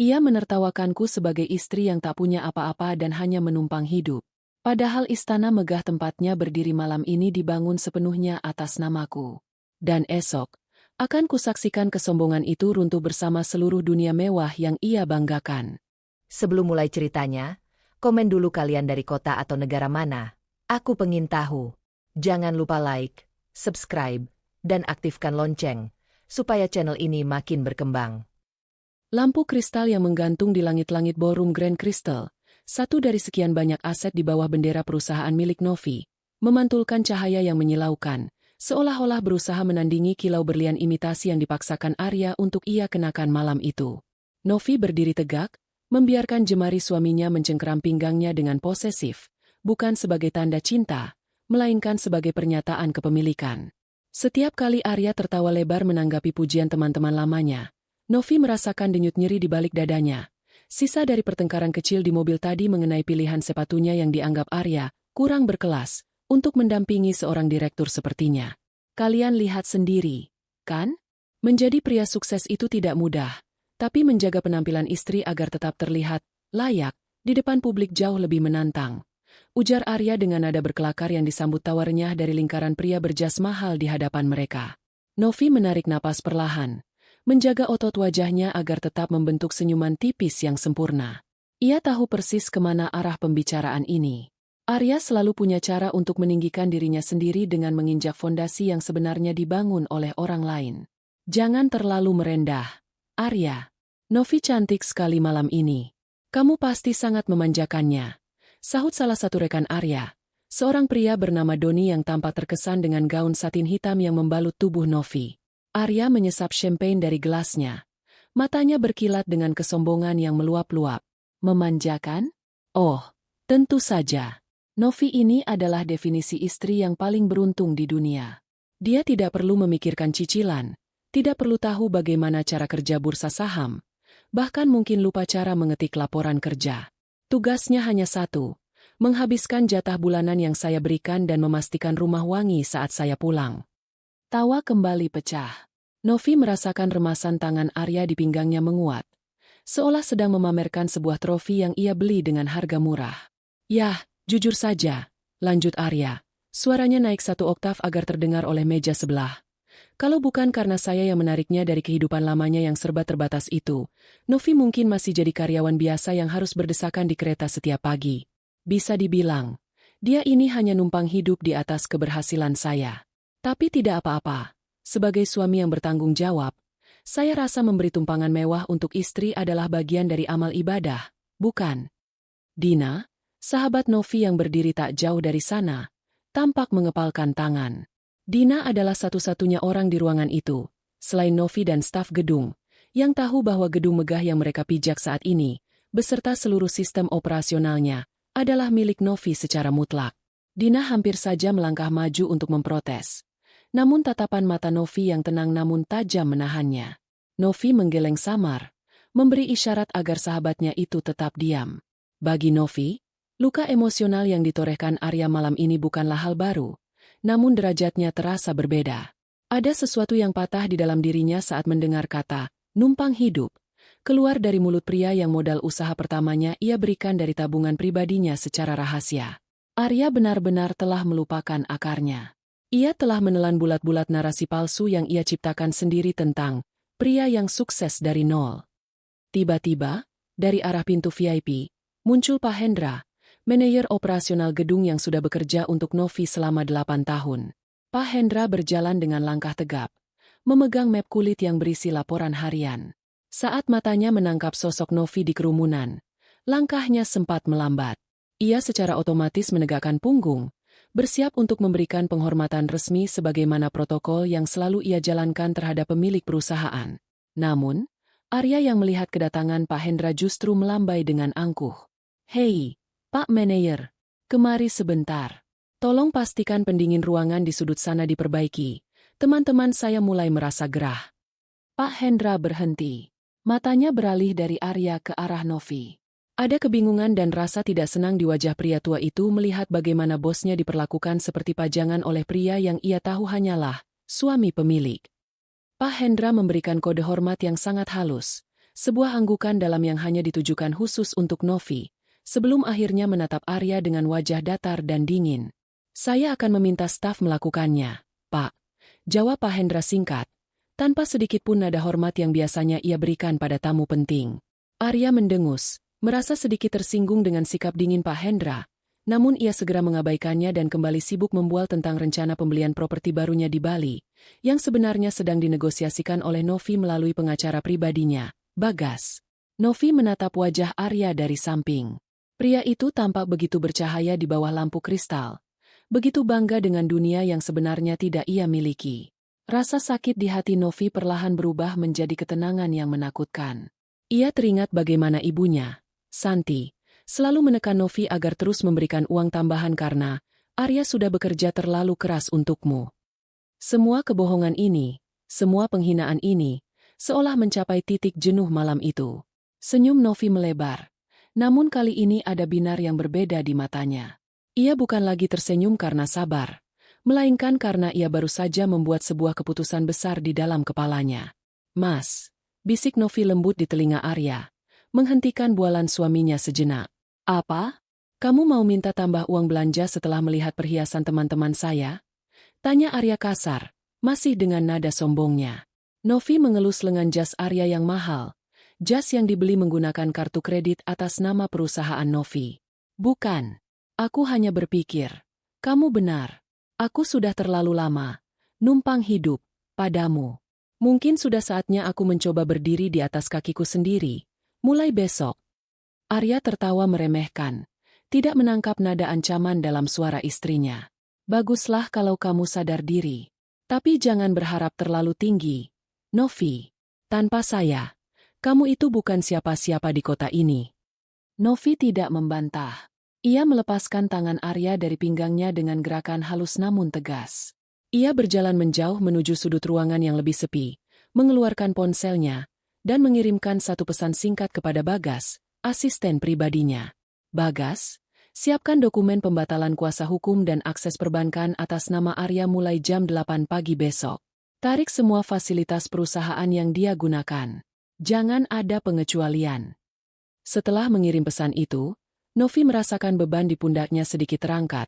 Ia menertawakanku sebagai istri yang tak punya apa-apa dan hanya menumpang hidup. Padahal istana megah tempatnya berdiri malam ini dibangun sepenuhnya atas namaku. Dan esok, akan kusaksikan kesombongan itu runtuh bersama seluruh dunia mewah yang ia banggakan. Sebelum mulai ceritanya, komen dulu kalian dari kota atau negara mana. Aku pengen tahu. Jangan lupa like, subscribe, dan aktifkan lonceng, supaya channel ini makin berkembang. Lampu kristal yang menggantung di langit-langit ballroom Grand Crystal, satu dari sekian banyak aset di bawah bendera perusahaan milik Novi, memantulkan cahaya yang menyilaukan, seolah-olah berusaha menandingi kilau berlian imitasi yang dipaksakan Arya untuk ia kenakan malam itu. Novi berdiri tegak, membiarkan jemari suaminya mencengkeram pinggangnya dengan posesif, bukan sebagai tanda cinta, melainkan sebagai pernyataan kepemilikan. Setiap kali Arya tertawa lebar menanggapi pujian teman-teman lamanya, Novi merasakan denyut nyeri di balik dadanya. Sisa dari pertengkaran kecil di mobil tadi mengenai pilihan sepatunya yang dianggap Arya kurang berkelas untuk mendampingi seorang direktur sepertinya. Kalian lihat sendiri, kan? Menjadi pria sukses itu tidak mudah, tapi menjaga penampilan istri agar tetap terlihat layak di depan publik jauh lebih menantang. Ujar Arya dengan nada berkelakar yang disambut tawa renyah dari lingkaran pria berjas mahal di hadapan mereka. Novi menarik napas perlahan, menjaga otot wajahnya agar tetap membentuk senyuman tipis yang sempurna. Ia tahu persis kemana arah pembicaraan ini. Arya selalu punya cara untuk meninggikan dirinya sendiri dengan menginjak fondasi yang sebenarnya dibangun oleh orang lain. Jangan terlalu merendah, Arya. Novi cantik sekali malam ini. Kamu pasti sangat memanjakannya, sahut salah satu rekan Arya, seorang pria bernama Doni yang tampak terkesan dengan gaun satin hitam yang membalut tubuh Novi. Arya menyesap champagne dari gelasnya. Matanya berkilat dengan kesombongan yang meluap-luap. Memanjakan? Oh, tentu saja. Novi ini adalah definisi istri yang paling beruntung di dunia. Dia tidak perlu memikirkan cicilan, tidak perlu tahu bagaimana cara kerja bursa saham, bahkan mungkin lupa cara mengetik laporan kerja. Tugasnya hanya satu, menghabiskan jatah bulanan yang saya berikan dan memastikan rumah wangi saat saya pulang. Tawa kembali pecah. Novi merasakan remasan tangan Arya di pinggangnya menguat, seolah sedang memamerkan sebuah trofi yang ia beli dengan harga murah. Yah, jujur saja, lanjut Arya. Suaranya naik satu oktav agar terdengar oleh meja sebelah. Kalau bukan karena saya yang menariknya dari kehidupan lamanya yang serba terbatas itu, Novi mungkin masih jadi karyawan biasa yang harus berdesakan di kereta setiap pagi. Bisa dibilang, dia ini hanya numpang hidup di atas keberhasilan saya. Tapi tidak apa-apa, sebagai suami yang bertanggung jawab, saya rasa memberi tumpangan mewah untuk istri adalah bagian dari amal ibadah, bukan? Dina, sahabat Novi yang berdiri tak jauh dari sana, tampak mengepalkan tangan. Dina adalah satu-satunya orang di ruangan itu, selain Novi dan staf gedung, yang tahu bahwa gedung megah yang mereka pijak saat ini, beserta seluruh sistem operasionalnya, adalah milik Novi secara mutlak. Dina hampir saja melangkah maju untuk memprotes. Namun tatapan mata Novi yang tenang namun tajam menahannya. Novi menggeleng samar, memberi isyarat agar sahabatnya itu tetap diam. Bagi Novi, luka emosional yang ditorehkan Arya malam ini bukanlah hal baru, namun derajatnya terasa berbeda. Ada sesuatu yang patah di dalam dirinya saat mendengar kata, numpang hidup, keluar dari mulut pria yang modal usaha pertamanya ia berikan dari tabungan pribadinya secara rahasia. Arya benar-benar telah melupakan akarnya. Ia telah menelan bulat-bulat narasi palsu yang ia ciptakan sendiri tentang pria yang sukses dari nol. Tiba-tiba, dari arah pintu VIP, muncul Pak Hendra, manajer operasional gedung yang sudah bekerja untuk Novi selama 8 tahun. Pak Hendra berjalan dengan langkah tegap, memegang map kulit yang berisi laporan harian. Saat matanya menangkap sosok Novi di kerumunan, langkahnya sempat melambat. Ia secara otomatis menegakkan punggung, bersiap untuk memberikan penghormatan resmi sebagaimana protokol yang selalu ia jalankan terhadap pemilik perusahaan. Namun, Arya yang melihat kedatangan Pak Hendra justru melambai dengan angkuh. Hei, Pak Manajer, kemari sebentar. Tolong pastikan pendingin ruangan di sudut sana diperbaiki. Teman-teman saya mulai merasa gerah. Pak Hendra berhenti. Matanya beralih dari Arya ke arah Novi. Ada kebingungan dan rasa tidak senang di wajah pria tua itu melihat bagaimana bosnya diperlakukan seperti pajangan oleh pria yang ia tahu hanyalah suami pemilik. Pak Hendra memberikan kode hormat yang sangat halus, Sebuah anggukan dalam yang hanya ditujukan khusus untuk Novi, sebelum akhirnya menatap Arya dengan wajah datar dan dingin. "Saya akan meminta staf melakukannya, Pak," jawab Pak Hendra singkat, tanpa sedikit pun nada hormat yang biasanya ia berikan pada tamu penting. Arya mendengus, merasa sedikit tersinggung dengan sikap dingin Pak Hendra, namun ia segera mengabaikannya dan kembali sibuk membual tentang rencana pembelian properti barunya di Bali, yang sebenarnya sedang dinegosiasikan oleh Novi melalui pengacara pribadinya, Bagas. Novi menatap wajah Arya dari samping. Pria itu tampak begitu bercahaya di bawah lampu kristal. Begitu bangga dengan dunia yang sebenarnya tidak ia miliki. Rasa sakit di hati Novi perlahan berubah menjadi ketenangan yang menakutkan. Ia teringat bagaimana ibunya, Santi, selalu menekan Novi agar terus memberikan uang tambahan karena Arya sudah bekerja terlalu keras untukmu. Semua kebohongan ini, semua penghinaan ini, seolah mencapai titik jenuh malam itu. Senyum Novi melebar. Namun kali ini ada binar yang berbeda di matanya. Ia bukan lagi tersenyum karena sabar, melainkan karena ia baru saja membuat sebuah keputusan besar di dalam kepalanya. "Mas," bisik Novi lembut di telinga Arya, menghentikan bualan suaminya sejenak. "Apa? Kamu mau minta tambah uang belanja setelah melihat perhiasan teman-teman saya?" tanya Arya kasar, masih dengan nada sombongnya. Novi mengelus lengan jas Arya yang mahal, jas yang dibeli menggunakan kartu kredit atas nama perusahaan Novi. "Bukan. Aku hanya berpikir. Kamu benar. Aku sudah terlalu lama numpang hidup padamu. Mungkin sudah saatnya aku mencoba berdiri di atas kakiku sendiri. Mulai besok." Arya tertawa meremehkan, tidak menangkap nada ancaman dalam suara istrinya. "Baguslah kalau kamu sadar diri. Tapi jangan berharap terlalu tinggi, Novi. Tanpa saya, kamu itu bukan siapa-siapa di kota ini." Novi tidak membantah. Ia melepaskan tangan Arya dari pinggangnya dengan gerakan halus namun tegas. Ia berjalan menjauh menuju sudut ruangan yang lebih sepi, mengeluarkan ponselnya, dan mengirimkan satu pesan singkat kepada Bagas, asisten pribadinya. "Bagas, siapkan dokumen pembatalan kuasa hukum dan akses perbankan atas nama Arya mulai jam 8 pagi besok. Tarik semua fasilitas perusahaan yang dia gunakan. Jangan ada pengecualian." Setelah mengirim pesan itu, Novi merasakan beban di pundaknya sedikit terangkat,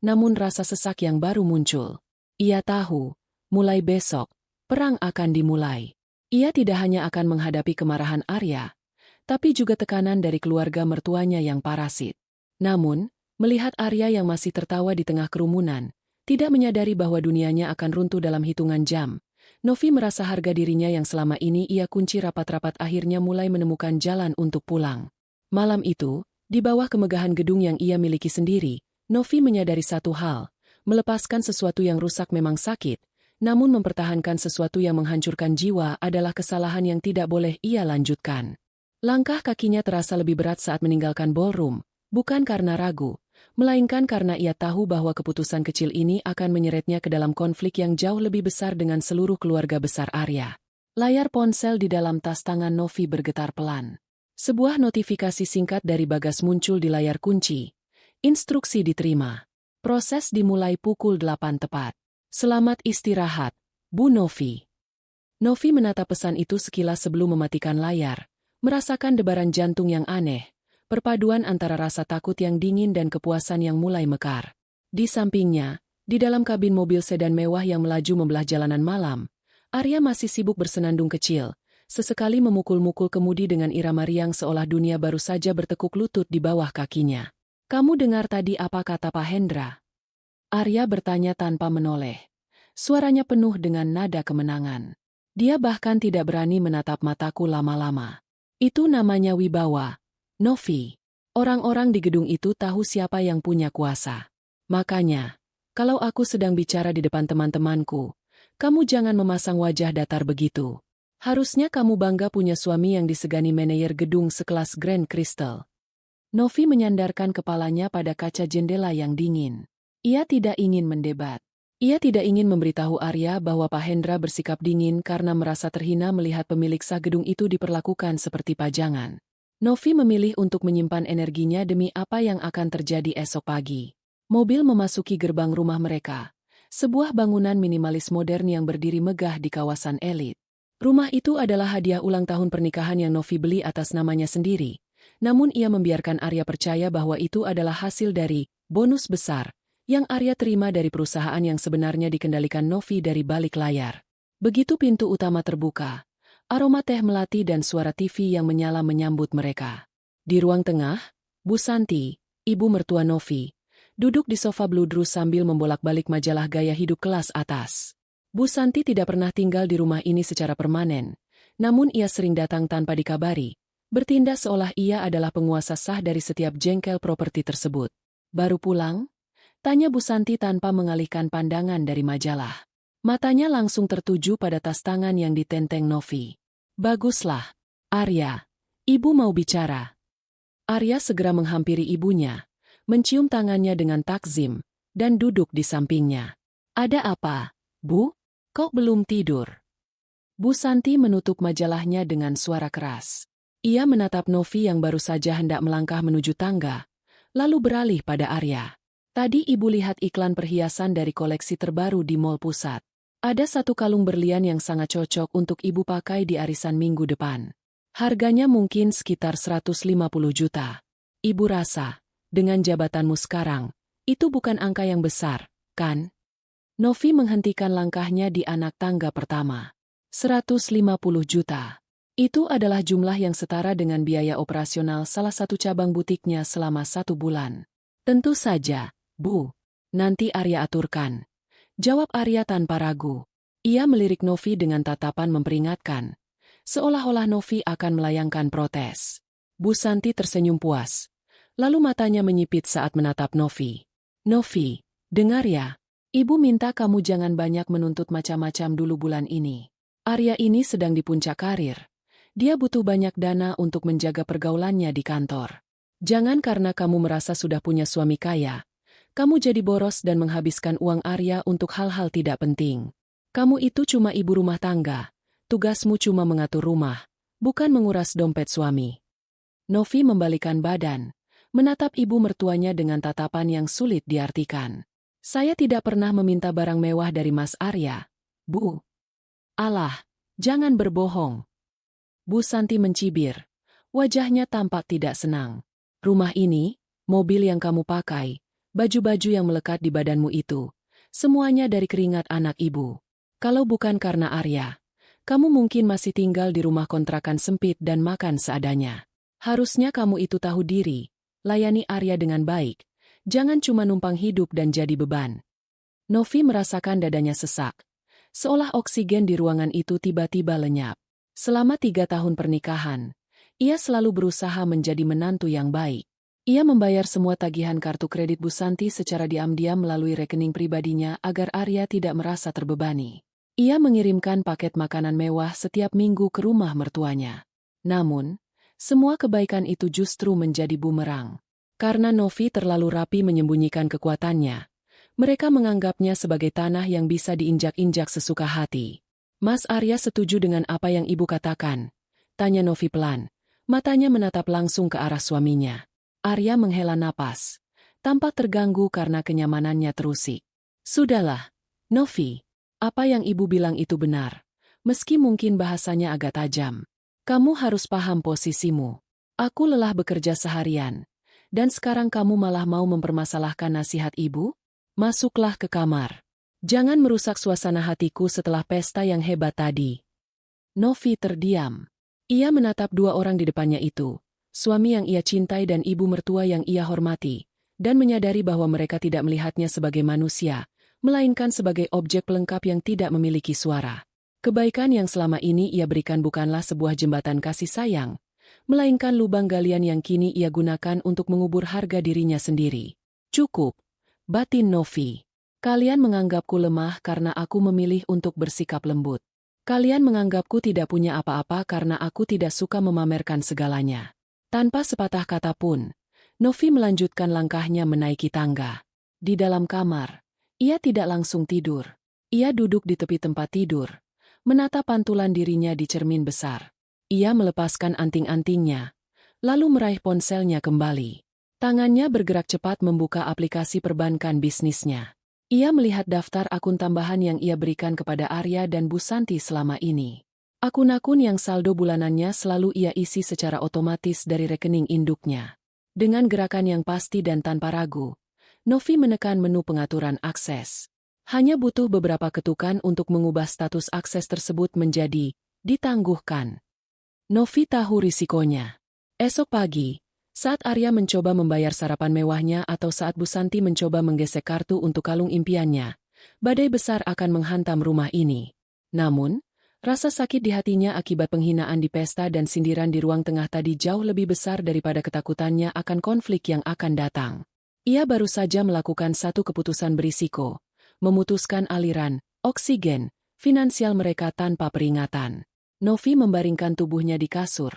namun rasa sesak yang baru muncul. Ia tahu, mulai besok, perang akan dimulai. Ia tidak hanya akan menghadapi kemarahan Arya, tapi juga tekanan dari keluarga mertuanya yang parasit. Namun, melihat Arya yang masih tertawa di tengah kerumunan, tidak menyadari bahwa dunianya akan runtuh dalam hitungan jam, Novi merasa harga dirinya yang selama ini ia kunci rapat-rapat akhirnya mulai menemukan jalan untuk pulang. Malam itu, di bawah kemegahan gedung yang ia miliki sendiri, Novi menyadari satu hal, melepaskan sesuatu yang rusak memang sakit, namun mempertahankan sesuatu yang menghancurkan jiwa adalah kesalahan yang tidak boleh ia lanjutkan. Langkah kakinya terasa lebih berat saat meninggalkan ballroom, bukan karena ragu, melainkan karena ia tahu bahwa keputusan kecil ini akan menyeretnya ke dalam konflik yang jauh lebih besar dengan seluruh keluarga besar Arya. Layar ponsel di dalam tas tangan Novi bergetar pelan. Sebuah notifikasi singkat dari Bagas muncul di layar kunci. Instruksi diterima. Proses dimulai pukul 8 tepat. "Selamat istirahat, Bu Novi." Novi menatap pesan itu sekilas sebelum mematikan layar, merasakan debaran jantung yang aneh. Perpaduan antara rasa takut yang dingin dan kepuasan yang mulai mekar. Di sampingnya, di dalam kabin mobil sedan mewah yang melaju membelah jalanan malam, Arya masih sibuk bersenandung kecil, sesekali memukul-mukul kemudi dengan irama riang seolah dunia baru saja bertekuk lutut di bawah kakinya. "Kamu dengar tadi apa kata Pak Hendra?" Arya bertanya tanpa menoleh. Suaranya penuh dengan nada kemenangan. Dia bahkan tidak berani menatap mataku lama-lama. "Itu namanya wibawa, Novi. Orang-orang di gedung itu tahu siapa yang punya kuasa. Makanya, kalau aku sedang bicara di depan teman-temanku, kamu jangan memasang wajah datar begitu. Harusnya kamu bangga punya suami yang disegani manajer gedung sekelas Grand Crystal." Novi menyandarkan kepalanya pada kaca jendela yang dingin. Ia tidak ingin mendebat. Ia tidak ingin memberitahu Arya bahwa Pak Hendra bersikap dingin karena merasa terhina melihat pemilik sah gedung itu diperlakukan seperti pajangan. Novi memilih untuk menyimpan energinya demi apa yang akan terjadi esok pagi. Mobil memasuki gerbang rumah mereka, sebuah bangunan minimalis modern yang berdiri megah di kawasan elit. Rumah itu adalah hadiah ulang tahun pernikahan yang Novi beli atas namanya sendiri. Namun ia membiarkan Arya percaya bahwa itu adalah hasil dari bonus besar yang Arya terima dari perusahaan yang sebenarnya dikendalikan Novi dari balik layar. Begitu pintu utama terbuka, aroma teh melati dan suara TV yang menyala menyambut mereka. Di ruang tengah, Bu Santi, ibu mertua Novi, duduk di sofa bludrus sambil membolak-balik majalah gaya hidup kelas atas. Bu Santi tidak pernah tinggal di rumah ini secara permanen, namun ia sering datang tanpa dikabari, bertindak seolah ia adalah penguasa sah dari setiap jengkel properti tersebut. Baru pulang? Tanya Bu Santi tanpa mengalihkan pandangan dari majalah. Matanya langsung tertuju pada tas tangan yang ditenteng Novi. Baguslah, Arya. Ibu mau bicara. Arya segera menghampiri ibunya, mencium tangannya dengan takzim, dan duduk di sampingnya. Ada apa, Bu? Kok belum tidur? Bu Santi menutup majalahnya dengan suara keras. Ia menatap Novi yang baru saja hendak melangkah menuju tangga, lalu beralih pada Arya. Tadi ibu lihat iklan perhiasan dari koleksi terbaru di mall pusat. Ada satu kalung berlian yang sangat cocok untuk ibu pakai di arisan minggu depan. Harganya mungkin sekitar 150 juta. Ibu rasa, dengan jabatanmu sekarang, itu bukan angka yang besar, kan? Novi menghentikan langkahnya di anak tangga pertama. 150 juta. Itu adalah jumlah yang setara dengan biaya operasional salah satu cabang butiknya selama 1 bulan. Tentu saja, Bu. Nanti Arya aturkan. Jawab Arya tanpa ragu. Ia melirik Novi dengan tatapan memperingatkan. Seolah-olah Novi akan melayangkan protes. Bu Santi tersenyum puas. Lalu matanya menyipit saat menatap Novi. Novi, dengar ya. Ibu minta kamu jangan banyak menuntut macam-macam dulu bulan ini. Arya ini sedang di puncak karir. Dia butuh banyak dana untuk menjaga pergaulannya di kantor. Jangan karena kamu merasa sudah punya suami kaya, kamu jadi boros dan menghabiskan uang Arya untuk hal-hal tidak penting. Kamu itu cuma ibu rumah tangga. Tugasmu cuma mengatur rumah, bukan menguras dompet suami. Novi membalikan badan, menatap ibu mertuanya dengan tatapan yang sulit diartikan. Saya tidak pernah meminta barang mewah dari Mas Arya, Bu. Alah, jangan berbohong. Bu Santi mencibir. Wajahnya tampak tidak senang. Rumah ini, mobil yang kamu pakai, baju-baju yang melekat di badanmu itu, semuanya dari keringat anak ibu. Kalau bukan karena Arya, kamu mungkin masih tinggal di rumah kontrakan sempit dan makan seadanya. Harusnya kamu itu tahu diri, layani Arya dengan baik. Jangan cuma numpang hidup dan jadi beban. Novi merasakan dadanya sesak. Seolah oksigen di ruangan itu tiba-tiba lenyap. Selama 3 tahun pernikahan, ia selalu berusaha menjadi menantu yang baik. Ia membayar semua tagihan kartu kredit Bu Santi secara diam-diam melalui rekening pribadinya agar Arya tidak merasa terbebani. Ia mengirimkan paket makanan mewah setiap minggu ke rumah mertuanya. Namun, semua kebaikan itu justru menjadi bumerang. Karena Novi terlalu rapi menyembunyikan kekuatannya, mereka menganggapnya sebagai tanah yang bisa diinjak-injak sesuka hati. Mas Arya setuju dengan apa yang ibu katakan? Tanya Novi pelan, matanya menatap langsung ke arah suaminya. Arya menghela napas, tampak terganggu karena kenyamanannya terusik. Sudahlah, Novi, apa yang ibu bilang itu benar, meski mungkin bahasanya agak tajam. Kamu harus paham posisimu. Aku lelah bekerja seharian. Dan sekarang kamu malah mau mempermasalahkan nasihat ibu? Masuklah ke kamar. Jangan merusak suasana hatiku setelah pesta yang hebat tadi. Novi terdiam. Ia menatap 2 orang di depannya itu, suami yang ia cintai dan ibu mertua yang ia hormati, dan menyadari bahwa mereka tidak melihatnya sebagai manusia, melainkan sebagai objek pelengkap yang tidak memiliki suara. Kebaikan yang selama ini ia berikan bukanlah sebuah jembatan kasih sayang, melainkan lubang galian yang kini ia gunakan untuk mengubur harga dirinya sendiri. Cukup, batin Novi. Kalian menganggapku lemah karena aku memilih untuk bersikap lembut. Kalian menganggapku tidak punya apa-apa karena aku tidak suka memamerkan segalanya. Tanpa sepatah kata pun, Novi melanjutkan langkahnya menaiki tangga. Di dalam kamar, ia tidak langsung tidur. Ia duduk di tepi tempat tidur, menatap pantulan dirinya di cermin besar. Ia melepaskan anting-antingnya, lalu meraih ponselnya kembali. Tangannya bergerak cepat membuka aplikasi perbankan bisnisnya. Ia melihat daftar akun tambahan yang ia berikan kepada Arya dan Bu Santi selama ini. Akun-akun yang saldo bulanannya selalu ia isi secara otomatis dari rekening induknya. Dengan gerakan yang pasti dan tanpa ragu, Novi menekan menu pengaturan akses. Hanya butuh beberapa ketukan untuk mengubah status akses tersebut menjadi ditangguhkan. Novi tahu risikonya. Esok pagi, saat Arya mencoba membayar sarapan mewahnya atau saat Bu Santi mencoba menggesek kartu untuk kalung impiannya, badai besar akan menghantam rumah ini. Namun, rasa sakit di hatinya akibat penghinaan di pesta dan sindiran di ruang tengah tadi jauh lebih besar daripada ketakutannya akan konflik yang akan datang. Ia baru saja melakukan satu keputusan berisiko, memutuskan aliran oksigen finansial mereka tanpa peringatan. Novi membaringkan tubuhnya di kasur,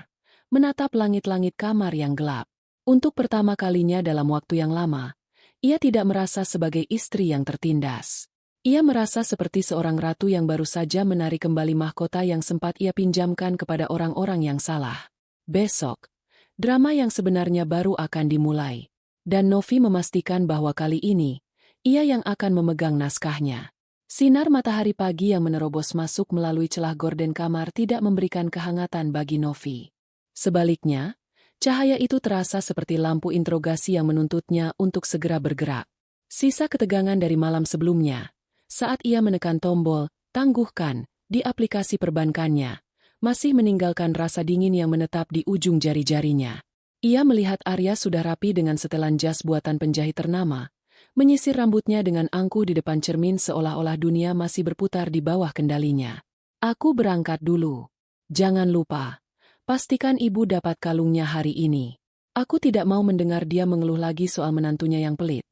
menatap langit-langit kamar yang gelap. Untuk pertama kalinya dalam waktu yang lama, ia tidak merasa sebagai istri yang tertindas. Ia merasa seperti seorang ratu yang baru saja menarik kembali mahkota yang sempat ia pinjamkan kepada orang-orang yang salah. Besok, drama yang sebenarnya baru akan dimulai. Dan Novi memastikan bahwa kali ini, ia yang akan memegang naskahnya. Sinar matahari pagi yang menerobos masuk melalui celah gorden kamar tidak memberikan kehangatan bagi Novi. Sebaliknya, cahaya itu terasa seperti lampu interogasi yang menuntutnya untuk segera bergerak. Sisa ketegangan dari malam sebelumnya, saat ia menekan tombol "tangguhkan" di aplikasi perbankannya, masih meninggalkan rasa dingin yang menetap di ujung jari-jarinya. Ia melihat Arya sudah rapi dengan setelan jas buatan penjahit ternama, menyisir rambutnya dengan angkuh di depan cermin seolah-olah dunia masih berputar di bawah kendalinya. "Aku berangkat dulu. Jangan lupa, pastikan ibu dapat kalungnya hari ini." "Aku tidak mau mendengar dia mengeluh lagi soal menantunya yang pelit,"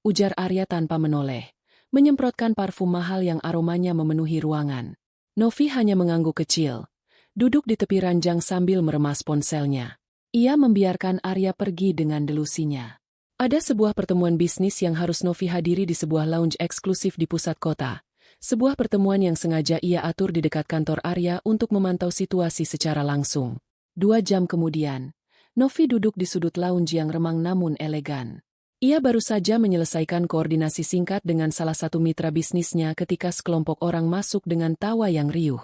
ujar Arya tanpa menoleh, menyemprotkan parfum mahal yang aromanya memenuhi ruangan. Novi hanya mengangguk kecil, duduk di tepi ranjang sambil meremas ponselnya. Ia membiarkan Arya pergi dengan delusinya. Ada sebuah pertemuan bisnis yang harus Novi hadiri di sebuah lounge eksklusif di pusat kota. Sebuah pertemuan yang sengaja ia atur di dekat kantor Arya untuk memantau situasi secara langsung. 2 jam kemudian, Novi duduk di sudut lounge yang remang namun elegan. Ia baru saja menyelesaikan koordinasi singkat dengan salah satu mitra bisnisnya ketika sekelompok orang masuk dengan tawa yang riuh.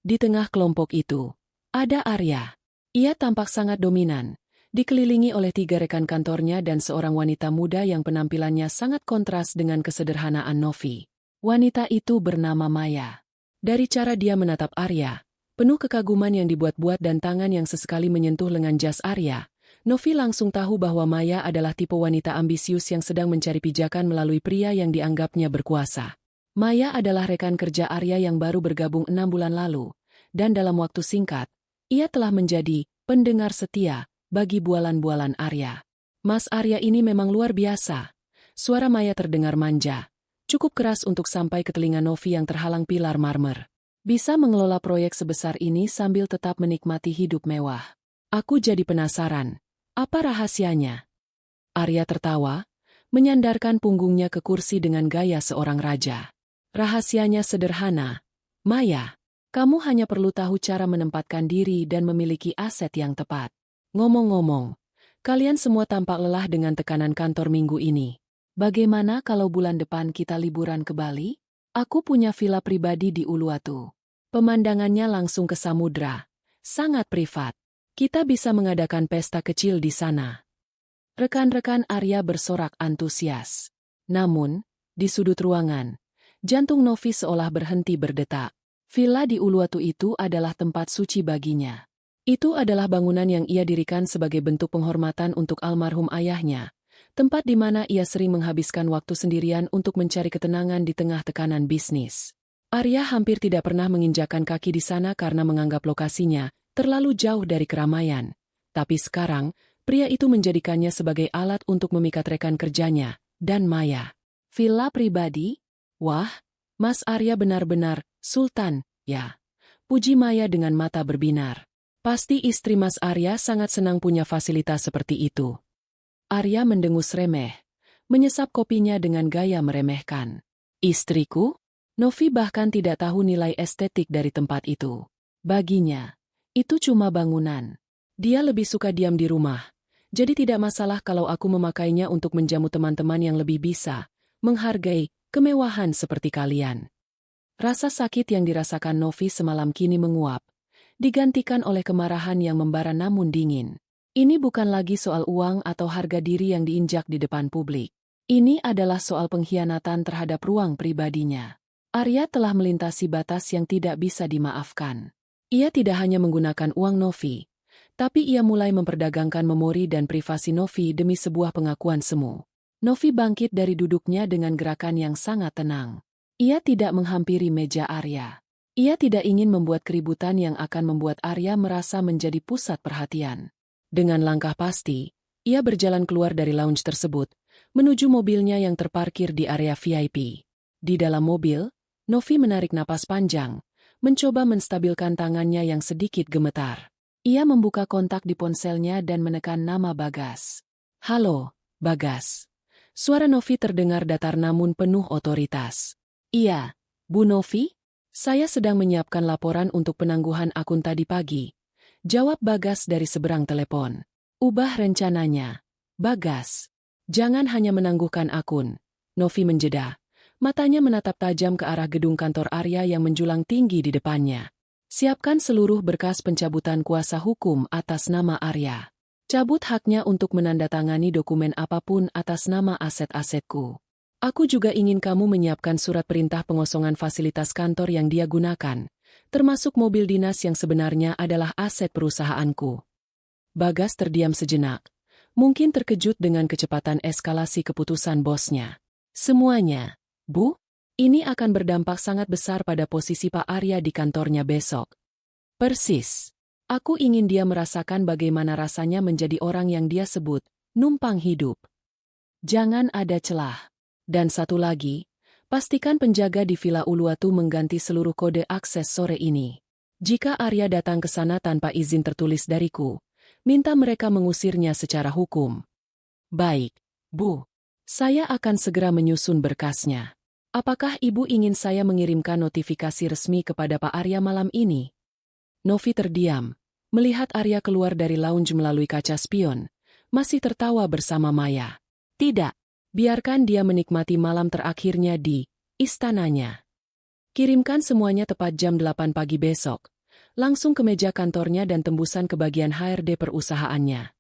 Di tengah kelompok itu, ada Arya. Ia tampak sangat dominan, dikelilingi oleh 3 rekan kantornya dan seorang wanita muda yang penampilannya sangat kontras dengan kesederhanaan Novi. Wanita itu bernama Maya. Dari cara dia menatap Arya, penuh kekaguman yang dibuat-buat dan tangan yang sesekali menyentuh lengan jas Arya, Novi langsung tahu bahwa Maya adalah tipe wanita ambisius yang sedang mencari pijakan melalui pria yang dianggapnya berkuasa. Maya adalah rekan kerja Arya yang baru bergabung 6 bulan lalu, dan dalam waktu singkat, ia telah menjadi pendengar setia bagi bualan-bualan Arya. Mas Arya ini memang luar biasa. Suara Maya terdengar manja, cukup keras untuk sampai ke telinga Novi yang terhalang pilar marmer. Bisa mengelola proyek sebesar ini sambil tetap menikmati hidup mewah. Aku jadi penasaran, apa rahasianya? Arya tertawa, menyandarkan punggungnya ke kursi dengan gaya seorang raja. Rahasianya sederhana, Maya. Kamu hanya perlu tahu cara menempatkan diri dan memiliki aset yang tepat. Ngomong-ngomong, kalian semua tampak lelah dengan tekanan kantor minggu ini. Bagaimana kalau bulan depan kita liburan ke Bali? Aku punya villa pribadi di Uluwatu. Pemandangannya langsung ke samudra. Sangat privat. Kita bisa mengadakan pesta kecil di sana. Rekan-rekan Arya bersorak antusias. Namun, di sudut ruangan, jantung Novi seolah berhenti berdetak. Villa di Uluwatu itu adalah tempat suci baginya. Itu adalah bangunan yang ia dirikan sebagai bentuk penghormatan untuk almarhum ayahnya, tempat di mana ia sering menghabiskan waktu sendirian untuk mencari ketenangan di tengah tekanan bisnis. Arya hampir tidak pernah menginjakkan kaki di sana karena menganggap lokasinya terlalu jauh dari keramaian. Tapi sekarang, pria itu menjadikannya sebagai alat untuk memikat rekan kerjanya, dan Maya. Villa pribadi? Wah, Mas Arya benar-benar sultan, ya. Puji Maya dengan mata berbinar. Pasti istri Mas Arya sangat senang punya fasilitas seperti itu. Arya mendengus remeh, menyesap kopinya dengan gaya meremehkan. Istriku? Novi bahkan tidak tahu nilai estetik dari tempat itu. Baginya, itu cuma bangunan. Dia lebih suka diam di rumah. Jadi tidak masalah kalau aku memakainya untuk menjamu teman-teman yang lebih bisa menghargai kemewahan seperti kalian. Rasa sakit yang dirasakan Novi semalam kini menguap, digantikan oleh kemarahan yang membara namun dingin. Ini bukan lagi soal uang atau harga diri yang diinjak di depan publik. Ini adalah soal pengkhianatan terhadap ruang pribadinya. Arya telah melintasi batas yang tidak bisa dimaafkan. Ia tidak hanya menggunakan uang Novi, tapi ia mulai memperdagangkan memori dan privasi Novi demi sebuah pengakuan semu. Novi bangkit dari duduknya dengan gerakan yang sangat tenang. Ia tidak menghampiri meja Arya. Ia tidak ingin membuat keributan yang akan membuat Arya merasa menjadi pusat perhatian. Dengan langkah pasti, ia berjalan keluar dari lounge tersebut, menuju mobilnya yang terparkir di area VIP. Di dalam mobil, Novi menarik napas panjang, mencoba menstabilkan tangannya yang sedikit gemetar. Ia membuka kontak di ponselnya dan menekan nama Bagas. "Halo, Bagas." Suara Novi terdengar datar namun penuh otoritas. "Iya, Bu Novi? Saya sedang menyiapkan laporan untuk penangguhan akun tadi pagi," jawab Bagas dari seberang telepon. "Ubah rencananya, Bagas. Jangan hanya menangguhkan akun." Novi menjeda. Matanya menatap tajam ke arah gedung kantor Arya yang menjulang tinggi di depannya. "Siapkan seluruh berkas pencabutan kuasa hukum atas nama Arya. Cabut haknya untuk menandatangani dokumen apapun atas nama aset-asetku. Aku juga ingin kamu menyiapkan surat perintah pengosongan fasilitas kantor yang dia gunakan, termasuk mobil dinas yang sebenarnya adalah aset perusahaanku." Bagas terdiam sejenak, mungkin terkejut dengan kecepatan eskalasi keputusan bosnya. "Semuanya, Bu? Ini akan berdampak sangat besar pada posisi Pak Arya di kantornya besok." "Persis. Aku ingin dia merasakan bagaimana rasanya menjadi orang yang dia sebut numpang hidup. Jangan ada celah. Dan satu lagi, pastikan penjaga di Villa Uluwatu mengganti seluruh kode akses sore ini. Jika Arya datang ke sana tanpa izin tertulis dariku, minta mereka mengusirnya secara hukum." "Baik, Bu. Saya akan segera menyusun berkasnya. Apakah Ibu ingin saya mengirimkan notifikasi resmi kepada Pak Arya malam ini?" Novi terdiam, melihat Arya keluar dari lounge melalui kaca spion, masih tertawa bersama Maya. "Tidak, biarkan dia menikmati malam terakhirnya di istananya. Kirimkan semuanya tepat jam 8 pagi besok, langsung ke meja kantornya dan tembusan ke bagian HRD perusahaannya."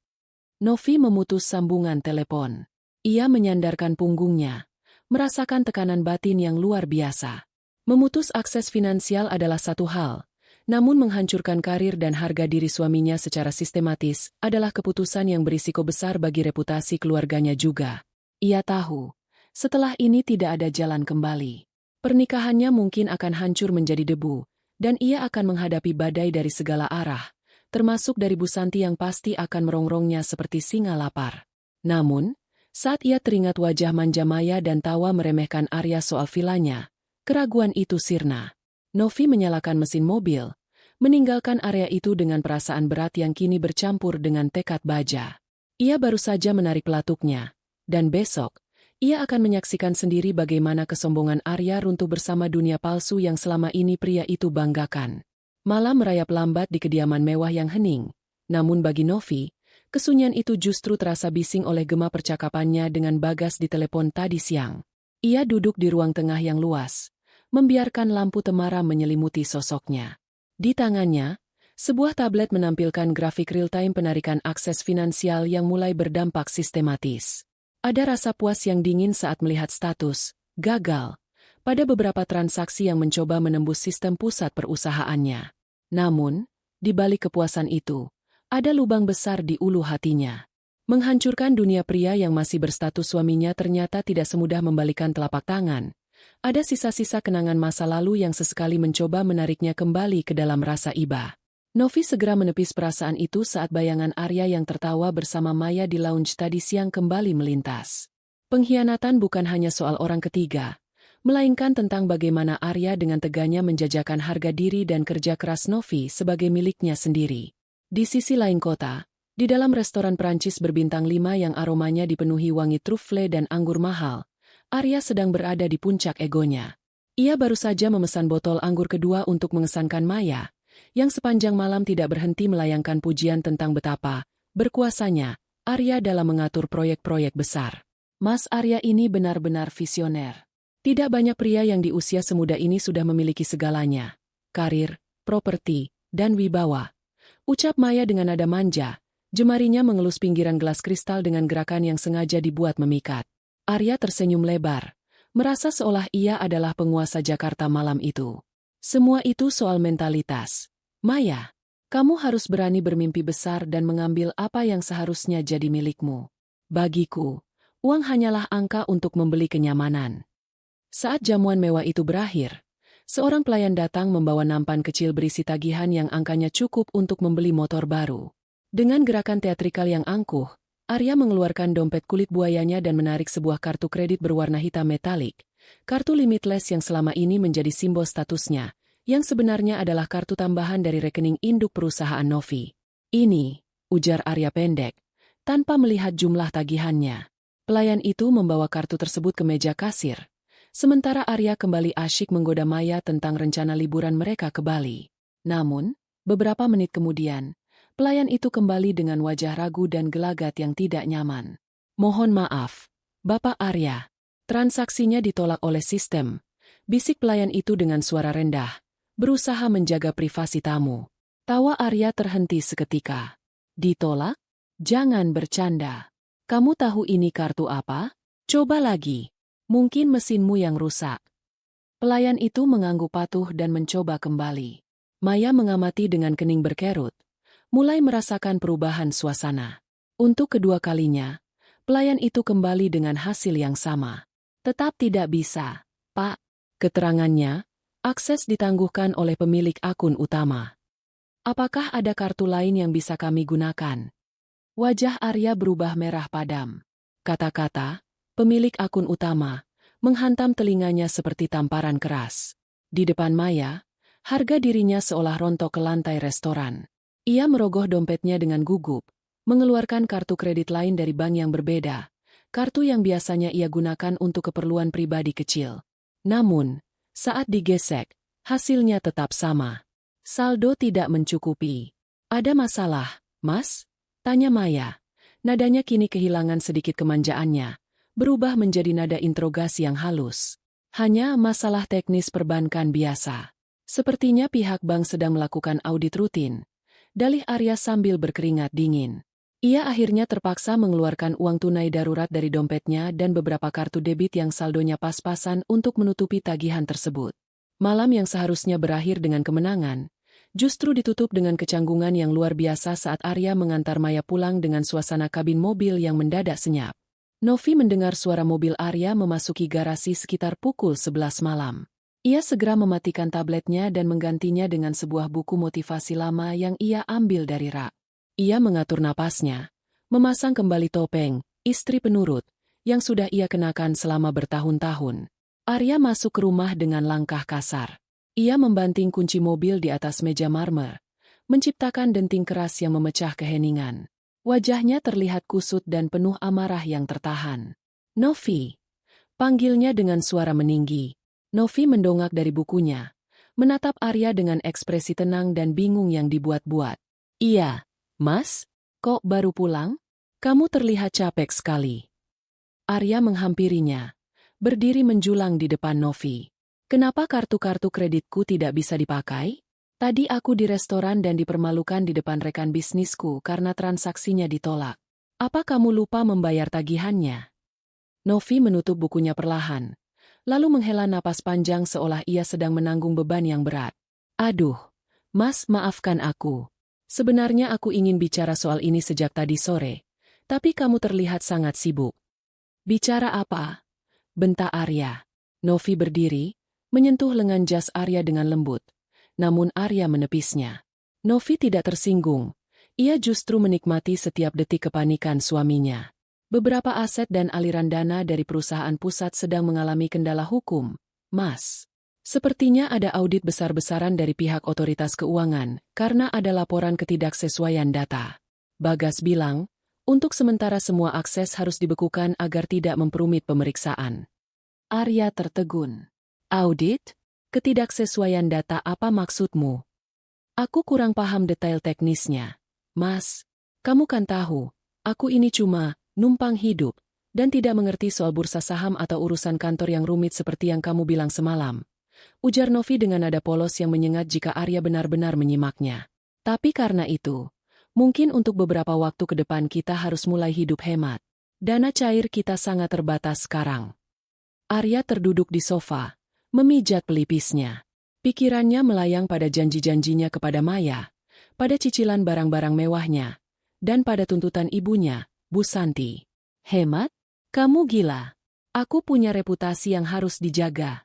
Novi memutus sambungan telepon. Ia menyandarkan punggungnya, merasakan tekanan batin yang luar biasa. Memutus akses finansial adalah satu hal, namun menghancurkan karir dan harga diri suaminya secara sistematis adalah keputusan yang berisiko besar bagi reputasi keluarganya juga. Ia tahu, setelah ini tidak ada jalan kembali. Pernikahannya mungkin akan hancur menjadi debu, dan ia akan menghadapi badai dari segala arah, termasuk dari Bu Santi yang pasti akan merongrongnya seperti singa lapar. Namun, saat ia teringat wajah manja Maya dan tawa meremehkan Arya soal vilanya, keraguan itu sirna. Novi menyalakan mesin mobil, meninggalkan area itu dengan perasaan berat yang kini bercampur dengan tekad baja. Ia baru saja menarik pelatuknya, dan besok, ia akan menyaksikan sendiri bagaimana kesombongan Arya runtuh bersama dunia palsu yang selama ini pria itu banggakan. Malam merayap lambat di kediaman mewah yang hening, namun bagi Novi, kesunyian itu justru terasa bising oleh gema percakapannya dengan Bagas di telepon tadi siang. Ia duduk di ruang tengah yang luas, membiarkan lampu temaram menyelimuti sosoknya. Di tangannya, sebuah tablet menampilkan grafik real-time penarikan akses finansial yang mulai berdampak sistematis. Ada rasa puas yang dingin saat melihat status gagal pada beberapa transaksi yang mencoba menembus sistem pusat perusahaannya. Namun, di balik kepuasan itu, ada lubang besar di ulu hatinya. Menghancurkan dunia pria yang masih berstatus suaminya ternyata tidak semudah membalikan telapak tangan. Ada sisa-sisa kenangan masa lalu yang sesekali mencoba menariknya kembali ke dalam rasa iba. Novi segera menepis perasaan itu saat bayangan Arya yang tertawa bersama Maya di lounge tadi siang kembali melintas. Pengkhianatan bukan hanya soal orang ketiga, melainkan tentang bagaimana Arya dengan teganya menjajakan harga diri dan kerja keras Novi sebagai miliknya sendiri. Di sisi lain kota, di dalam restoran Prancis berbintang 5 yang aromanya dipenuhi wangi truffle dan anggur mahal, Arya sedang berada di puncak egonya. Ia baru saja memesan botol anggur kedua untuk mengesankan Maya, yang sepanjang malam tidak berhenti melayangkan pujian tentang betapa berkuasanya Arya dalam mengatur proyek-proyek besar. Mas Arya ini benar-benar visioner. Tidak banyak pria yang di usia semuda ini sudah memiliki segalanya. Karir, properti, dan wibawa. Ucap Maya dengan nada manja, jemarinya mengelus pinggiran gelas kristal dengan gerakan yang sengaja dibuat memikat. Arya tersenyum lebar, merasa seolah ia adalah penguasa Jakarta malam itu. Semua itu soal mentalitas. Maya, kamu harus berani bermimpi besar dan mengambil apa yang seharusnya jadi milikmu. Bagiku, uang hanyalah angka untuk membeli kenyamanan. Saat jamuan mewah itu berakhir, seorang pelayan datang membawa nampan kecil berisi tagihan yang angkanya cukup untuk membeli motor baru. Dengan gerakan teatrikal yang angkuh, Arya mengeluarkan dompet kulit buayanya dan menarik sebuah kartu kredit berwarna hitam metalik, kartu limitless yang selama ini menjadi simbol statusnya, yang sebenarnya adalah kartu tambahan dari rekening induk perusahaan Novi. Ini, ujar Arya pendek, tanpa melihat jumlah tagihannya. Pelayan itu membawa kartu tersebut ke meja kasir. Sementara Arya kembali asyik menggoda Maya tentang rencana liburan mereka ke Bali. Namun, beberapa menit kemudian, pelayan itu kembali dengan wajah ragu dan gelagat yang tidak nyaman. Mohon maaf, Bapak Arya. Transaksinya ditolak oleh sistem. Bisik pelayan itu dengan suara rendah, berusaha menjaga privasi tamu. Tawa Arya terhenti seketika. Ditolak? Jangan bercanda. Kamu tahu ini kartu apa? Coba lagi. Mungkin mesinmu yang rusak. Pelayan itu mengangguk patuh dan mencoba kembali. Maya mengamati dengan kening berkerut, mulai merasakan perubahan suasana. Untuk kedua kalinya, pelayan itu kembali dengan hasil yang sama. Tetap tidak bisa, Pak. Keterangannya, akses ditangguhkan oleh pemilik akun utama. Apakah ada kartu lain yang bisa kami gunakan? Wajah Arya berubah merah padam. Kata-kata pemilik akun utama menghantam telinganya seperti tamparan keras. Di depan Maya, harga dirinya seolah rontok ke lantai restoran. Ia merogoh dompetnya dengan gugup, mengeluarkan kartu kredit lain dari bank yang berbeda, kartu yang biasanya ia gunakan untuk keperluan pribadi kecil. Namun, saat digesek, hasilnya tetap sama. Saldo tidak mencukupi. Ada masalah, Mas? Tanya Maya. Nadanya kini kehilangan sedikit kemanjaannya, berubah menjadi nada interogasi yang halus. Hanya masalah teknis perbankan biasa. Sepertinya pihak bank sedang melakukan audit rutin. Dalih Arya sambil berkeringat dingin. Ia akhirnya terpaksa mengeluarkan uang tunai darurat dari dompetnya dan beberapa kartu debit yang saldonya pas-pasan untuk menutupi tagihan tersebut. Malam yang seharusnya berakhir dengan kemenangan, justru ditutup dengan kecanggungan yang luar biasa saat Arya mengantar Maya pulang dengan suasana kabin mobil yang mendadak senyap. Novi mendengar suara mobil Arya memasuki garasi sekitar pukul 11 malam. Ia segera mematikan tabletnya dan menggantinya dengan sebuah buku motivasi lama yang ia ambil dari rak. Ia mengatur napasnya, memasang kembali topeng, istri penurut, yang sudah ia kenakan selama bertahun-tahun. Arya masuk ke rumah dengan langkah kasar. Ia membanting kunci mobil di atas meja marmer, menciptakan denting keras yang memecah keheningan. Wajahnya terlihat kusut dan penuh amarah yang tertahan. Novi, panggilnya dengan suara meninggi. Novi mendongak dari bukunya, menatap Arya dengan ekspresi tenang dan bingung yang dibuat-buat. Iya, Mas, kok baru pulang? Kamu terlihat capek sekali. Arya menghampirinya, berdiri menjulang di depan Novi. Kenapa kartu-kartu kreditku tidak bisa dipakai? Tadi aku di restoran dan dipermalukan di depan rekan bisnisku karena transaksinya ditolak. Apa kamu lupa membayar tagihannya? Novi menutup bukunya perlahan, lalu menghela napas panjang seolah ia sedang menanggung beban yang berat. Aduh, Mas, maafkan aku. Sebenarnya aku ingin bicara soal ini sejak tadi sore, tapi kamu terlihat sangat sibuk. Bicara apa? Bentak Arya. Novi berdiri, menyentuh lengan jas Arya dengan lembut. Namun Arya menepisnya. Novi tidak tersinggung. Ia justru menikmati setiap detik kepanikan suaminya. Beberapa aset dan aliran dana dari perusahaan pusat sedang mengalami kendala hukum, Mas. Sepertinya ada audit besar-besaran dari pihak otoritas keuangan karena ada laporan ketidaksesuaian data. Bagas bilang, untuk sementara semua akses harus dibekukan agar tidak memperumit pemeriksaan. Arya tertegun. Audit? Ketidaksesuaian data apa maksudmu? Aku kurang paham detail teknisnya. Mas, kamu kan tahu, aku ini cuma numpang hidup dan tidak mengerti soal bursa saham atau urusan kantor yang rumit seperti yang kamu bilang semalam. ujar Novi dengan nada polos yang menyengat jika Arya benar-benar menyimaknya. Tapi karena itu, mungkin untuk beberapa waktu ke depan kita harus mulai hidup hemat. Dana cair kita sangat terbatas sekarang. Arya terduduk di sofa, memijat pelipisnya. Pikirannya melayang pada janji-janjinya kepada Maya, pada cicilan barang-barang mewahnya, dan pada tuntutan ibunya, Bu Santi. Hemat? Kamu gila. Aku punya reputasi yang harus dijaga.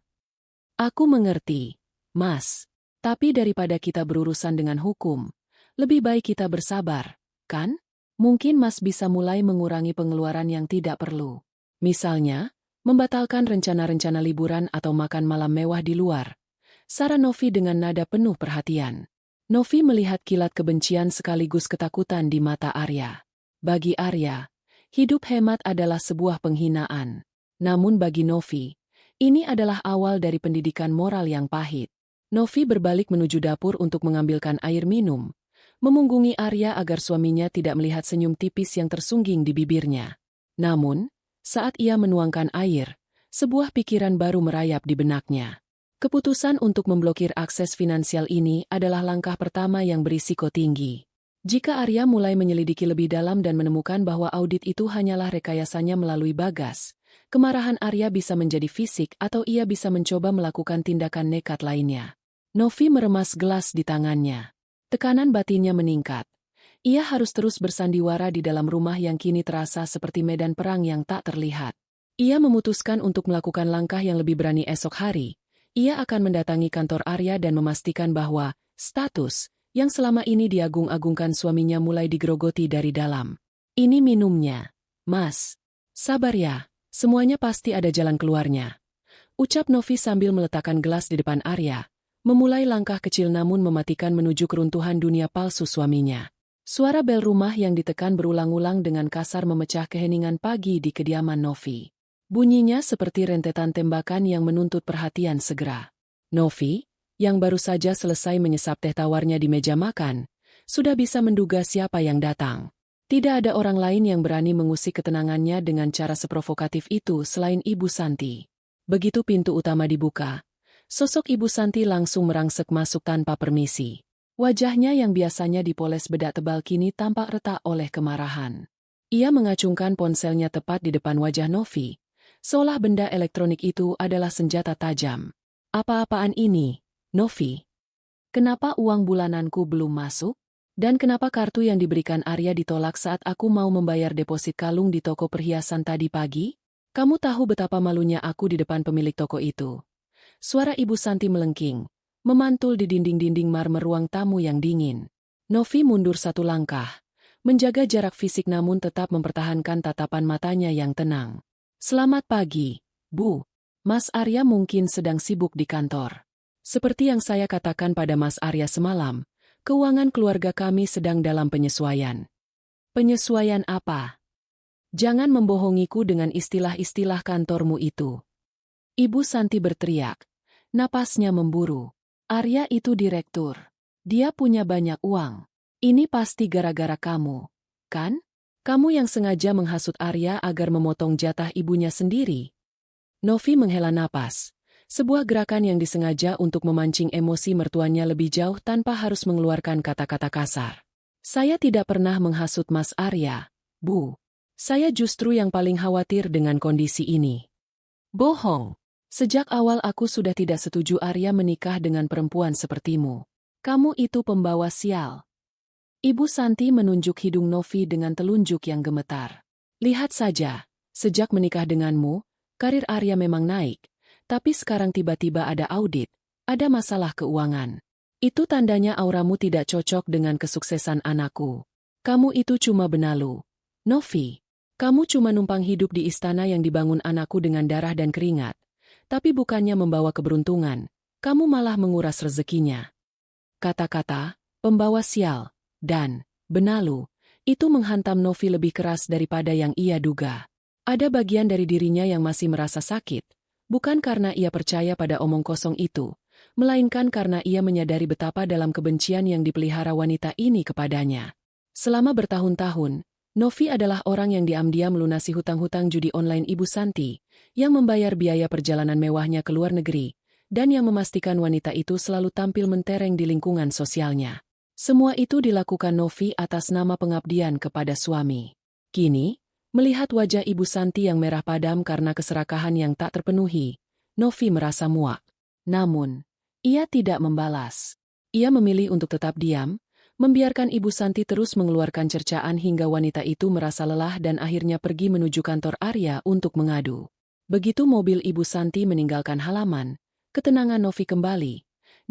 Aku mengerti, Mas. Tapi daripada kita berurusan dengan hukum, lebih baik kita bersabar, kan? Mungkin Mas bisa mulai mengurangi pengeluaran yang tidak perlu. Misalnya, membatalkan rencana-rencana liburan atau makan malam mewah di luar. Saran Novi dengan nada penuh perhatian. Novi melihat kilat kebencian sekaligus ketakutan di mata Arya. Bagi Arya, hidup hemat adalah sebuah penghinaan. Namun bagi Novi, ini adalah awal dari pendidikan moral yang pahit. Novi berbalik menuju dapur untuk mengambilkan air minum, memunggungi Arya agar suaminya tidak melihat senyum tipis yang tersungging di bibirnya. Namun, saat ia menuangkan air, sebuah pikiran baru merayap di benaknya. Keputusan untuk memblokir akses finansial ini adalah langkah pertama yang berisiko tinggi. Jika Arya mulai menyelidiki lebih dalam dan menemukan bahwa audit itu hanyalah rekayasanya melalui Bagas, kemarahan Arya bisa menjadi fisik atau ia bisa mencoba melakukan tindakan nekat lainnya. Novi meremas gelas di tangannya. Tekanan batinnya meningkat. Ia harus terus bersandiwara di dalam rumah yang kini terasa seperti medan perang yang tak terlihat. Ia memutuskan untuk melakukan langkah yang lebih berani esok hari. Ia akan mendatangi kantor Arya dan memastikan bahwa status yang selama ini diagung-agungkan suaminya mulai digerogoti dari dalam. Ini minumnya. Mas. Sabar ya, semuanya pasti ada jalan keluarnya. Ucap Novi sambil meletakkan gelas di depan Arya, memulai langkah kecil namun mematikan menuju keruntuhan dunia palsu suaminya. Suara bel rumah yang ditekan berulang-ulang dengan kasar memecah keheningan pagi di kediaman Novi. Bunyinya seperti rentetan tembakan yang menuntut perhatian segera. Novi, yang baru saja selesai menyesap teh tawarnya di meja makan, sudah bisa menduga siapa yang datang. Tidak ada orang lain yang berani mengusik ketenangannya dengan cara seprovokatif itu selain Ibu Santi. Begitu pintu utama dibuka, sosok Ibu Santi langsung merangsek masuk tanpa permisi. Wajahnya yang biasanya dipoles bedak tebal kini tampak retak oleh kemarahan. Ia mengacungkan ponselnya tepat di depan wajah Novi, seolah benda elektronik itu adalah senjata tajam. Apa-apaan ini, Novi? Kenapa uang bulananku belum masuk? Dan kenapa kartu yang diberikan Arya ditolak saat aku mau membayar deposit kalung di toko perhiasan tadi pagi? Kamu tahu betapa malunya aku di depan pemilik toko itu. Suara Ibu Santi melengking, memantul di dinding-dinding marmer ruang tamu yang dingin. Novi mundur satu langkah, menjaga jarak fisik namun tetap mempertahankan tatapan matanya yang tenang. Selamat pagi, Bu. Mas Arya mungkin sedang sibuk di kantor. Seperti yang saya katakan pada Mas Arya semalam, keuangan keluarga kami sedang dalam penyesuaian. Penyesuaian apa? Jangan membohongiku dengan istilah-istilah kantormu itu. Ibu Santi berteriak. Napasnya memburu. Arya itu direktur. Dia punya banyak uang. Ini pasti gara-gara kamu, kan? Kamu yang sengaja menghasut Arya agar memotong jatah ibunya sendiri. Novi menghela napas. Sebuah gerakan yang disengaja untuk memancing emosi mertuanya lebih jauh tanpa harus mengeluarkan kata-kata kasar. Saya tidak pernah menghasut Mas Arya, Bu. Saya justru yang paling khawatir dengan kondisi ini. Bohong. Sejak awal aku sudah tidak setuju Arya menikah dengan perempuan sepertimu. Kamu itu pembawa sial. Ibu Santi menunjuk hidung Novi dengan telunjuk yang gemetar. Lihat saja, sejak menikah denganmu, karir Arya memang naik. Tapi sekarang tiba-tiba ada audit, ada masalah keuangan. Itu tandanya auramu tidak cocok dengan kesuksesan anakku. Kamu itu cuma benalu. Novi, kamu cuma numpang hidup di istana yang dibangun anakku dengan darah dan keringat. Tapi bukannya membawa keberuntungan, kamu malah menguras rezekinya. Kata-kata, pembawa sial, dan benalu, itu menghantam Novi lebih keras daripada yang ia duga. Ada bagian dari dirinya yang masih merasa sakit. Bukan karena ia percaya pada omong kosong itu, melainkan karena ia menyadari betapa dalam kebencian yang dipelihara wanita ini kepadanya. Selama bertahun-tahun, Novi adalah orang yang diam-diam melunasi hutang-hutang judi online Ibu Santi, yang membayar biaya perjalanan mewahnya ke luar negeri, dan yang memastikan wanita itu selalu tampil mentereng di lingkungan sosialnya. Semua itu dilakukan Novi atas nama pengabdian kepada suami. Kini, melihat wajah Ibu Santi yang merah padam karena keserakahan yang tak terpenuhi, Novi merasa muak. Namun, ia tidak membalas. Ia memilih untuk tetap diam, membiarkan Ibu Santi terus mengeluarkan cercaan hingga wanita itu merasa lelah dan akhirnya pergi menuju kantor Arya untuk mengadu. Begitu mobil Ibu Santi meninggalkan halaman, ketenangan Novi kembali,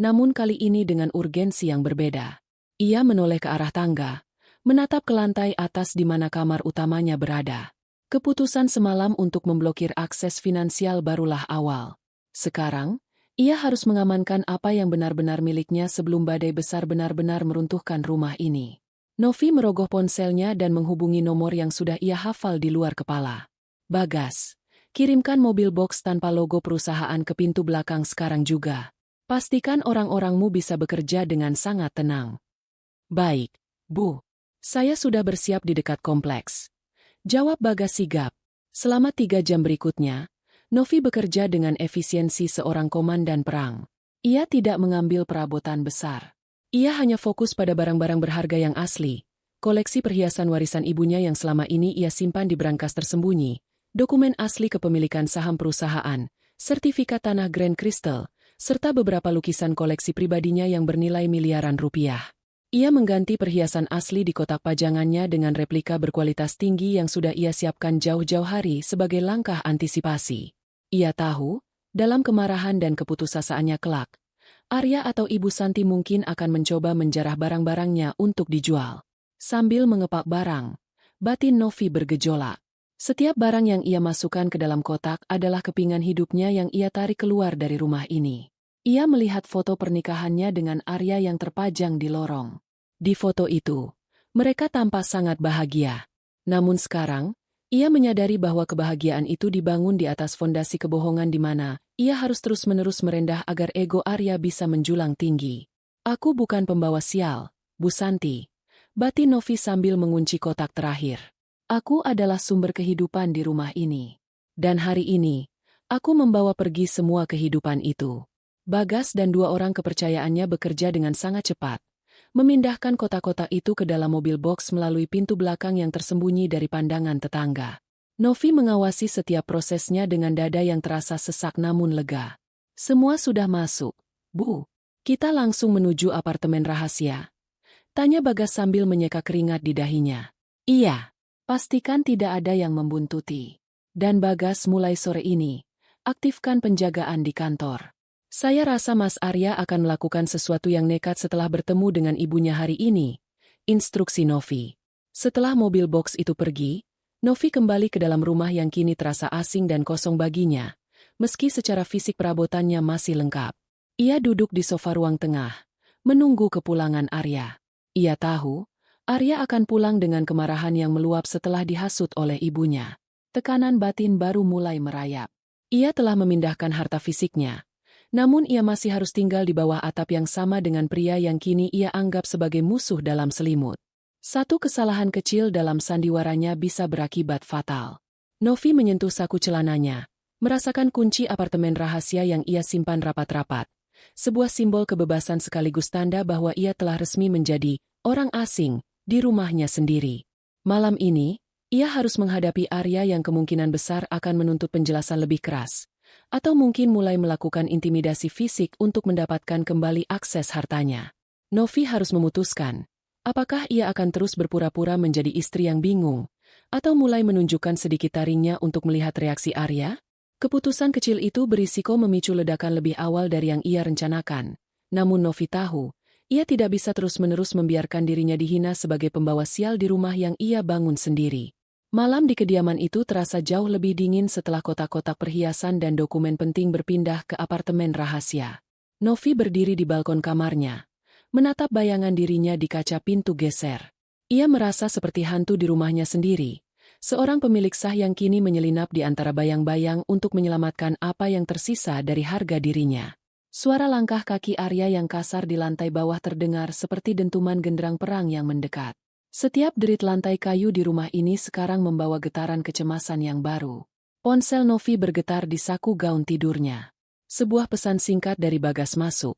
namun kali ini dengan urgensi yang berbeda. Ia menoleh ke arah tangga, menatap ke lantai atas di mana kamar utamanya berada. Keputusan semalam untuk memblokir akses finansial barulah awal. Sekarang, ia harus mengamankan apa yang benar-benar miliknya sebelum badai besar benar-benar meruntuhkan rumah ini. Novi merogoh ponselnya dan menghubungi nomor yang sudah ia hafal di luar kepala. Bagas, kirimkan mobil box tanpa logo perusahaan ke pintu belakang sekarang juga. Pastikan orang-orangmu bisa bekerja dengan sangat tenang. Baik, Bu. Saya sudah bersiap di dekat kompleks. Jawab Bagas sigap. Selama 3 jam berikutnya, Novi bekerja dengan efisiensi seorang komandan perang. Ia tidak mengambil perabotan besar. Ia hanya fokus pada barang-barang berharga yang asli, koleksi perhiasan warisan ibunya yang selama ini ia simpan di brankas tersembunyi, dokumen asli kepemilikan saham perusahaan, sertifikat tanah Grand Crystal, serta beberapa lukisan koleksi pribadinya yang bernilai miliaran rupiah. Ia mengganti perhiasan asli di kotak pajangannya dengan replika berkualitas tinggi yang sudah ia siapkan jauh-jauh hari sebagai langkah antisipasi. Ia tahu, dalam kemarahan dan keputusasaannya kelak, Arya atau Ibu Santi mungkin akan mencoba menjarah barang-barangnya untuk dijual. Sambil mengepak barang, batin Novi bergejolak. Setiap barang yang ia masukkan ke dalam kotak adalah kepingan hidupnya yang ia tarik keluar dari rumah ini. Ia melihat foto pernikahannya dengan Arya yang terpajang di lorong. Di foto itu, mereka tampak sangat bahagia. Namun sekarang, ia menyadari bahwa kebahagiaan itu dibangun di atas fondasi kebohongan di mana ia harus terus-menerus merendah agar ego Arya bisa menjulang tinggi. Aku bukan pembawa sial, Bu Santi. Batin Novi sambil mengunci kotak terakhir. Aku adalah sumber kehidupan di rumah ini. Dan hari ini, aku membawa pergi semua kehidupan itu. Bagas dan 2 orang kepercayaannya bekerja dengan sangat cepat, memindahkan kotak-kotak itu ke dalam mobil box melalui pintu belakang yang tersembunyi dari pandangan tetangga. Novi mengawasi setiap prosesnya dengan dada yang terasa sesak namun lega. Semua sudah masuk, Bu. Kita langsung menuju apartemen rahasia. Tanya Bagas sambil menyeka keringat di dahinya. Iya. Pastikan tidak ada yang membuntuti. Dan Bagas mulai sore ini, aktifkan penjagaan di kantor. Saya rasa Mas Arya akan melakukan sesuatu yang nekat setelah bertemu dengan ibunya hari ini. Instruksi Novi. Setelah mobil box itu pergi, Novi kembali ke dalam rumah yang kini terasa asing dan kosong baginya, meski secara fisik perabotannya masih lengkap. Ia duduk di sofa ruang tengah, menunggu kepulangan Arya. Ia tahu, Arya akan pulang dengan kemarahan yang meluap setelah dihasut oleh ibunya. Tekanan batin baru mulai merayap. Ia telah memindahkan harta fisiknya, namun ia masih harus tinggal di bawah atap yang sama dengan pria yang kini ia anggap sebagai musuh dalam selimut. Satu kesalahan kecil dalam sandiwaranya bisa berakibat fatal. Novi menyentuh saku celananya, merasakan kunci apartemen rahasia yang ia simpan rapat-rapat. Sebuah simbol kebebasan sekaligus tanda bahwa ia telah resmi menjadi orang asing di rumahnya sendiri. Malam ini, ia harus menghadapi Arya yang kemungkinan besar akan menuntut penjelasan lebih keras, atau mungkin mulai melakukan intimidasi fisik untuk mendapatkan kembali akses hartanya. Novi harus memutuskan, apakah ia akan terus berpura-pura menjadi istri yang bingung, atau mulai menunjukkan sedikit taringnya untuk melihat reaksi Arya? Keputusan kecil itu berisiko memicu ledakan lebih awal dari yang ia rencanakan. Namun Novi tahu, ia tidak bisa terus-menerus membiarkan dirinya dihina sebagai pembawa sial di rumah yang ia bangun sendiri. Malam di kediaman itu terasa jauh lebih dingin setelah kotak-kotak perhiasan dan dokumen penting berpindah ke apartemen rahasia. Novi berdiri di balkon kamarnya, menatap bayangan dirinya di kaca pintu geser. Ia merasa seperti hantu di rumahnya sendiri, seorang pemilik sah yang kini menyelinap di antara bayang-bayang untuk menyelamatkan apa yang tersisa dari harga dirinya. Suara langkah kaki Arya yang kasar di lantai bawah terdengar seperti dentuman genderang perang yang mendekat. Setiap derit lantai kayu di rumah ini sekarang membawa getaran kecemasan yang baru. Ponsel Novi bergetar di saku gaun tidurnya. Sebuah pesan singkat dari Bagas masuk.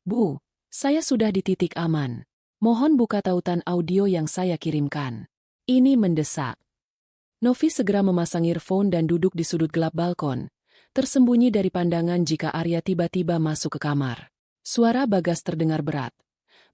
Bu, saya sudah di titik aman. Mohon buka tautan audio yang saya kirimkan. Ini mendesak. Novi segera memasang earphone dan duduk di sudut gelap balkon, tersembunyi dari pandangan jika Arya tiba-tiba masuk ke kamar. Suara Bagas terdengar berat,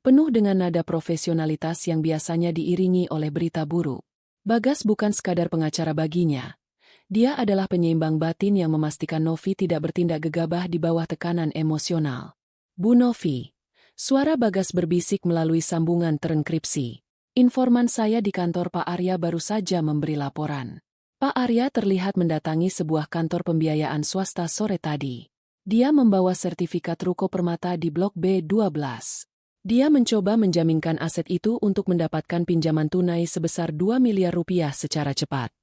penuh dengan nada profesionalitas yang biasanya diiringi oleh berita buruk. Bagas bukan sekadar pengacara baginya. Dia adalah penyeimbang batin yang memastikan Novi tidak bertindak gegabah di bawah tekanan emosional. Bu Novi, suara Bagas berbisik melalui sambungan terenkripsi. Informan saya di kantor Pak Arya baru saja memberi laporan. Pak Arya terlihat mendatangi sebuah kantor pembiayaan swasta sore tadi. Dia membawa sertifikat Ruko Permata di Blok B12. Dia mencoba menjaminkan aset itu untuk mendapatkan pinjaman tunai sebesar 2 miliar rupiah secara cepat.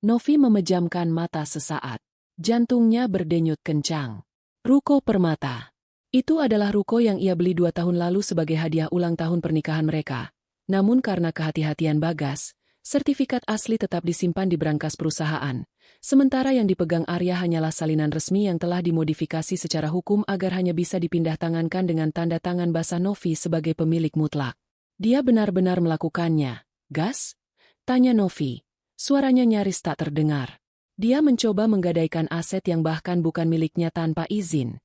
Novi memejamkan mata sesaat. Jantungnya berdenyut kencang. Ruko Permata. Itu adalah ruko yang ia beli 2 tahun lalu sebagai hadiah ulang tahun pernikahan mereka. Namun karena kehati-hatian Bagas, sertifikat asli tetap disimpan di brankas perusahaan, sementara yang dipegang Arya hanyalah salinan resmi yang telah dimodifikasi secara hukum agar hanya bisa dipindah tangankan dengan tanda tangan basah Novi sebagai pemilik mutlak. Dia benar-benar melakukannya, Gas? Tanya Novi. Suaranya nyaris tak terdengar. Dia mencoba menggadaikan aset yang bahkan bukan miliknya tanpa izin.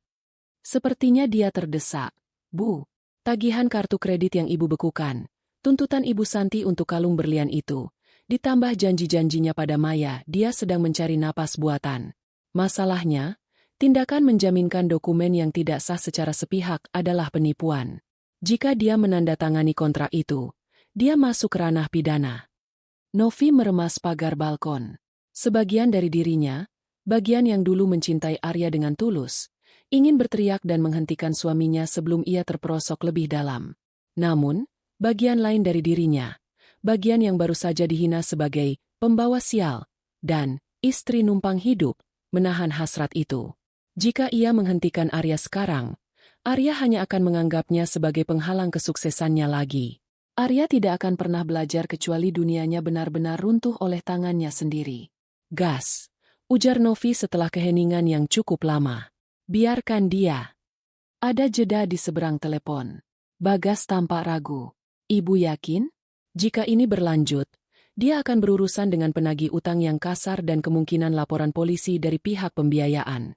Sepertinya dia terdesak. Bu, tagihan kartu kredit yang ibu bekukan. Tuntutan Ibu Santi untuk kalung berlian itu, ditambah janji-janjinya pada Maya, dia sedang mencari napas buatan. Masalahnya, tindakan menjaminkan dokumen yang tidak sah secara sepihak adalah penipuan. Jika dia menandatangani kontrak itu, dia masuk ranah pidana. Novi meremas pagar balkon. Sebagian dari dirinya, bagian yang dulu mencintai Arya dengan tulus, ingin berteriak dan menghentikan suaminya sebelum ia terperosok lebih dalam. Namun, bagian lain dari dirinya, bagian yang baru saja dihina sebagai pembawa sial dan istri numpang hidup, menahan hasrat itu. Jika ia menghentikan Arya sekarang, Arya hanya akan menganggapnya sebagai penghalang kesuksesannya lagi. Arya tidak akan pernah belajar kecuali dunianya benar-benar runtuh oleh tangannya sendiri. Gas, ujar Novi setelah keheningan yang cukup lama. Biarkan dia. Ada jeda di seberang telepon. Bagas tampak ragu. Ibu yakin? Jika ini berlanjut, dia akan berurusan dengan penagih utang yang kasar dan kemungkinan laporan polisi dari pihak pembiayaan.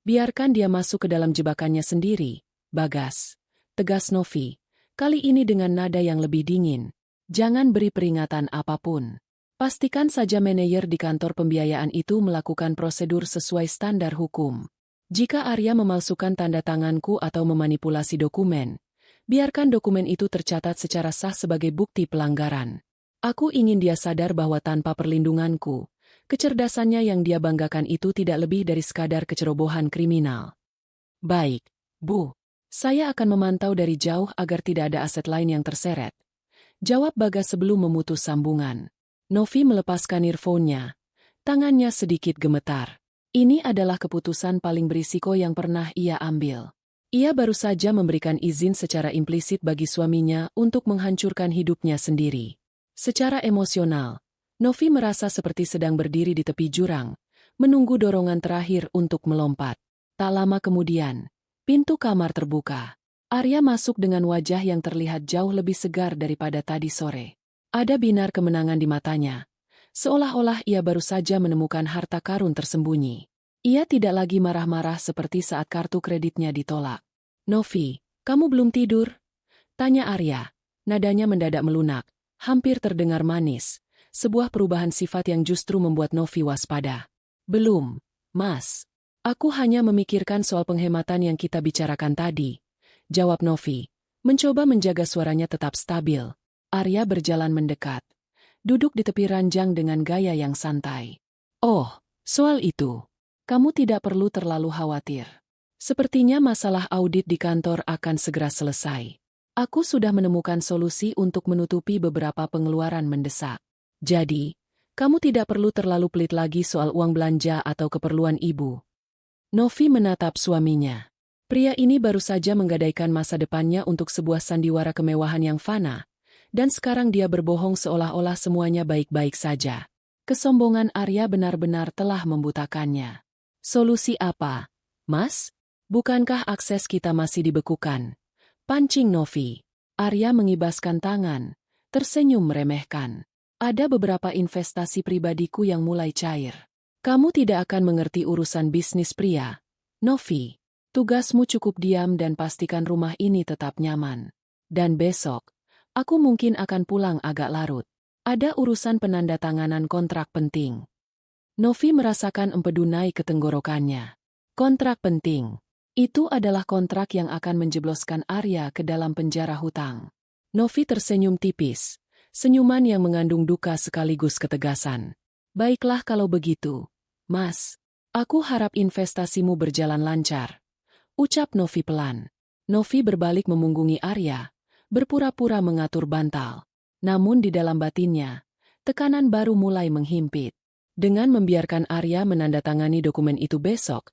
Biarkan dia masuk ke dalam jebakannya sendiri, Bagas. Tegas Novi, kali ini dengan nada yang lebih dingin. Jangan beri peringatan apapun. Pastikan saja manajer di kantor pembiayaan itu melakukan prosedur sesuai standar hukum. Jika Arya memalsukan tanda tanganku atau memanipulasi dokumen, biarkan dokumen itu tercatat secara sah sebagai bukti pelanggaran. Aku ingin dia sadar bahwa tanpa perlindunganku, kecerdasannya yang dia banggakan itu tidak lebih dari sekadar kecerobohan kriminal. Baik, Bu. Saya akan memantau dari jauh agar tidak ada aset lain yang terseret. Jawab Bagas sebelum memutus sambungan. Novi melepaskan earphone-nya. Tangannya sedikit gemetar. Ini adalah keputusan paling berisiko yang pernah ia ambil. Ia baru saja memberikan izin secara implisit bagi suaminya untuk menghancurkan hidupnya sendiri. Secara emosional, Novi merasa seperti sedang berdiri di tepi jurang, menunggu dorongan terakhir untuk melompat. Tak lama kemudian, pintu kamar terbuka. Arya masuk dengan wajah yang terlihat jauh lebih segar daripada tadi sore. Ada binar kemenangan di matanya, seolah-olah ia baru saja menemukan harta karun tersembunyi. Ia tidak lagi marah-marah seperti saat kartu kreditnya ditolak. Novi, kamu belum tidur? Tanya Arya. Nadanya mendadak melunak, hampir terdengar manis. Sebuah perubahan sifat yang justru membuat Novi waspada. Belum, Mas. Aku hanya memikirkan soal penghematan yang kita bicarakan tadi. Jawab Novi, mencoba menjaga suaranya tetap stabil. Arya berjalan mendekat. Duduk di tepi ranjang dengan gaya yang santai. Oh, soal itu. Kamu tidak perlu terlalu khawatir. Sepertinya masalah audit di kantor akan segera selesai. Aku sudah menemukan solusi untuk menutupi beberapa pengeluaran mendesak. Jadi, kamu tidak perlu terlalu pelit lagi soal uang belanja atau keperluan ibu. Novi menatap suaminya. Pria ini baru saja menggadaikan masa depannya untuk sebuah sandiwara kemewahan yang fana, dan sekarang dia berbohong seolah-olah semuanya baik-baik saja. Kesombongan Arya benar-benar telah membutakannya. Solusi apa, Mas, bukankah akses kita masih dibekukan? Pancing Novi. Arya mengibaskan tangan, tersenyum meremehkan. Ada beberapa investasi pribadiku yang mulai cair. Kamu tidak akan mengerti urusan bisnis pria, Novi. Tugasmu cukup diam dan pastikan rumah ini tetap nyaman. Dan besok, aku mungkin akan pulang agak larut. Ada urusan penandatanganan kontrak penting. Novi merasakan empedu naik ke tenggorokannya. Kontrak penting. Itu adalah kontrak yang akan menjebloskan Arya ke dalam penjara hutang. Novi tersenyum tipis. Senyuman yang mengandung duka sekaligus ketegasan. Baiklah kalau begitu, Mas. Aku harap investasimu berjalan lancar. Ucap Novi pelan. Novi berbalik memunggungi Arya, berpura-pura mengatur bantal. Namun di dalam batinnya, tekanan baru mulai menghimpit. Dengan membiarkan Arya menandatangani dokumen itu besok,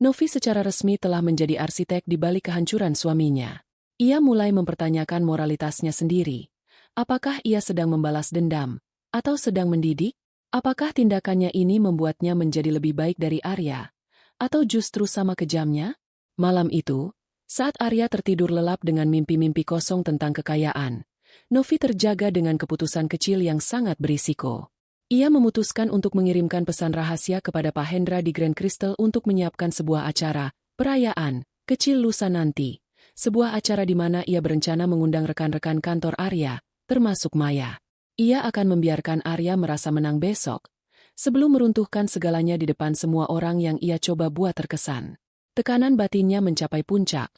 Novi secara resmi telah menjadi arsitek di balik kehancuran suaminya. Ia mulai mempertanyakan moralitasnya sendiri. Apakah ia sedang membalas dendam, atau sedang mendidik? Apakah tindakannya ini membuatnya menjadi lebih baik dari Arya, atau justru sama kejamnya? Malam itu, saat Arya tertidur lelap dengan mimpi-mimpi kosong tentang kekayaan, Novi terjaga dengan keputusan kecil yang sangat berisiko. Ia memutuskan untuk mengirimkan pesan rahasia kepada Pak Hendra di Grand Crystal untuk menyiapkan sebuah acara, perayaan, kecil lusa nanti. Sebuah acara di mana ia berencana mengundang rekan-rekan kantor Arya, termasuk Maya. Ia akan membiarkan Arya merasa menang besok, sebelum meruntuhkan segalanya di depan semua orang yang ia coba buat terkesan. Tekanan batinnya mencapai puncak.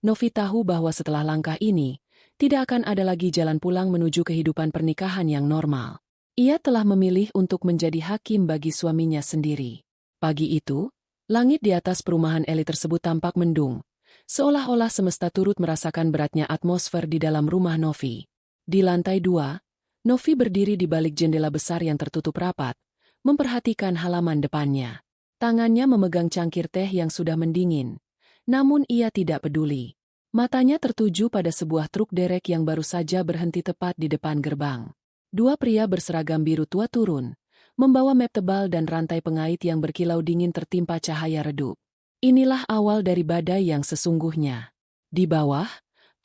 Novi tahu bahwa setelah langkah ini, tidak akan ada lagi jalan pulang menuju kehidupan pernikahan yang normal. Ia telah memilih untuk menjadi hakim bagi suaminya sendiri. Pagi itu, langit di atas perumahan elit tersebut tampak mendung, seolah-olah semesta turut merasakan beratnya atmosfer di dalam rumah Novi. Di lantai 2, Novi berdiri di balik jendela besar yang tertutup rapat, memperhatikan halaman depannya. Tangannya memegang cangkir teh yang sudah mendingin, namun ia tidak peduli. Matanya tertuju pada sebuah truk derek yang baru saja berhenti tepat di depan gerbang. Dua pria berseragam biru tua turun, membawa map tebal dan rantai pengait yang berkilau dingin tertimpa cahaya redup. Inilah awal dari badai yang sesungguhnya. Di bawah,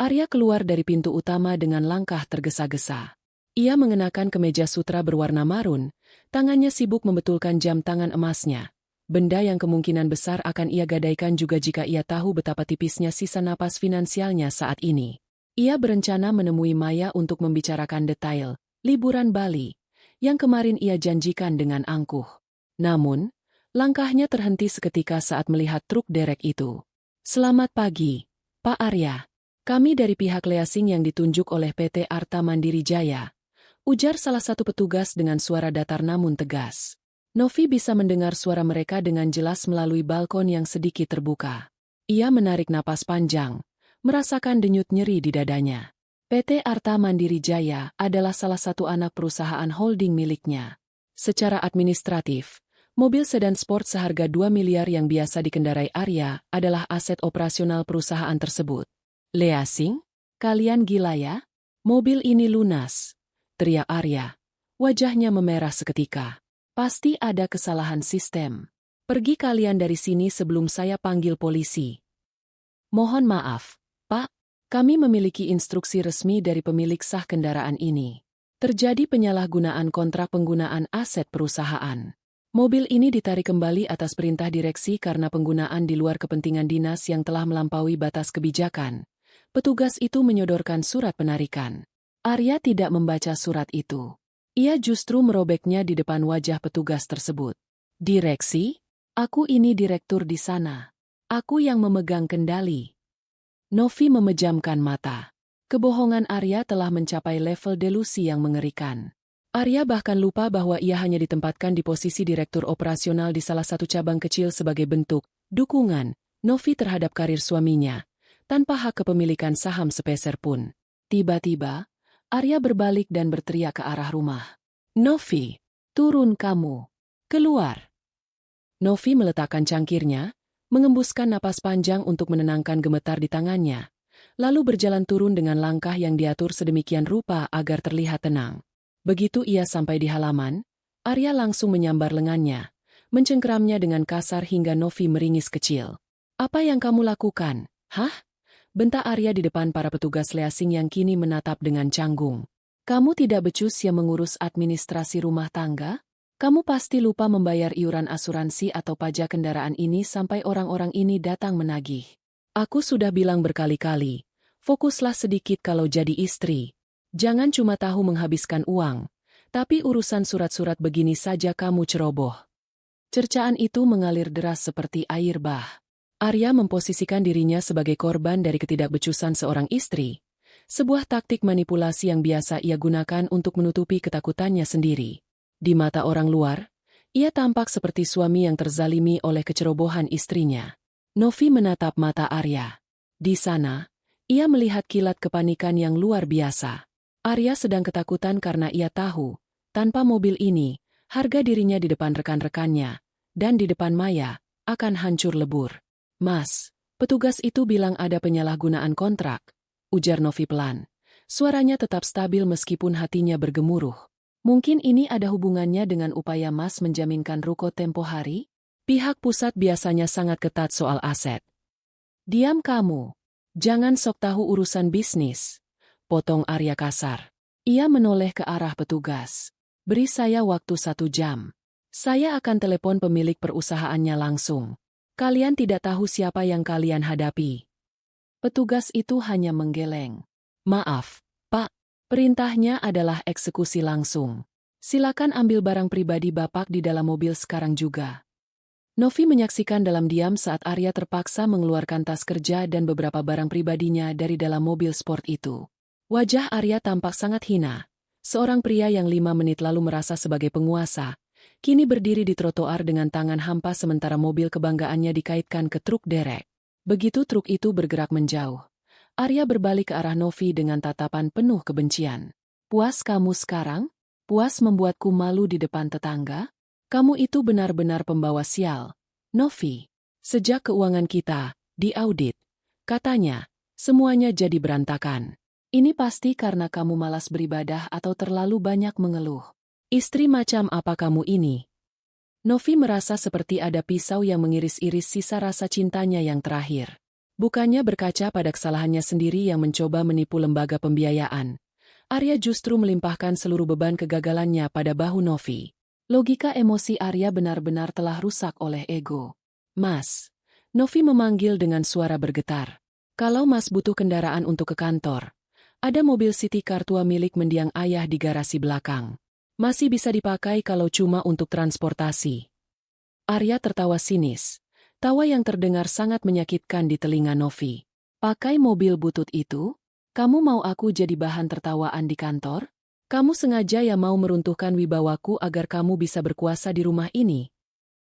Arya keluar dari pintu utama dengan langkah tergesa-gesa. Ia mengenakan kemeja sutra berwarna marun, tangannya sibuk membetulkan jam tangan emasnya. Benda yang kemungkinan besar akan ia gadaikan juga jika ia tahu betapa tipisnya sisa napas finansialnya saat ini. Ia berencana menemui Maya untuk membicarakan detail liburan Bali, yang kemarin ia janjikan dengan angkuh. Namun, langkahnya terhenti seketika saat melihat truk derek itu. Selamat pagi, Pak Arya. Kami dari pihak leasing yang ditunjuk oleh PT Arta Mandiri Jaya, ujar salah satu petugas dengan suara datar namun tegas. Novi bisa mendengar suara mereka dengan jelas melalui balkon yang sedikit terbuka. Ia menarik napas panjang, merasakan denyut nyeri di dadanya. PT Arta Mandiri Jaya adalah salah satu anak perusahaan holding miliknya. Secara administratif, mobil sedan sport seharga 2 miliar yang biasa dikendarai Arya adalah aset operasional perusahaan tersebut. Leasing? Kalian gila ya? Mobil ini lunas, teriak Arya. Wajahnya memerah seketika. Pasti ada kesalahan sistem. Pergi kalian dari sini sebelum saya panggil polisi. Mohon maaf, Pak. Kami memiliki instruksi resmi dari pemilik sah kendaraan ini. Terjadi penyalahgunaan kontrak penggunaan aset perusahaan. Mobil ini ditarik kembali atas perintah direksi karena penggunaan di luar kepentingan dinas yang telah melampaui batas kebijakan. Petugas itu menyodorkan surat penarikan. Arya tidak membaca surat itu. Ia justru merobeknya di depan wajah petugas tersebut. Direksi? Aku ini direktur di sana. Aku yang memegang kendali. Novi memejamkan mata. Kebohongan Arya telah mencapai level delusi yang mengerikan. Arya bahkan lupa bahwa ia hanya ditempatkan di posisi direktur operasional di salah satu cabang kecil sebagai bentuk dukungan Novi terhadap karir suaminya, tanpa hak kepemilikan saham sepeser pun. Tiba-tiba, Arya berbalik dan berteriak ke arah rumah. Novi, turun kamu. Keluar. Novi meletakkan cangkirnya, mengembuskan napas panjang untuk menenangkan gemetar di tangannya, lalu berjalan turun dengan langkah yang diatur sedemikian rupa agar terlihat tenang. Begitu ia sampai di halaman, Arya langsung menyambar lengannya, mencengkeramnya dengan kasar hingga Novi meringis kecil. Apa yang kamu lakukan? Hah? Bentak Arya di depan para petugas leasing yang kini menatap dengan canggung. Kamu tidak becus yang mengurus administrasi rumah tangga? Kamu pasti lupa membayar iuran asuransi atau pajak kendaraan ini sampai orang-orang ini datang menagih. Aku sudah bilang berkali-kali, fokuslah sedikit kalau jadi istri. Jangan cuma tahu menghabiskan uang, tapi urusan surat-surat begini saja kamu ceroboh. Cercaan itu mengalir deras seperti air bah. Arya memposisikan dirinya sebagai korban dari ketidakbecusan seorang istri, sebuah taktik manipulasi yang biasa ia gunakan untuk menutupi ketakutannya sendiri. Di mata orang luar, ia tampak seperti suami yang terzalimi oleh kecerobohan istrinya. Novi menatap mata Arya. Di sana, ia melihat kilat kepanikan yang luar biasa. Arya sedang ketakutan karena ia tahu, tanpa mobil ini, harga dirinya di depan rekan-rekannya, dan di depan Maya, akan hancur lebur. Mas, petugas itu bilang ada penyalahgunaan kontrak, ujar Novi pelan. Suaranya tetap stabil meskipun hatinya bergemuruh. Mungkin ini ada hubungannya dengan upaya Mas menjaminkan ruko tempo hari? Pihak pusat biasanya sangat ketat soal aset. Diam kamu. Jangan sok tahu urusan bisnis. Potong Arya kasar. Ia menoleh ke arah petugas. Beri saya waktu 1 jam. Saya akan telepon pemilik perusahaannya langsung. Kalian tidak tahu siapa yang kalian hadapi. Petugas itu hanya menggeleng. Maaf, Pak. Perintahnya adalah eksekusi langsung. Silakan ambil barang pribadi Bapak di dalam mobil sekarang juga. Novi menyaksikan dalam diam saat Arya terpaksa mengeluarkan tas kerja dan beberapa barang pribadinya dari dalam mobil sport itu. Wajah Arya tampak sangat hina. Seorang pria yang 5 menit lalu merasa sebagai penguasa, kini berdiri di trotoar dengan tangan hampa sementara mobil kebanggaannya dikaitkan ke truk derek. Begitu truk itu bergerak menjauh, Arya berbalik ke arah Novi dengan tatapan penuh kebencian. Puas kamu sekarang? Puas membuatku malu di depan tetangga? Kamu itu benar-benar pembawa sial. Novi, sejak keuangan kita diaudit, katanya, semuanya jadi berantakan. Ini pasti karena kamu malas beribadah atau terlalu banyak mengeluh. Istri macam apa kamu ini? Novi merasa seperti ada pisau yang mengiris-iris sisa rasa cintanya yang terakhir. Bukannya berkaca pada kesalahannya sendiri yang mencoba menipu lembaga pembiayaan, Arya justru melimpahkan seluruh beban kegagalannya pada bahu Novi. Logika emosi Arya benar-benar telah rusak oleh ego. Mas, Novi memanggil dengan suara bergetar. Kalau Mas butuh kendaraan untuk ke kantor, ada mobil City Car tua milik mendiang ayah di garasi belakang. Masih bisa dipakai kalau cuma untuk transportasi. Arya tertawa sinis. Tawa yang terdengar sangat menyakitkan di telinga Novi. Pakai mobil butut itu? Kamu mau aku jadi bahan tertawaan di kantor? Kamu sengaja ya mau meruntuhkan wibawaku agar kamu bisa berkuasa di rumah ini?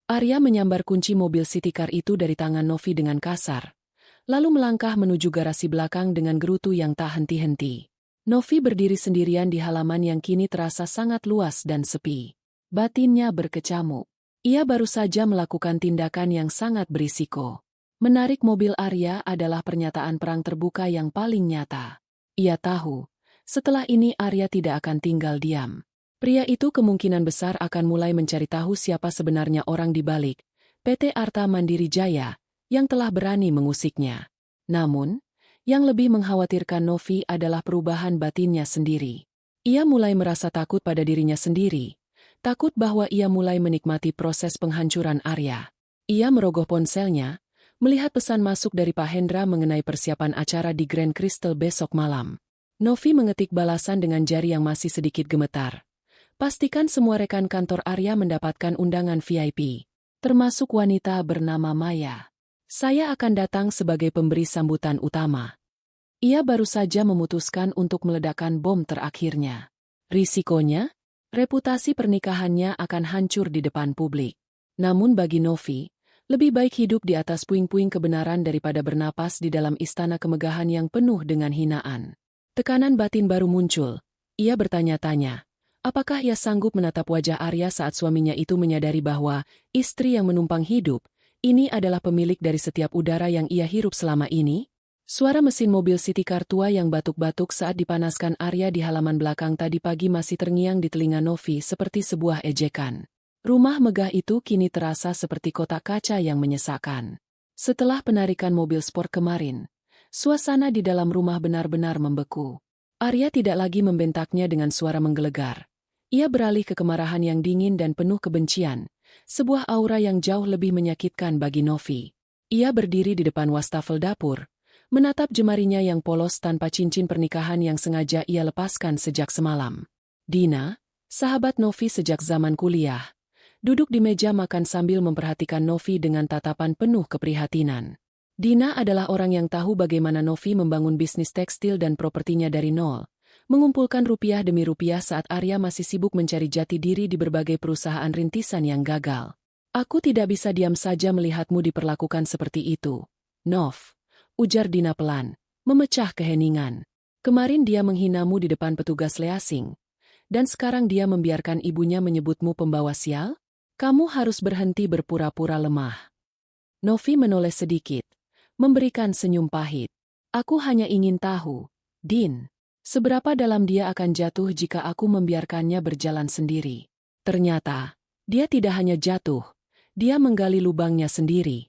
Arya menyambar kunci mobil City Car itu dari tangan Novi dengan kasar, lalu melangkah menuju garasi belakang dengan gerutu yang tak henti-henti. Novi berdiri sendirian di halaman yang kini terasa sangat luas dan sepi. Batinnya berkecamuk. Ia baru saja melakukan tindakan yang sangat berisiko. Menarik mobil Arya adalah pernyataan perang terbuka yang paling nyata. Ia tahu, setelah ini Arya tidak akan tinggal diam. Pria itu kemungkinan besar akan mulai mencari tahu siapa sebenarnya orang di balik PT Arta Mandiri Jaya yang telah berani mengusiknya. Namun, yang lebih mengkhawatirkan Novi adalah perubahan batinnya sendiri. Ia mulai merasa takut pada dirinya sendiri, takut bahwa ia mulai menikmati proses penghancuran Arya. Ia merogoh ponselnya, melihat pesan masuk dari Pak Hendra mengenai persiapan acara di Grand Crystal besok malam. Novi mengetik balasan dengan jari yang masih sedikit gemetar. Pastikan semua rekan kantor Arya mendapatkan undangan VIP, termasuk wanita bernama Maya. Saya akan datang sebagai pemberi sambutan utama. Ia baru saja memutuskan untuk meledakkan bom terakhirnya. Risikonya, reputasi pernikahannya akan hancur di depan publik. Namun bagi Novi, lebih baik hidup di atas puing-puing kebenaran daripada bernapas di dalam istana kemegahan yang penuh dengan hinaan. Tekanan batin baru muncul. Ia bertanya-tanya, apakah ia sanggup menatap wajah Arya saat suaminya itu menyadari bahwa istri yang menumpang hidup ini adalah pemilik dari setiap udara yang ia hirup selama ini? Suara mesin mobil City Car tua yang batuk-batuk saat dipanaskan Arya di halaman belakang tadi pagi masih terngiang di telinga Novi seperti sebuah ejekan. Rumah megah itu kini terasa seperti kotak kaca yang menyesakkan. Setelah penarikan mobil sport kemarin, suasana di dalam rumah benar-benar membeku. Arya tidak lagi membentaknya dengan suara menggelegar. Ia beralih ke kemarahan yang dingin dan penuh kebencian, sebuah aura yang jauh lebih menyakitkan bagi Novi. Ia berdiri di depan wastafel dapur, menatap jemarinya yang polos tanpa cincin pernikahan yang sengaja ia lepaskan sejak semalam. Dina, sahabat Novi sejak zaman kuliah, duduk di meja makan sambil memperhatikan Novi dengan tatapan penuh keprihatinan. Dina adalah orang yang tahu bagaimana Novi membangun bisnis tekstil dan propertinya dari nol, mengumpulkan rupiah demi rupiah saat Arya masih sibuk mencari jati diri di berbagai perusahaan rintisan yang gagal. Aku tidak bisa diam saja melihatmu diperlakukan seperti itu, Nov, ujar Dina pelan, memecah keheningan. Kemarin dia menghinamu di depan petugas leasing, dan sekarang dia membiarkan ibunya menyebutmu pembawa sial? Kamu harus berhenti berpura-pura lemah. Novi menoleh sedikit, memberikan senyum pahit. Aku hanya ingin tahu, Din, seberapa dalam dia akan jatuh jika aku membiarkannya berjalan sendiri. Ternyata, dia tidak hanya jatuh, dia menggali lubangnya sendiri.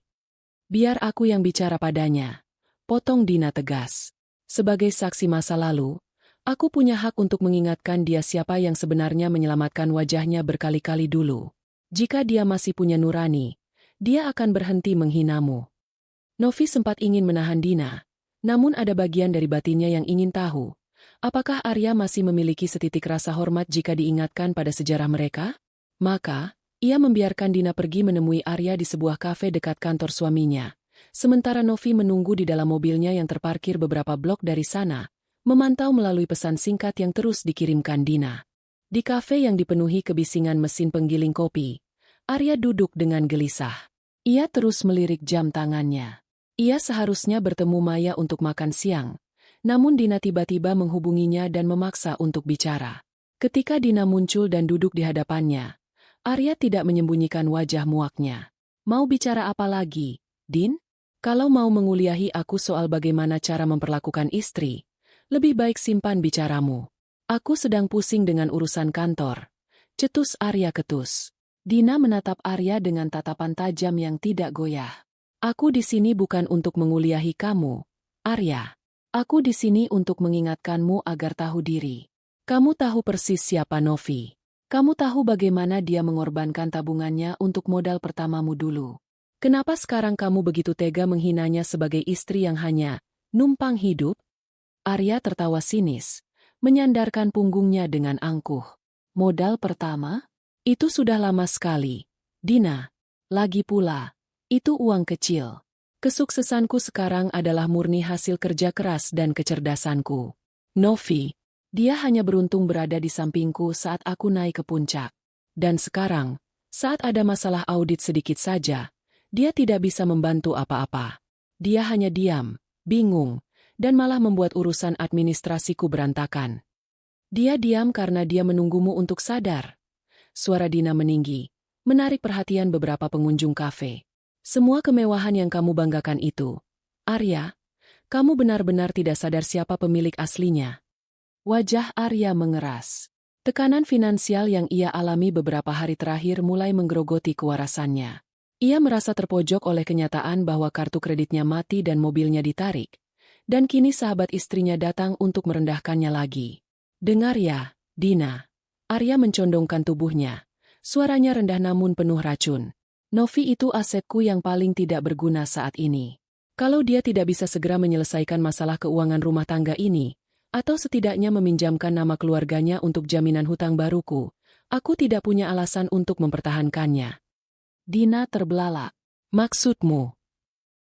Biar aku yang bicara padanya, potong Dina tegas. Sebagai saksi masa lalu, aku punya hak untuk mengingatkan dia siapa yang sebenarnya menyelamatkan wajahnya berkali-kali dulu. Jika dia masih punya nurani, dia akan berhenti menghinamu. Novi sempat ingin menahan Dina, namun ada bagian dari batinnya yang ingin tahu, apakah Arya masih memiliki setitik rasa hormat jika diingatkan pada sejarah mereka? Maka, ia membiarkan Dina pergi menemui Arya di sebuah kafe dekat kantor suaminya, sementara Novi menunggu di dalam mobilnya yang terparkir beberapa blok dari sana, memantau melalui pesan singkat yang terus dikirimkan Dina. Di kafe yang dipenuhi kebisingan mesin penggiling kopi, Arya duduk dengan gelisah. Ia terus melirik jam tangannya. Ia seharusnya bertemu Maya untuk makan siang, namun Dina tiba-tiba menghubunginya dan memaksa untuk bicara. Ketika Dina muncul dan duduk di hadapannya, Arya tidak menyembunyikan wajah muaknya. Mau bicara apa lagi, Din? Kalau mau menguliahi aku soal bagaimana cara memperlakukan istri, lebih baik simpan bicaramu. Aku sedang pusing dengan urusan kantor. Cetus Arya ketus. Dina menatap Arya dengan tatapan tajam yang tidak goyah. Aku di sini bukan untuk menguliahi kamu, Arya. Aku di sini untuk mengingatkanmu agar tahu diri. Kamu tahu persis siapa Novi. Kamu tahu bagaimana dia mengorbankan tabungannya untuk modal pertamamu dulu. Kenapa sekarang kamu begitu tega menghinanya sebagai istri yang hanya numpang hidup? Arya tertawa sinis, menyandarkan punggungnya dengan angkuh. Modal pertama? Itu sudah lama sekali, Dina. Lagi pula, itu uang kecil. Kesuksesanku sekarang adalah murni hasil kerja keras dan kecerdasanku. Novi, dia hanya beruntung berada di sampingku saat aku naik ke puncak. Dan sekarang, saat ada masalah audit sedikit saja, dia tidak bisa membantu apa-apa. Dia hanya diam, bingung, dan malah membuat urusan administrasiku berantakan. Dia diam karena dia menunggumu untuk sadar. Suara Dina meninggi, menarik perhatian beberapa pengunjung kafe. Semua kemewahan yang kamu banggakan itu, Arya, kamu benar-benar tidak sadar siapa pemilik aslinya. Wajah Arya mengeras. Tekanan finansial yang ia alami beberapa hari terakhir mulai menggerogoti kewarasannya. Ia merasa terpojok oleh kenyataan bahwa kartu kreditnya mati dan mobilnya ditarik. Dan kini sahabat istrinya datang untuk merendahkannya lagi. Dengar ya, Dina. Arya mencondongkan tubuhnya. Suaranya rendah namun penuh racun. Novi itu asetku yang paling tidak berguna saat ini. Kalau dia tidak bisa segera menyelesaikan masalah keuangan rumah tangga ini, atau setidaknya meminjamkan nama keluarganya untuk jaminan hutang baruku, aku tidak punya alasan untuk mempertahankannya. Dina terbelalak. Maksudmu?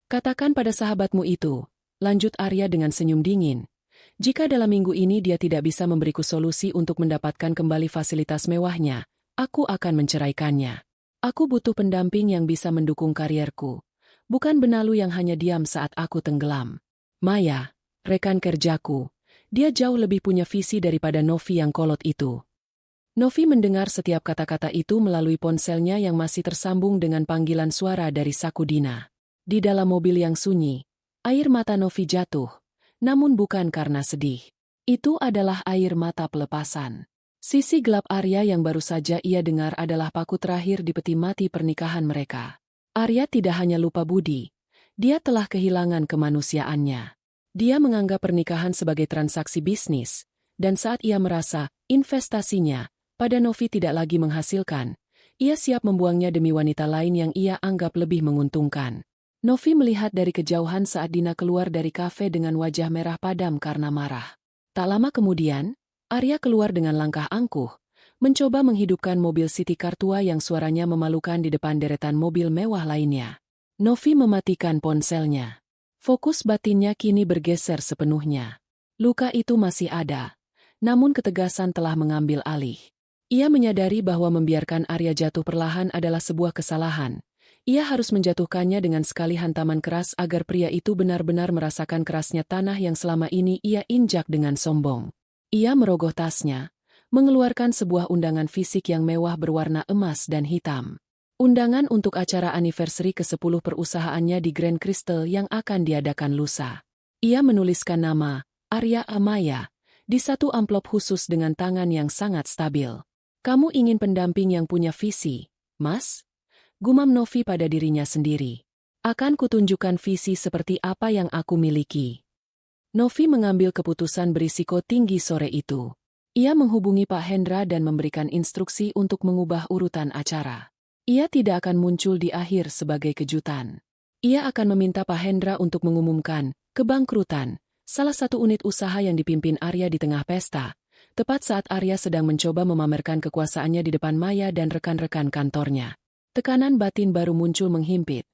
Katakan pada sahabatmu itu, lanjut Arya dengan senyum dingin. Jika dalam minggu ini dia tidak bisa memberiku solusi untuk mendapatkan kembali fasilitas mewahnya, aku akan menceraikannya. Aku butuh pendamping yang bisa mendukung karierku, bukan benalu yang hanya diam saat aku tenggelam. Maya, rekan kerjaku, dia jauh lebih punya visi daripada Novi yang kolot itu. Novi mendengar setiap kata-kata itu melalui ponselnya yang masih tersambung dengan panggilan suara dari saku Dina. Di dalam mobil yang sunyi, air mata Novi jatuh. Namun bukan karena sedih. Itu adalah air mata pelepasan. Sisi gelap Arya yang baru saja ia dengar adalah paku terakhir di peti mati pernikahan mereka. Arya tidak hanya lupa budi, Dia telah kehilangan kemanusiaannya. Dia menganggap pernikahan sebagai transaksi bisnis, dan saat ia merasa investasinya pada Novi tidak lagi menghasilkan, ia siap membuangnya demi wanita lain yang ia anggap lebih menguntungkan. Novi melihat dari kejauhan saat Dina keluar dari kafe dengan wajah merah padam karena marah. Tak lama kemudian, Arya keluar dengan langkah angkuh, mencoba menghidupkan mobil City Car tua yang suaranya memalukan di depan deretan mobil mewah lainnya. Novi mematikan ponselnya. Fokus batinnya kini bergeser sepenuhnya. Luka itu masih ada, namun ketegasan telah mengambil alih. Ia menyadari bahwa membiarkan Arya jatuh perlahan adalah sebuah kesalahan. Ia harus menjatuhkannya dengan sekali hantaman keras agar pria itu benar-benar merasakan kerasnya tanah yang selama ini ia injak dengan sombong. Ia merogoh tasnya, mengeluarkan sebuah undangan fisik yang mewah berwarna emas dan hitam. Undangan untuk acara anniversary ke-10 perusahaannya di Grand Crystal yang akan diadakan lusa. Ia menuliskan nama, Arya Amaya, di satu amplop khusus dengan tangan yang sangat stabil. Kamu ingin pendamping yang punya visi, Mas? Gumam Novi pada dirinya sendiri. Akan kutunjukkan visi seperti apa yang aku miliki. Novi mengambil keputusan berisiko tinggi sore itu. Ia menghubungi Pak Hendra dan memberikan instruksi untuk mengubah urutan acara. Ia tidak akan muncul di akhir sebagai kejutan. Ia akan meminta Pak Hendra untuk mengumumkan kebangkrutan salah satu unit usaha yang dipimpin Arya di tengah pesta, tepat saat Arya sedang mencoba memamerkan kekuasaannya di depan Maya dan rekan-rekan kantornya. Tekanan batin baru muncul menghimpit.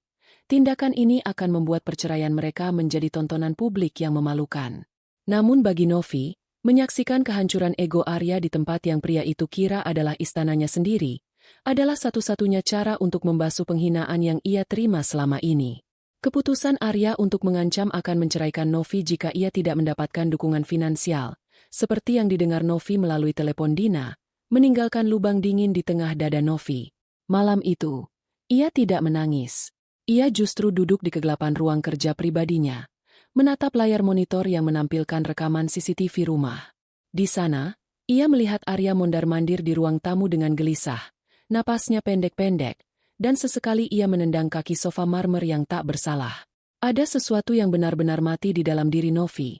Tindakan ini akan membuat perceraian mereka menjadi tontonan publik yang memalukan. Namun bagi Novi, menyaksikan kehancuran ego Arya di tempat yang pria itu kira adalah istananya sendiri, adalah satu-satunya cara untuk membasuh penghinaan yang ia terima selama ini. Keputusan Arya untuk mengancam akan menceraikan Novi jika ia tidak mendapatkan dukungan finansial, seperti yang didengar Novi melalui telepon Dina, meninggalkan lubang dingin di tengah dada Novi. Malam itu, ia tidak menangis. Ia justru duduk di kegelapan ruang kerja pribadinya, menatap layar monitor yang menampilkan rekaman CCTV rumah. Di sana, ia melihat Arya mondar-mandir di ruang tamu dengan gelisah, napasnya pendek-pendek, dan sesekali ia menendang kaki sofa marmer yang tak bersalah. Ada sesuatu yang benar-benar mati di dalam diri Novi.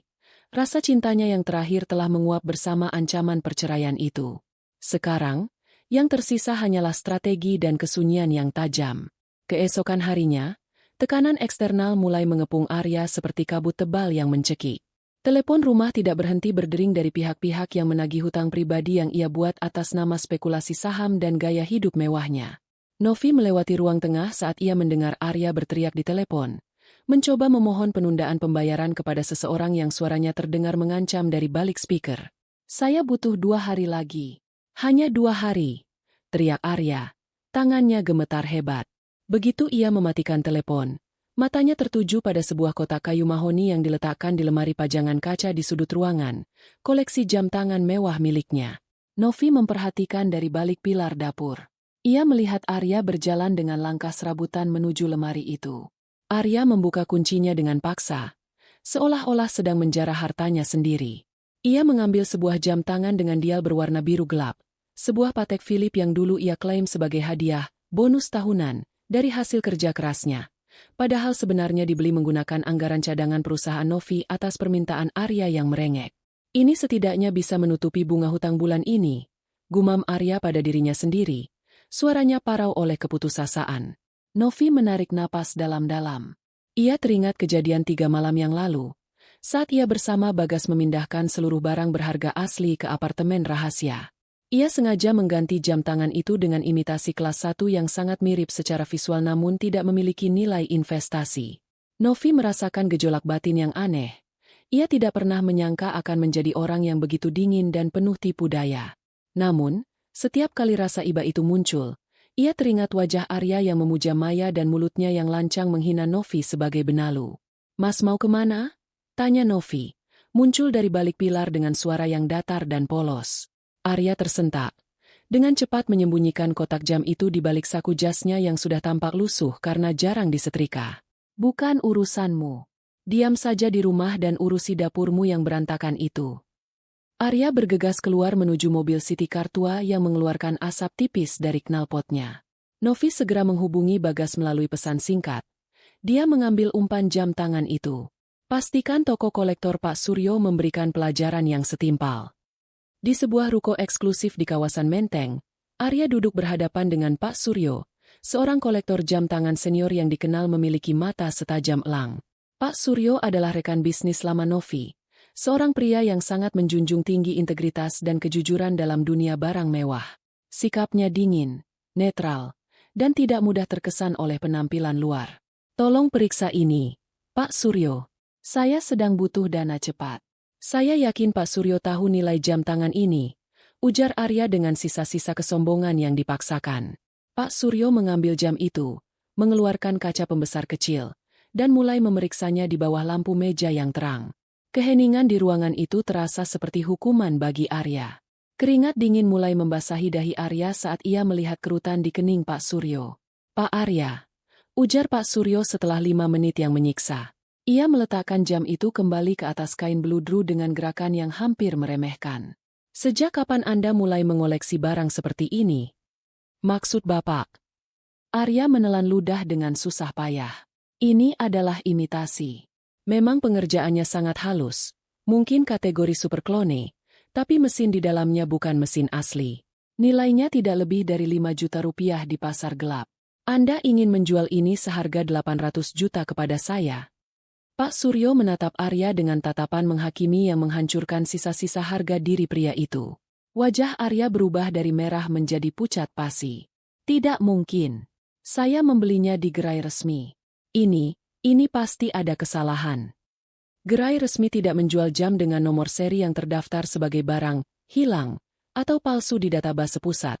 Rasa cintanya yang terakhir telah menguap bersama ancaman perceraian itu. Sekarang, yang tersisa hanyalah strategi dan kesunyian yang tajam. Keesokan harinya, tekanan eksternal mulai mengepung Arya seperti kabut tebal yang mencekik. Telepon rumah tidak berhenti berdering dari pihak-pihak yang menagih hutang pribadi yang ia buat atas nama spekulasi saham dan gaya hidup mewahnya. Novi melewati ruang tengah saat ia mendengar Arya berteriak di telepon, mencoba memohon penundaan pembayaran kepada seseorang yang suaranya terdengar mengancam dari balik speaker. Saya butuh 2 hari lagi. Hanya 2 hari, teriak Arya. Tangannya gemetar hebat. Begitu ia mematikan telepon, matanya tertuju pada sebuah kotak kayu mahoni yang diletakkan di lemari pajangan kaca di sudut ruangan, koleksi jam tangan mewah miliknya. Novi memperhatikan dari balik pilar dapur. Ia melihat Arya berjalan dengan langkah serabutan menuju lemari itu. Arya membuka kuncinya dengan paksa, seolah-olah sedang menjarah hartanya sendiri. Ia mengambil sebuah jam tangan dengan dial berwarna biru gelap. Sebuah Patek Philippe yang dulu ia klaim sebagai hadiah, bonus tahunan, dari hasil kerja kerasnya. Padahal sebenarnya dibeli menggunakan anggaran cadangan perusahaan Novi atas permintaan Arya yang merengek. Ini setidaknya bisa menutupi bunga hutang bulan ini, gumam Arya pada dirinya sendiri. Suaranya parau oleh keputusasaan. Novi menarik napas dalam-dalam. Ia teringat kejadian 3 malam yang lalu, saat ia bersama Bagas memindahkan seluruh barang berharga asli ke apartemen rahasia. Ia sengaja mengganti jam tangan itu dengan imitasi kelas 1 yang sangat mirip secara visual namun tidak memiliki nilai investasi. Novi merasakan gejolak batin yang aneh. Ia tidak pernah menyangka akan menjadi orang yang begitu dingin dan penuh tipu daya. Namun, setiap kali rasa iba itu muncul, ia teringat wajah Arya yang memuja Maya dan mulutnya yang lancang menghina Novi sebagai benalu. Mas mau kemana? Tanya Novi, muncul dari balik pilar dengan suara yang datar dan polos. Arya tersentak. Dengan cepat menyembunyikan kotak jam itu di balik saku jasnya yang sudah tampak lusuh karena jarang disetrika. Bukan urusanmu. Diam saja di rumah dan urusi dapurmu yang berantakan itu. Arya bergegas keluar menuju mobil City Car tua yang mengeluarkan asap tipis dari knalpotnya. Novi segera menghubungi Bagas melalui pesan singkat. Dia mengambil umpan jam tangan itu. Pastikan toko kolektor Pak Suryo memberikan pelajaran yang setimpal. Di sebuah ruko eksklusif di kawasan Menteng, Arya duduk berhadapan dengan Pak Suryo, seorang kolektor jam tangan senior yang dikenal memiliki mata setajam elang. Pak Suryo adalah rekan bisnis lama Novi, seorang pria yang sangat menjunjung tinggi integritas dan kejujuran dalam dunia barang mewah. Sikapnya dingin, netral, dan tidak mudah terkesan oleh penampilan luar. Tolong periksa ini, Pak Suryo. Saya sedang butuh dana cepat. Saya yakin Pak Suryo tahu nilai jam tangan ini, ujar Arya dengan sisa-sisa kesombongan yang dipaksakan. Pak Suryo mengambil jam itu, mengeluarkan kaca pembesar kecil, dan mulai memeriksanya di bawah lampu meja yang terang. Keheningan di ruangan itu terasa seperti hukuman bagi Arya. Keringat dingin mulai membasahi dahi Arya saat ia melihat kerutan di kening Pak Suryo. Pak Arya, ujar Pak Suryo setelah 5 menit yang menyiksa. Ia meletakkan jam itu kembali ke atas kain beludru dengan gerakan yang hampir meremehkan. Sejak kapan Anda mulai mengoleksi barang seperti ini? Maksud Bapak? Arya menelan ludah dengan susah payah. Ini adalah imitasi. Memang pengerjaannya sangat halus, mungkin kategori super clone, tapi mesin di dalamnya bukan mesin asli. Nilainya tidak lebih dari 5 juta rupiah di pasar gelap. Anda ingin menjual ini seharga 800 juta kepada saya? Pak Suryo menatap Arya dengan tatapan menghakimi yang menghancurkan sisa-sisa harga diri pria itu. Wajah Arya berubah dari merah menjadi pucat pasi. Tidak mungkin. Saya membelinya di gerai resmi. Ini pasti ada kesalahan. Gerai resmi tidak menjual jam dengan nomor seri yang terdaftar sebagai barang hilang atau palsu di database pusat.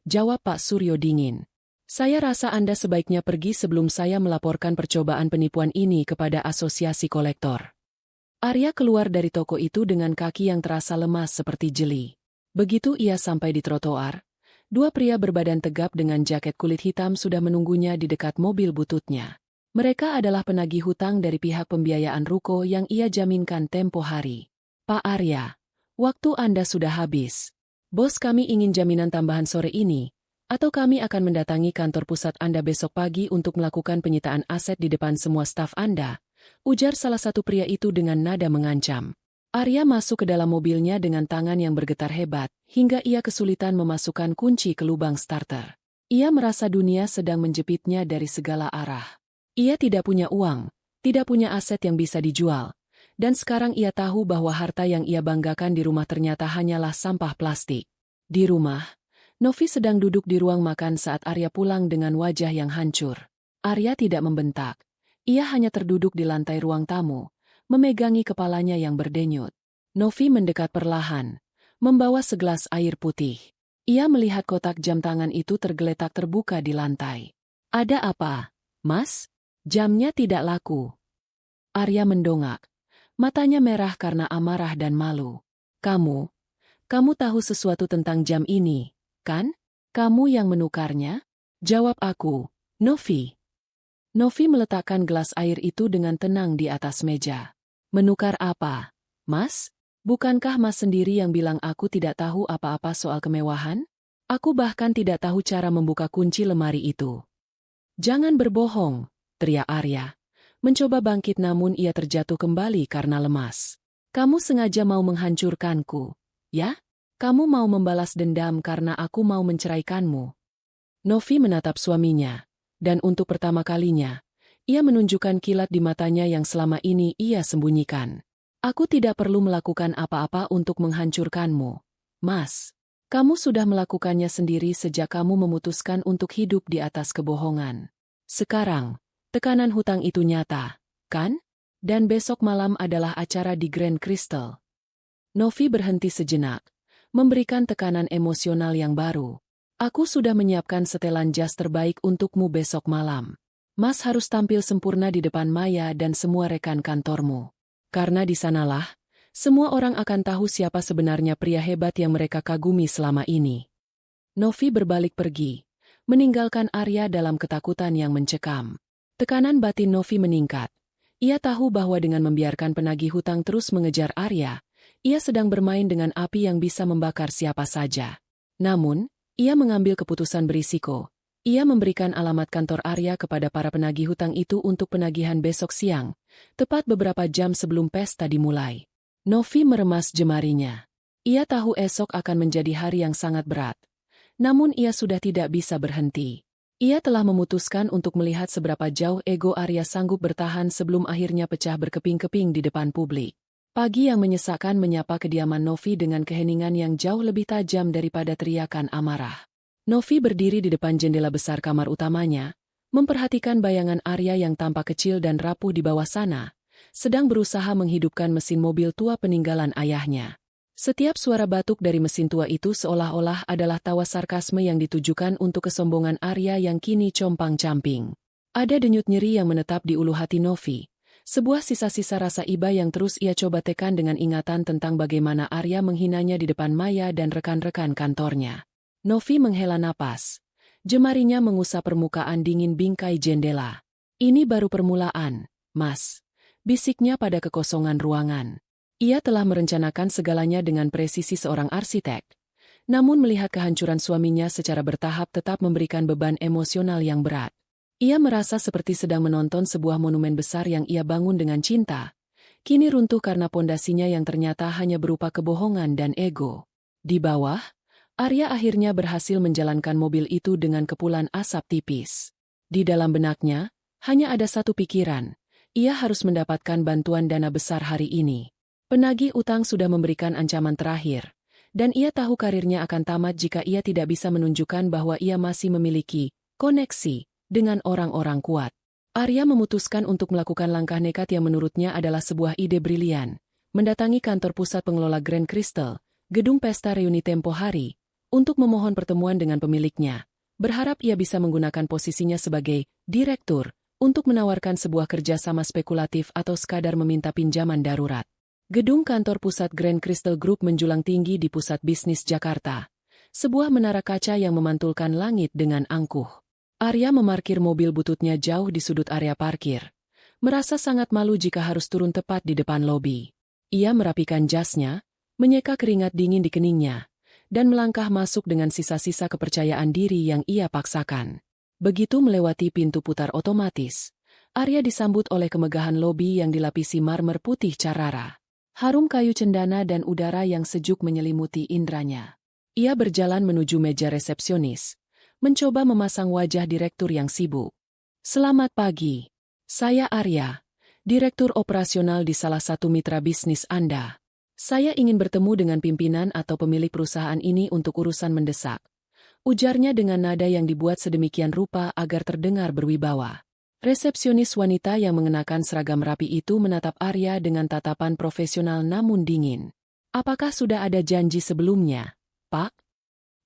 Jawab Pak Suryo dingin. Saya rasa Anda sebaiknya pergi sebelum saya melaporkan percobaan penipuan ini kepada asosiasi kolektor. Arya keluar dari toko itu dengan kaki yang terasa lemas seperti jeli. Begitu ia sampai di trotoar, 2 pria berbadan tegap dengan jaket kulit hitam sudah menunggunya di dekat mobil bututnya. Mereka adalah penagih hutang dari pihak pembiayaan ruko yang ia jaminkan tempo hari. Pak Arya, waktu Anda sudah habis. Bos kami ingin jaminan tambahan sore ini, atau kami akan mendatangi kantor pusat Anda besok pagi untuk melakukan penyitaan aset di depan semua staf Anda, ujar salah satu pria itu dengan nada mengancam. Arya masuk ke dalam mobilnya dengan tangan yang bergetar hebat, hingga ia kesulitan memasukkan kunci ke lubang starter. Ia merasa dunia sedang menjepitnya dari segala arah. Ia tidak punya uang, tidak punya aset yang bisa dijual, dan sekarang ia tahu bahwa harta yang ia banggakan di rumah ternyata hanyalah sampah plastik. Di rumah, Novi sedang duduk di ruang makan saat Arya pulang dengan wajah yang hancur. Arya tidak membentak. Ia hanya terduduk di lantai ruang tamu, memegangi kepalanya yang berdenyut. Novi mendekat perlahan, membawa segelas air putih. Ia melihat kotak jam tangan itu tergeletak terbuka di lantai. Ada apa, Mas? Jamnya tidak laku. Arya mendongak. Matanya merah karena amarah dan malu. Kamu tahu sesuatu tentang jam ini, kan? Kamu yang menukarnya? Jawab aku, Novi. Novi meletakkan gelas air itu dengan tenang di atas meja. Menukar apa, Mas? Bukankah Mas sendiri yang bilang aku tidak tahu apa-apa soal kemewahan? Aku bahkan tidak tahu cara membuka kunci lemari itu. Jangan berbohong, teriak Arya. Mencoba bangkit namun ia terjatuh kembali karena lemas. Kamu sengaja mau menghancurkanku, ya? Kamu mau membalas dendam karena aku mau menceraikanmu. Novi menatap suaminya, dan untuk pertama kalinya, ia menunjukkan kilat di matanya yang selama ini ia sembunyikan. Aku tidak perlu melakukan apa-apa untuk menghancurkanmu, Mas. Kamu sudah melakukannya sendiri sejak kamu memutuskan untuk hidup di atas kebohongan. Sekarang, tekanan hutang itu nyata, kan? Dan besok malam adalah acara di Grand Crystal. Novi berhenti sejenak, memberikan tekanan emosional yang baru. Aku sudah menyiapkan setelan jas terbaik untukmu besok malam. Mas harus tampil sempurna di depan Maya dan semua rekan kantormu. Karena di sanalah, semua orang akan tahu siapa sebenarnya pria hebat yang mereka kagumi selama ini. Novi berbalik pergi, meninggalkan Arya dalam ketakutan yang mencekam. Tekanan batin Novi meningkat. Ia tahu bahwa dengan membiarkan penagih hutang terus mengejar Arya, ia sedang bermain dengan api yang bisa membakar siapa saja. Namun, ia mengambil keputusan berisiko. Ia memberikan alamat kantor Arya kepada para penagih hutang itu untuk penagihan besok siang, tepat beberapa jam sebelum pesta dimulai. Novi meremas jemarinya. Ia tahu esok akan menjadi hari yang sangat berat. Namun ia sudah tidak bisa berhenti. Ia telah memutuskan untuk melihat seberapa jauh ego Arya sanggup bertahan sebelum akhirnya pecah berkeping-keping di depan publik. Pagi yang menyesakkan menyapa kediaman Novi dengan keheningan yang jauh lebih tajam daripada teriakan amarah. Novi berdiri di depan jendela besar kamar utamanya, memperhatikan bayangan Arya yang tampak kecil dan rapuh di bawah sana, sedang berusaha menghidupkan mesin mobil tua peninggalan ayahnya. Setiap suara batuk dari mesin tua itu seolah-olah adalah tawa sarkasme yang ditujukan untuk kesombongan Arya yang kini compang-camping. Ada denyut nyeri yang menetap di ulu hati Novi, sebuah sisa-sisa rasa iba yang terus ia coba tekan dengan ingatan tentang bagaimana Arya menghinanya di depan Maya dan rekan-rekan kantornya. Novi menghela napas. Jemarinya mengusap permukaan dingin bingkai jendela. "Ini baru permulaan, Mas," bisiknya pada kekosongan ruangan. Ia telah merencanakan segalanya dengan presisi seorang arsitek. Namun melihat kehancuran suaminya secara bertahap tetap memberikan beban emosional yang berat. Ia merasa seperti sedang menonton sebuah monumen besar yang ia bangun dengan cinta. Kini runtuh karena pondasinya yang ternyata hanya berupa kebohongan dan ego. Di bawah, Arya akhirnya berhasil menjalankan mobil itu dengan kepulan asap tipis. Di dalam benaknya, hanya ada satu pikiran. Ia harus mendapatkan bantuan dana besar hari ini. Penagih utang sudah memberikan ancaman terakhir, dan ia tahu karirnya akan tamat jika ia tidak bisa menunjukkan bahwa ia masih memiliki koneksi dengan orang-orang kuat. Arya memutuskan untuk melakukan langkah nekat yang menurutnya adalah sebuah ide brilian, mendatangi kantor pusat pengelola Grand Crystal, gedung pesta reuni tempo hari, untuk memohon pertemuan dengan pemiliknya, berharap ia bisa menggunakan posisinya sebagai direktur untuk menawarkan sebuah kerjasama spekulatif atau sekadar meminta pinjaman darurat. Gedung kantor pusat Grand Crystal Group menjulang tinggi di pusat bisnis Jakarta. Sebuah menara kaca yang memantulkan langit dengan angkuh. Arya memarkir mobil bututnya jauh di sudut area parkir. Merasa sangat malu jika harus turun tepat di depan lobi. Ia merapikan jasnya, menyeka keringat dingin di keningnya, dan melangkah masuk dengan sisa-sisa kepercayaan diri yang ia paksakan. Begitu melewati pintu putar otomatis, Arya disambut oleh kemegahan lobi yang dilapisi marmer putih carara. Harum kayu cendana dan udara yang sejuk menyelimuti indranya. Ia berjalan menuju meja resepsionis, mencoba memasang wajah direktur yang sibuk. "Selamat pagi. Saya Arya, direktur operasional di salah satu mitra bisnis Anda. Saya ingin bertemu dengan pimpinan atau pemilik perusahaan ini untuk urusan mendesak," ujarnya dengan nada yang dibuat sedemikian rupa agar terdengar berwibawa. Resepsionis wanita yang mengenakan seragam rapi itu menatap Arya dengan tatapan profesional namun dingin. "Apakah sudah ada janji sebelumnya, Pak?"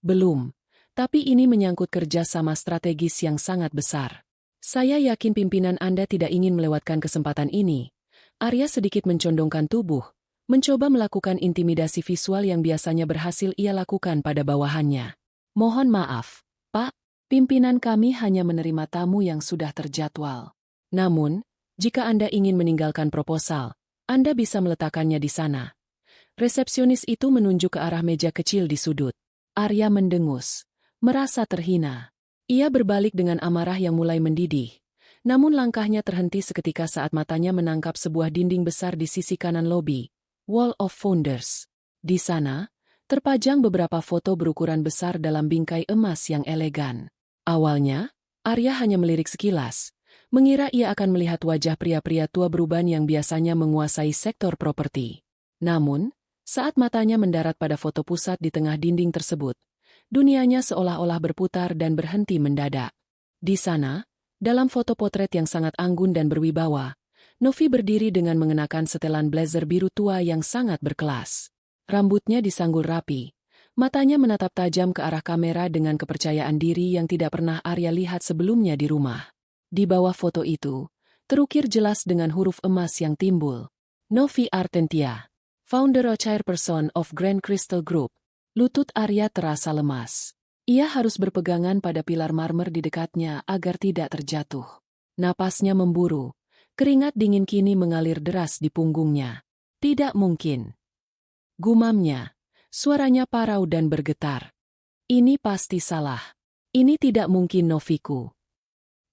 "Belum, tapi ini menyangkut kerjasama strategis yang sangat besar. Saya yakin pimpinan Anda tidak ingin melewatkan kesempatan ini." Arya sedikit mencondongkan tubuh, mencoba melakukan intimidasi visual yang biasanya berhasil ia lakukan pada bawahannya. "Mohon maaf, Pak. Pimpinan kami hanya menerima tamu yang sudah terjadwal. Namun, jika Anda ingin meninggalkan proposal, Anda bisa meletakkannya di sana." Resepsionis itu menunjuk ke arah meja kecil di sudut. Arya mendengus, merasa terhina. Ia berbalik dengan amarah yang mulai mendidih. Namun langkahnya terhenti seketika saat matanya menangkap sebuah dinding besar di sisi kanan lobi, Wall of Founders. Di sana, terpajang beberapa foto berukuran besar dalam bingkai emas yang elegan. Awalnya, Arya hanya melirik sekilas, mengira ia akan melihat wajah pria-pria tua beruban yang biasanya menguasai sektor properti. Namun, saat matanya mendarat pada foto pusat di tengah dinding tersebut, dunianya seolah-olah berputar dan berhenti mendadak. Di sana, dalam foto potret yang sangat anggun dan berwibawa, Novi berdiri dengan mengenakan setelan blazer biru tua yang sangat berkelas. Rambutnya disanggul rapi. Matanya menatap tajam ke arah kamera dengan kepercayaan diri yang tidak pernah Arya lihat sebelumnya di rumah. Di bawah foto itu, terukir jelas dengan huruf emas yang timbul. Novi Artentia, founder or chairperson of Grand Crystal Group. Lutut Arya terasa lemas. Ia harus berpegangan pada pilar marmer di dekatnya agar tidak terjatuh. Napasnya memburu. Keringat dingin kini mengalir deras di punggungnya. "Tidak mungkin," gumamnya. Suaranya parau dan bergetar. "Ini pasti salah. Ini tidak mungkin Noviku.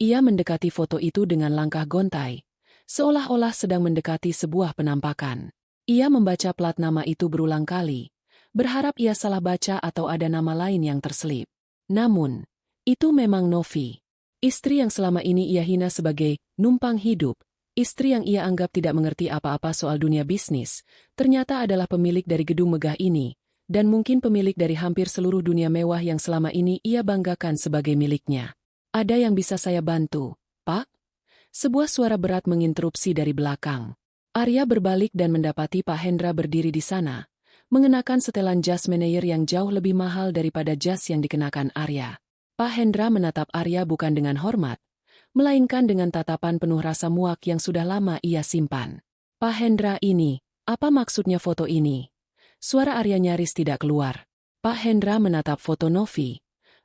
Ia mendekati foto itu dengan langkah gontai, seolah-olah sedang mendekati sebuah penampakan. Ia membaca plat nama itu berulang kali, berharap ia salah baca atau ada nama lain yang terselip. Namun, itu memang Novi. Istri yang selama ini ia hina sebagai numpang hidup, istri yang ia anggap tidak mengerti apa-apa soal dunia bisnis, ternyata adalah pemilik dari gedung megah ini, dan mungkin pemilik dari hampir seluruh dunia mewah yang selama ini ia banggakan sebagai miliknya. Ada yang bisa saya bantu, Pak? Sebuah suara berat menginterupsi dari belakang. Arya berbalik dan mendapati Pak Hendra berdiri di sana, mengenakan setelan jas Meneyer yang jauh lebih mahal daripada jas yang dikenakan Arya. Pak Hendra menatap Arya bukan dengan hormat, melainkan dengan tatapan penuh rasa muak yang sudah lama ia simpan. Pak Hendra ini, apa maksudnya foto ini? Suara Arya nyaris tidak keluar. Pak Hendra menatap foto Novi,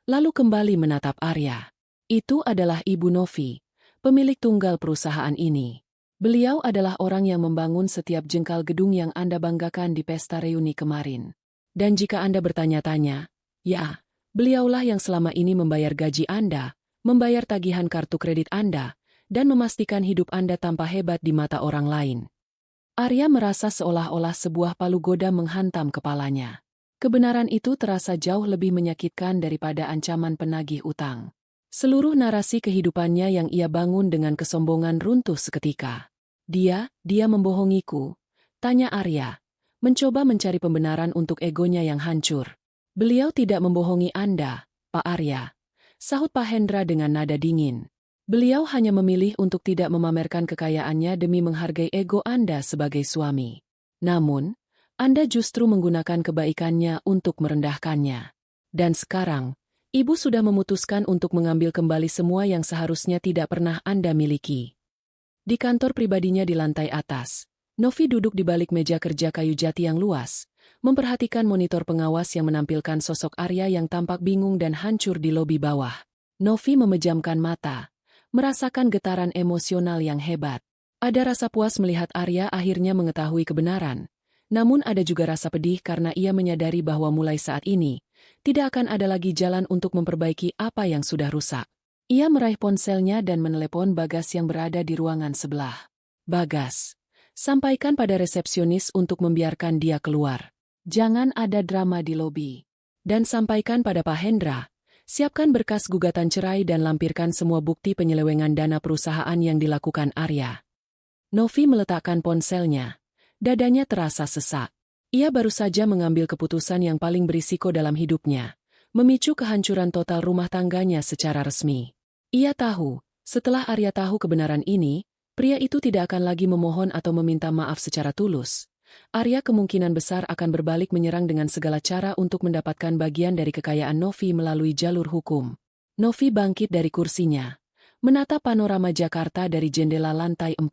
lalu kembali menatap Arya. Itu adalah Ibu Novi, pemilik tunggal perusahaan ini. Beliau adalah orang yang membangun setiap jengkal gedung yang Anda banggakan di pesta reuni kemarin. Dan jika Anda bertanya-tanya, ya, beliaulah yang selama ini membayar gaji Anda, membayar tagihan kartu kredit Anda, dan memastikan hidup Anda tampak hebat di mata orang lain. Arya merasa seolah-olah sebuah palu goda menghantam kepalanya. Kebenaran itu terasa jauh lebih menyakitkan daripada ancaman penagih utang. Seluruh narasi kehidupannya yang ia bangun dengan kesombongan runtuh seketika. Dia membohongiku, tanya Arya, mencoba mencari pembenaran untuk egonya yang hancur. Beliau tidak membohongi Anda, Pak Arya, sahut Pak Hendra dengan nada dingin. Beliau hanya memilih untuk tidak memamerkan kekayaannya demi menghargai ego Anda sebagai suami. Namun, Anda justru menggunakan kebaikannya untuk merendahkannya. Dan sekarang, Ibu sudah memutuskan untuk mengambil kembali semua yang seharusnya tidak pernah Anda miliki. Di kantor pribadinya di lantai atas, Novi duduk di balik meja kerja kayu jati yang luas, memperhatikan monitor pengawas yang menampilkan sosok Arya yang tampak bingung dan hancur di lobi bawah. Novi memejamkan mata, merasakan getaran emosional yang hebat. Ada rasa puas melihat Arya akhirnya mengetahui kebenaran, namun ada juga rasa pedih karena ia menyadari bahwa mulai saat ini, tidak akan ada lagi jalan untuk memperbaiki apa yang sudah rusak. Ia meraih ponselnya dan menelepon Bagas yang berada di ruangan sebelah. Bagas, sampaikan pada resepsionis untuk membiarkan dia keluar. Jangan ada drama di lobi. Dan sampaikan pada Pak Hendra, siapkan berkas gugatan cerai dan lampirkan semua bukti penyelewengan dana perusahaan yang dilakukan Arya. Novi meletakkan ponselnya. Dadanya terasa sesak. Ia baru saja mengambil keputusan yang paling berisiko dalam hidupnya, memicu kehancuran total rumah tangganya secara resmi. Ia tahu, setelah Arya tahu kebenaran ini, pria itu tidak akan lagi memohon atau meminta maaf secara tulus. Arya kemungkinan besar akan berbalik menyerang dengan segala cara untuk mendapatkan bagian dari kekayaan Novi melalui jalur hukum. Novi bangkit dari kursinya, menatap panorama Jakarta dari jendela lantai 40.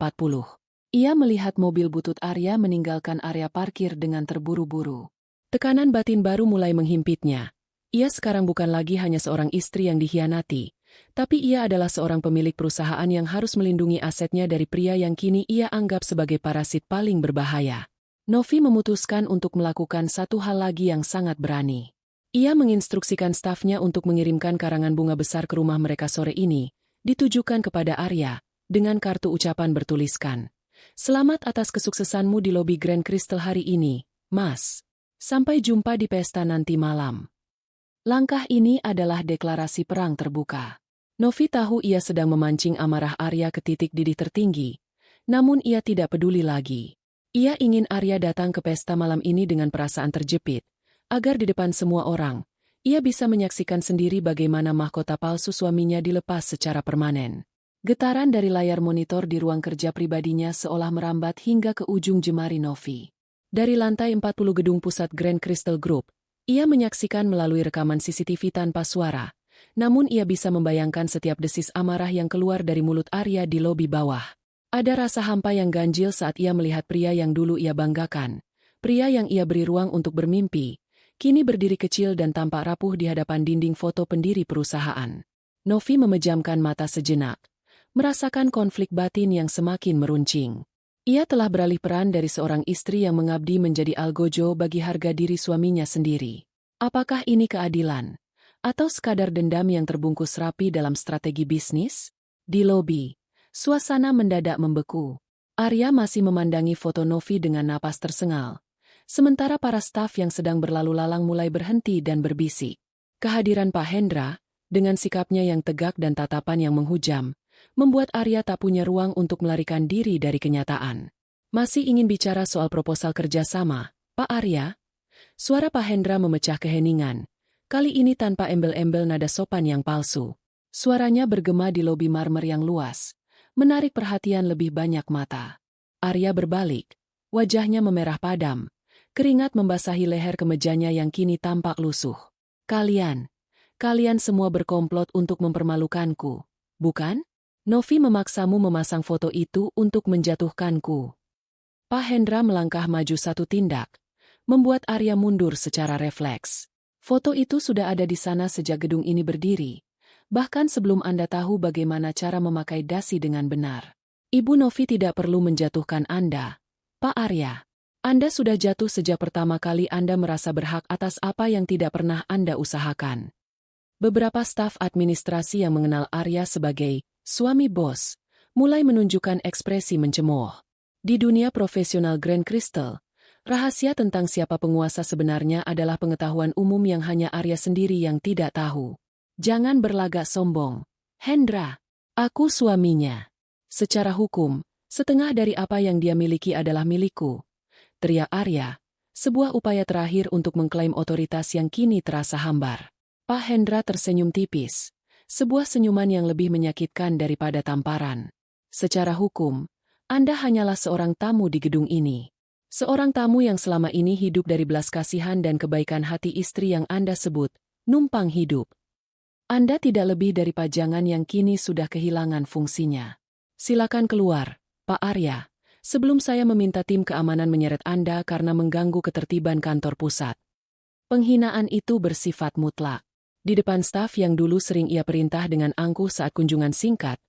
Ia melihat mobil butut Arya meninggalkan area parkir dengan terburu-buru. Tekanan batin baru mulai menghimpitnya. Ia sekarang bukan lagi hanya seorang istri yang dikhianati, tapi ia adalah seorang pemilik perusahaan yang harus melindungi asetnya dari pria yang kini ia anggap sebagai parasit paling berbahaya. Novi memutuskan untuk melakukan satu hal lagi yang sangat berani. Ia menginstruksikan stafnya untuk mengirimkan karangan bunga besar ke rumah mereka sore ini, ditujukan kepada Arya, dengan kartu ucapan bertuliskan, "Selamat atas kesuksesanmu di lobi Grand Crystal hari ini, Mas. Sampai jumpa di pesta nanti malam." Langkah ini adalah deklarasi perang terbuka. Novi tahu ia sedang memancing amarah Arya ke titik didih tertinggi, namun ia tidak peduli lagi. Ia ingin Arya datang ke pesta malam ini dengan perasaan terjepit, agar di depan semua orang, ia bisa menyaksikan sendiri bagaimana mahkota palsu suaminya dilepas secara permanen. Getaran dari layar monitor di ruang kerja pribadinya seolah merambat hingga ke ujung jemari Novi. Dari lantai 40 gedung pusat Grand Crystal Group, ia menyaksikan melalui rekaman CCTV tanpa suara, namun ia bisa membayangkan setiap desis amarah yang keluar dari mulut Arya di lobi bawah. Ada rasa hampa yang ganjil saat ia melihat pria yang dulu ia banggakan, pria yang ia beri ruang untuk bermimpi, kini berdiri kecil dan tampak rapuh di hadapan dinding foto pendiri perusahaan. Novi memejamkan mata sejenak, merasakan konflik batin yang semakin meruncing. Ia telah beralih peran dari seorang istri yang mengabdi menjadi algojo bagi harga diri suaminya sendiri. Apakah ini keadilan? Atau sekadar dendam yang terbungkus rapi dalam strategi bisnis? Di lobi, suasana mendadak membeku. Arya masih memandangi foto Novi dengan napas tersengal. Sementara para staf yang sedang berlalu lalang mulai berhenti dan berbisik. Kehadiran Pak Hendra, dengan sikapnya yang tegak dan tatapan yang menghujam, membuat Arya tak punya ruang untuk melarikan diri dari kenyataan. Masih ingin bicara soal proposal kerjasama, Pak Arya? Suara Pak Hendra memecah keheningan. Kali ini tanpa embel-embel nada sopan yang palsu. Suaranya bergema di lobi marmer yang luas, menarik perhatian lebih banyak mata. Arya berbalik, wajahnya memerah padam. Keringat membasahi leher kemejanya yang kini tampak lusuh. Kalian semua berkomplot untuk mempermalukanku, bukan? Novi memaksamu memasang foto itu untuk menjatuhkanku. Pak Hendra melangkah maju satu tindak, membuat Arya mundur secara refleks. Foto itu sudah ada di sana sejak gedung ini berdiri, bahkan sebelum Anda tahu bagaimana cara memakai dasi dengan benar. Ibu Novi tidak perlu menjatuhkan Anda, Pak Arya. Anda sudah jatuh sejak pertama kali Anda merasa berhak atas apa yang tidak pernah Anda usahakan. Beberapa staf administrasi yang mengenal Arya sebagai suami bos mulai menunjukkan ekspresi mencemooh. Di dunia profesional Grand Crystal, rahasia tentang siapa penguasa sebenarnya adalah pengetahuan umum yang hanya Arya sendiri yang tidak tahu. Jangan berlagak sombong, Hendra. Aku suaminya. Secara hukum, setengah dari apa yang dia miliki adalah milikku. Teriak Arya, sebuah upaya terakhir untuk mengklaim otoritas yang kini terasa hambar. Pak Hendra tersenyum tipis, sebuah senyuman yang lebih menyakitkan daripada tamparan. Secara hukum, Anda hanyalah seorang tamu di gedung ini. Seorang tamu yang selama ini hidup dari belas kasihan dan kebaikan hati istri yang Anda sebut numpang hidup. Anda tidak lebih dari pajangan yang kini sudah kehilangan fungsinya. Silakan keluar, Pak Arya. Sebelum saya meminta tim keamanan menyeret Anda karena mengganggu ketertiban kantor pusat. Penghinaan itu bersifat mutlak. Di depan staf yang dulu sering ia perintah dengan angkuh saat kunjungan singkat,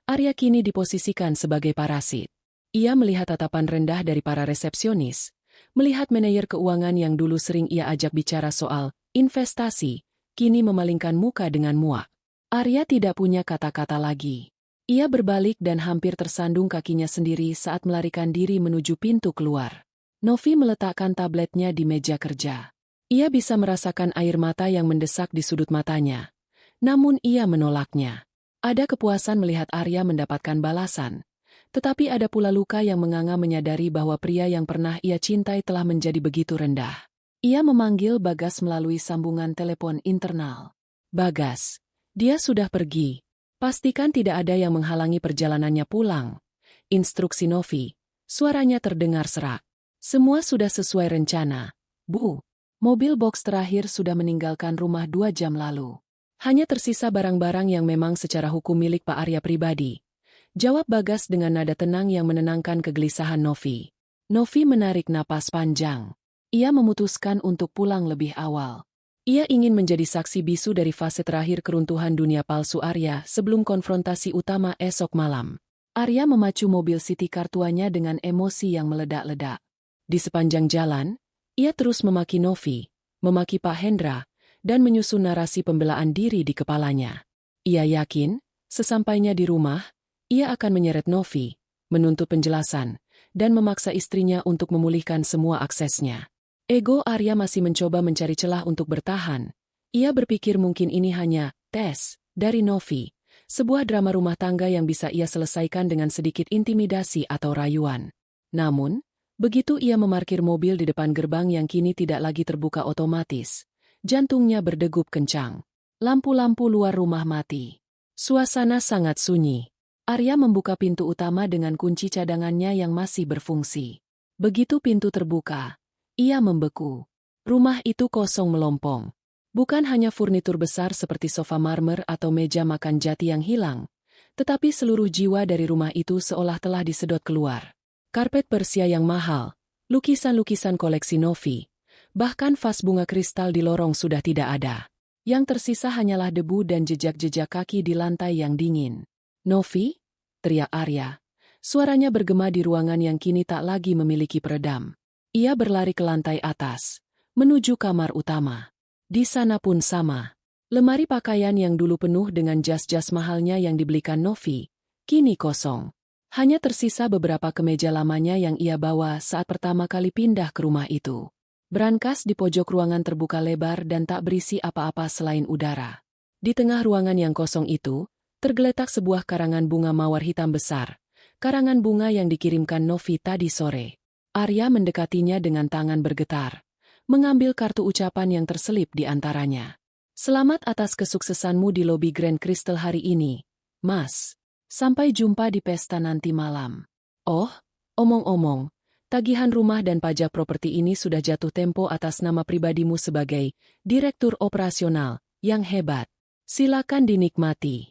Arya kini diposisikan sebagai parasit. Ia melihat tatapan rendah dari para resepsionis, melihat manajer keuangan yang dulu sering ia ajak bicara soal investasi, kini memalingkan muka dengan muak. Arya tidak punya kata-kata lagi. Ia berbalik dan hampir tersandung kakinya sendiri saat melarikan diri menuju pintu keluar. Novi meletakkan tabletnya di meja kerja. Ia bisa merasakan air mata yang mendesak di sudut matanya. Namun ia menolaknya. Ada kepuasan melihat Arya mendapatkan balasan. Tetapi ada pula luka yang menganga menyadari bahwa pria yang pernah ia cintai telah menjadi begitu rendah. Ia memanggil Bagas melalui sambungan telepon internal. Bagas, dia sudah pergi. Pastikan tidak ada yang menghalangi perjalanannya pulang. Instruksi Novi. Suaranya terdengar serak. Semua sudah sesuai rencana. Bu, mobil box terakhir sudah meninggalkan rumah 2 jam lalu. Hanya tersisa barang-barang yang memang secara hukum milik Pak Arya pribadi. Jawab Bagas dengan nada tenang yang menenangkan kegelisahan Novi. Novi menarik napas panjang. Ia memutuskan untuk pulang lebih awal. Ia ingin menjadi saksi bisu dari fase terakhir keruntuhan dunia palsu Arya sebelum konfrontasi utama esok malam. Arya memacu mobil City Car tuanya dengan emosi yang meledak-ledak. Di sepanjang jalan, ia terus memaki Novi, memaki Pak Hendra, dan menyusun narasi pembelaan diri di kepalanya. Ia yakin, sesampainya di rumah, ia akan menyeret Novi, menuntut penjelasan, dan memaksa istrinya untuk memulihkan semua aksesnya. Ego Arya masih mencoba mencari celah untuk bertahan. Ia berpikir mungkin ini hanya tes dari Novi, sebuah drama rumah tangga yang bisa ia selesaikan dengan sedikit intimidasi atau rayuan. Namun, begitu ia memarkir mobil di depan gerbang yang kini tidak lagi terbuka otomatis, jantungnya berdegup kencang. Lampu-lampu luar rumah mati. Suasana sangat sunyi. Arya membuka pintu utama dengan kunci cadangannya yang masih berfungsi. Begitu pintu terbuka, ia membeku. Rumah itu kosong melompong. Bukan hanya furnitur besar seperti sofa marmer atau meja makan jati yang hilang, tetapi seluruh jiwa dari rumah itu seolah telah disedot keluar. Karpet Persia yang mahal, lukisan-lukisan koleksi Novi, bahkan vas bunga kristal di lorong sudah tidak ada. Yang tersisa hanyalah debu dan jejak-jejak kaki di lantai yang dingin. Novi? Teriak Arya. Suaranya bergema di ruangan yang kini tak lagi memiliki peredam. Ia berlari ke lantai atas, menuju kamar utama. Di sana pun sama. Lemari pakaian yang dulu penuh dengan jas-jas mahalnya yang dibelikan Novi, kini kosong. Hanya tersisa beberapa kemeja lamanya yang ia bawa saat pertama kali pindah ke rumah itu. Brankas di pojok ruangan terbuka lebar dan tak berisi apa-apa selain udara. Di tengah ruangan yang kosong itu, tergeletak sebuah karangan bunga mawar hitam besar. Karangan bunga yang dikirimkan Novi tadi sore. Arya mendekatinya dengan tangan bergetar, mengambil kartu ucapan yang terselip di antaranya. Selamat atas kesuksesanmu di lobi Grand Crystal hari ini, Mas. Sampai jumpa di pesta nanti malam. Oh, omong-omong, tagihan rumah dan pajak properti ini sudah jatuh tempo atas nama pribadimu sebagai direktur operasional yang hebat. Silakan dinikmati.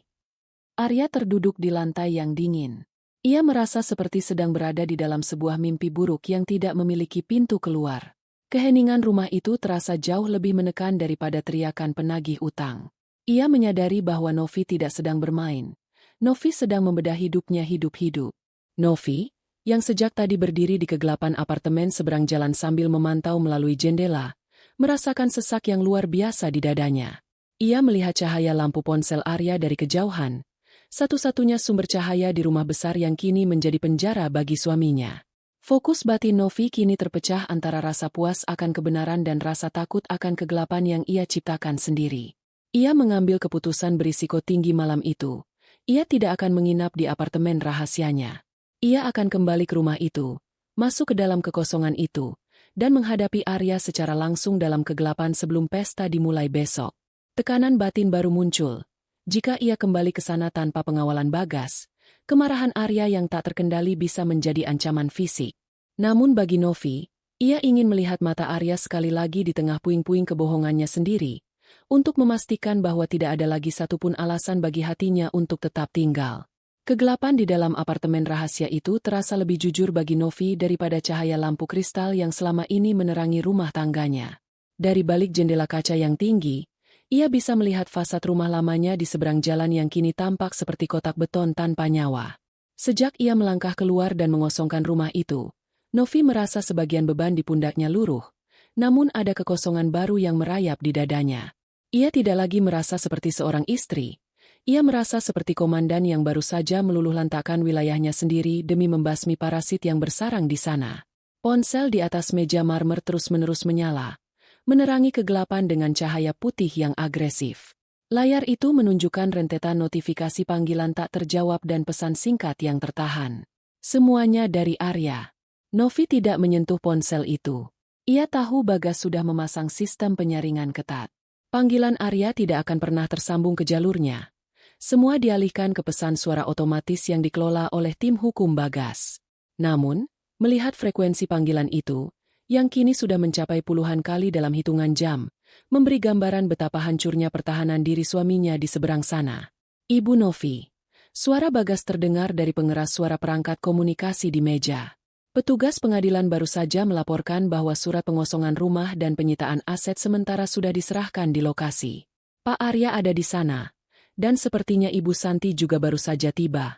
Arya terduduk di lantai yang dingin. Ia merasa seperti sedang berada di dalam sebuah mimpi buruk yang tidak memiliki pintu keluar. Keheningan rumah itu terasa jauh lebih menekan daripada teriakan penagih utang. Ia menyadari bahwa Novi tidak sedang bermain. Novi sedang membedah hidupnya hidup-hidup. Novi, yang sejak tadi berdiri di kegelapan apartemen seberang jalan sambil memantau melalui jendela, merasakan sesak yang luar biasa di dadanya. Ia melihat cahaya lampu ponsel Arya dari kejauhan. Satu-satunya sumber cahaya di rumah besar yang kini menjadi penjara bagi suaminya. Fokus batin Novi kini terpecah antara rasa puas akan kebenaran dan rasa takut akan kegelapan yang ia ciptakan sendiri. Ia mengambil keputusan berisiko tinggi malam itu. Ia tidak akan menginap di apartemen rahasianya. Ia akan kembali ke rumah itu, masuk ke dalam kekosongan itu, dan menghadapi Arya secara langsung dalam kegelapan sebelum pesta dimulai besok. Tekanan batin baru muncul. Jika ia kembali ke sana tanpa pengawalan Bagas, kemarahan Arya yang tak terkendali bisa menjadi ancaman fisik. Namun bagi Novi, ia ingin melihat mata Arya sekali lagi di tengah puing-puing kebohongannya sendiri, untuk memastikan bahwa tidak ada lagi satupun alasan bagi hatinya untuk tetap tinggal. Kegelapan di dalam apartemen rahasia itu terasa lebih jujur bagi Novi daripada cahaya lampu kristal yang selama ini menerangi rumah tangganya. Dari balik jendela kaca yang tinggi, ia bisa melihat fasad rumah lamanya di seberang jalan yang kini tampak seperti kotak beton tanpa nyawa. Sejak ia melangkah keluar dan mengosongkan rumah itu, Novi merasa sebagian beban di pundaknya luruh, namun ada kekosongan baru yang merayap di dadanya. Ia tidak lagi merasa seperti seorang istri. Ia merasa seperti komandan yang baru saja meluluhlantakkan wilayahnya sendiri demi membasmi parasit yang bersarang di sana. Ponsel di atas meja marmer terus-menerus menyala, menerangi kegelapan dengan cahaya putih yang agresif. Layar itu menunjukkan rentetan notifikasi panggilan tak terjawab dan pesan singkat yang tertahan. Semuanya dari Arya. Novi tidak menyentuh ponsel itu. Ia tahu Bagas sudah memasang sistem penyaringan ketat. Panggilan Arya tidak akan pernah tersambung ke jalurnya. Semua dialihkan ke pesan suara otomatis yang dikelola oleh tim hukum Bagas. Namun, melihat frekuensi panggilan itu, yang kini sudah mencapai puluhan kali dalam hitungan jam, memberi gambaran betapa hancurnya pertahanan diri suaminya di seberang sana. Ibu Novi. Suara Bagas terdengar dari pengeras suara perangkat komunikasi di meja. Petugas pengadilan baru saja melaporkan bahwa surat pengosongan rumah dan penyitaan aset sementara sudah diserahkan di lokasi. Pak Arya ada di sana, dan sepertinya Ibu Santi juga baru saja tiba.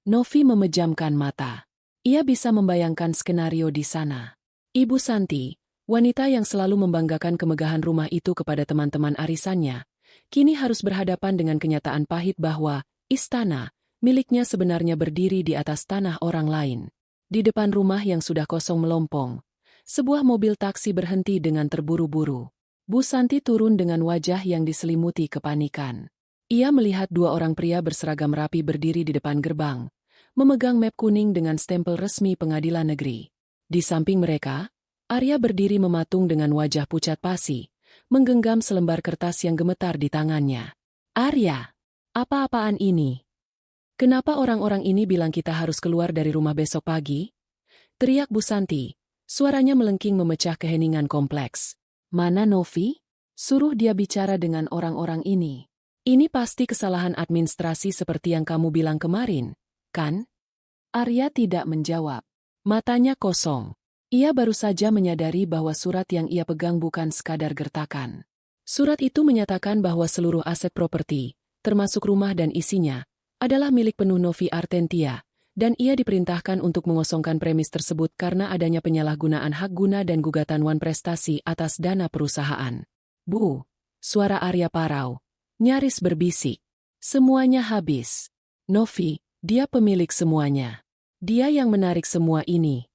Novi memejamkan mata. Ia bisa membayangkan skenario di sana. Ibu Santi, wanita yang selalu membanggakan kemegahan rumah itu kepada teman-teman arisannya, kini harus berhadapan dengan kenyataan pahit bahwa istana miliknya sebenarnya berdiri di atas tanah orang lain. Di depan rumah yang sudah kosong melompong, sebuah mobil taksi berhenti dengan terburu-buru. Bu Santi turun dengan wajah yang diselimuti kepanikan. Ia melihat dua orang pria berseragam rapi berdiri di depan gerbang, memegang map kuning dengan stempel resmi pengadilan negeri. Di samping mereka, Arya berdiri mematung dengan wajah pucat pasi, menggenggam selembar kertas yang gemetar di tangannya. Arya, apa-apaan ini? Kenapa orang-orang ini bilang kita harus keluar dari rumah besok pagi? Teriak Bu Santi, suaranya melengking memecah keheningan kompleks. Mana Novi? Suruh dia bicara dengan orang-orang ini. Ini pasti kesalahan administrasi seperti yang kamu bilang kemarin, kan? Arya tidak menjawab. Matanya kosong. Ia baru saja menyadari bahwa surat yang ia pegang bukan sekadar gertakan. Surat itu menyatakan bahwa seluruh aset properti, termasuk rumah dan isinya, adalah milik penuh Novi Artentia, dan ia diperintahkan untuk mengosongkan premis tersebut karena adanya penyalahgunaan hak guna dan gugatan wan prestasi atas dana perusahaan. Bu, suara Arya parau, Nyaris berbisik. Semuanya habis. Novi, dia pemilik semuanya. Dia yang menarik semua ini.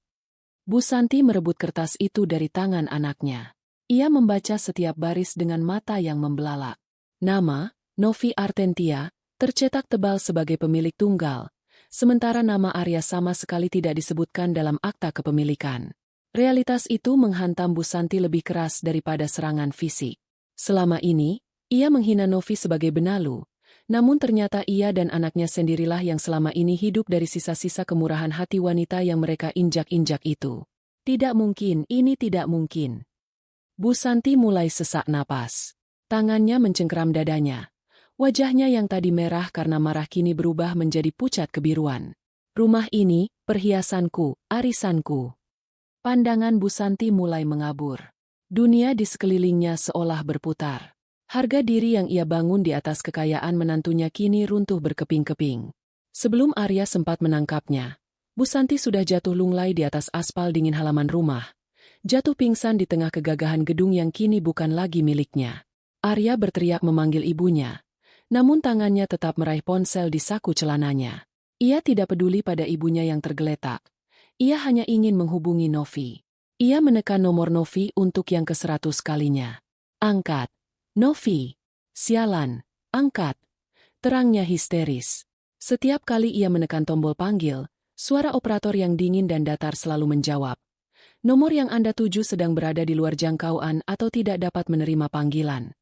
Bu Santi merebut kertas itu dari tangan anaknya. Ia membaca setiap baris dengan mata yang membelalak. Nama, Novi Artentia, tercetak tebal sebagai pemilik tunggal, sementara nama Arya sama sekali tidak disebutkan dalam akta kepemilikan. Realitas itu menghantam Bu Santi lebih keras daripada serangan fisik. Selama ini, ia menghina Novi sebagai benalu, namun ternyata ia dan anaknya sendirilah yang selama ini hidup dari sisa-sisa kemurahan hati wanita yang mereka injak-injak itu. Tidak mungkin, ini tidak mungkin. Bu Santi mulai sesak napas. Tangannya mencengkeram dadanya. Wajahnya yang tadi merah karena marah kini berubah menjadi pucat kebiruan. Rumah ini, perhiasanku, arisanku. Pandangan Bu Santi mulai mengabur. Dunia di sekelilingnya seolah berputar. Harga diri yang ia bangun di atas kekayaan menantunya kini runtuh berkeping-keping. Sebelum Arya sempat menangkapnya, Bu Santi sudah jatuh lunglai di atas aspal dingin halaman rumah. Jatuh pingsan di tengah kegagahan gedung yang kini bukan lagi miliknya. Arya berteriak memanggil ibunya, namun tangannya tetap meraih ponsel di saku celananya. Ia tidak peduli pada ibunya yang tergeletak. Ia hanya ingin menghubungi Novi. Ia menekan nomor Novi untuk yang ke-100 kalinya. Angkat. Novi. Sialan. Angkat. Terangnya histeris. Setiap kali ia menekan tombol panggil, suara operator yang dingin dan datar selalu menjawab. Nomor yang Anda tuju sedang berada di luar jangkauan atau tidak dapat menerima panggilan.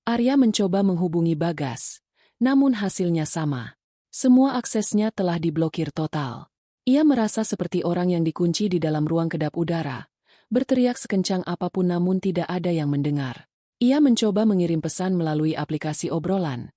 Arya mencoba menghubungi Bagas, namun hasilnya sama. Semua aksesnya telah diblokir total. Ia merasa seperti orang yang dikunci di dalam ruang kedap udara, berteriak sekencang apapun namun tidak ada yang mendengar. Ia mencoba mengirim pesan melalui aplikasi obrolan,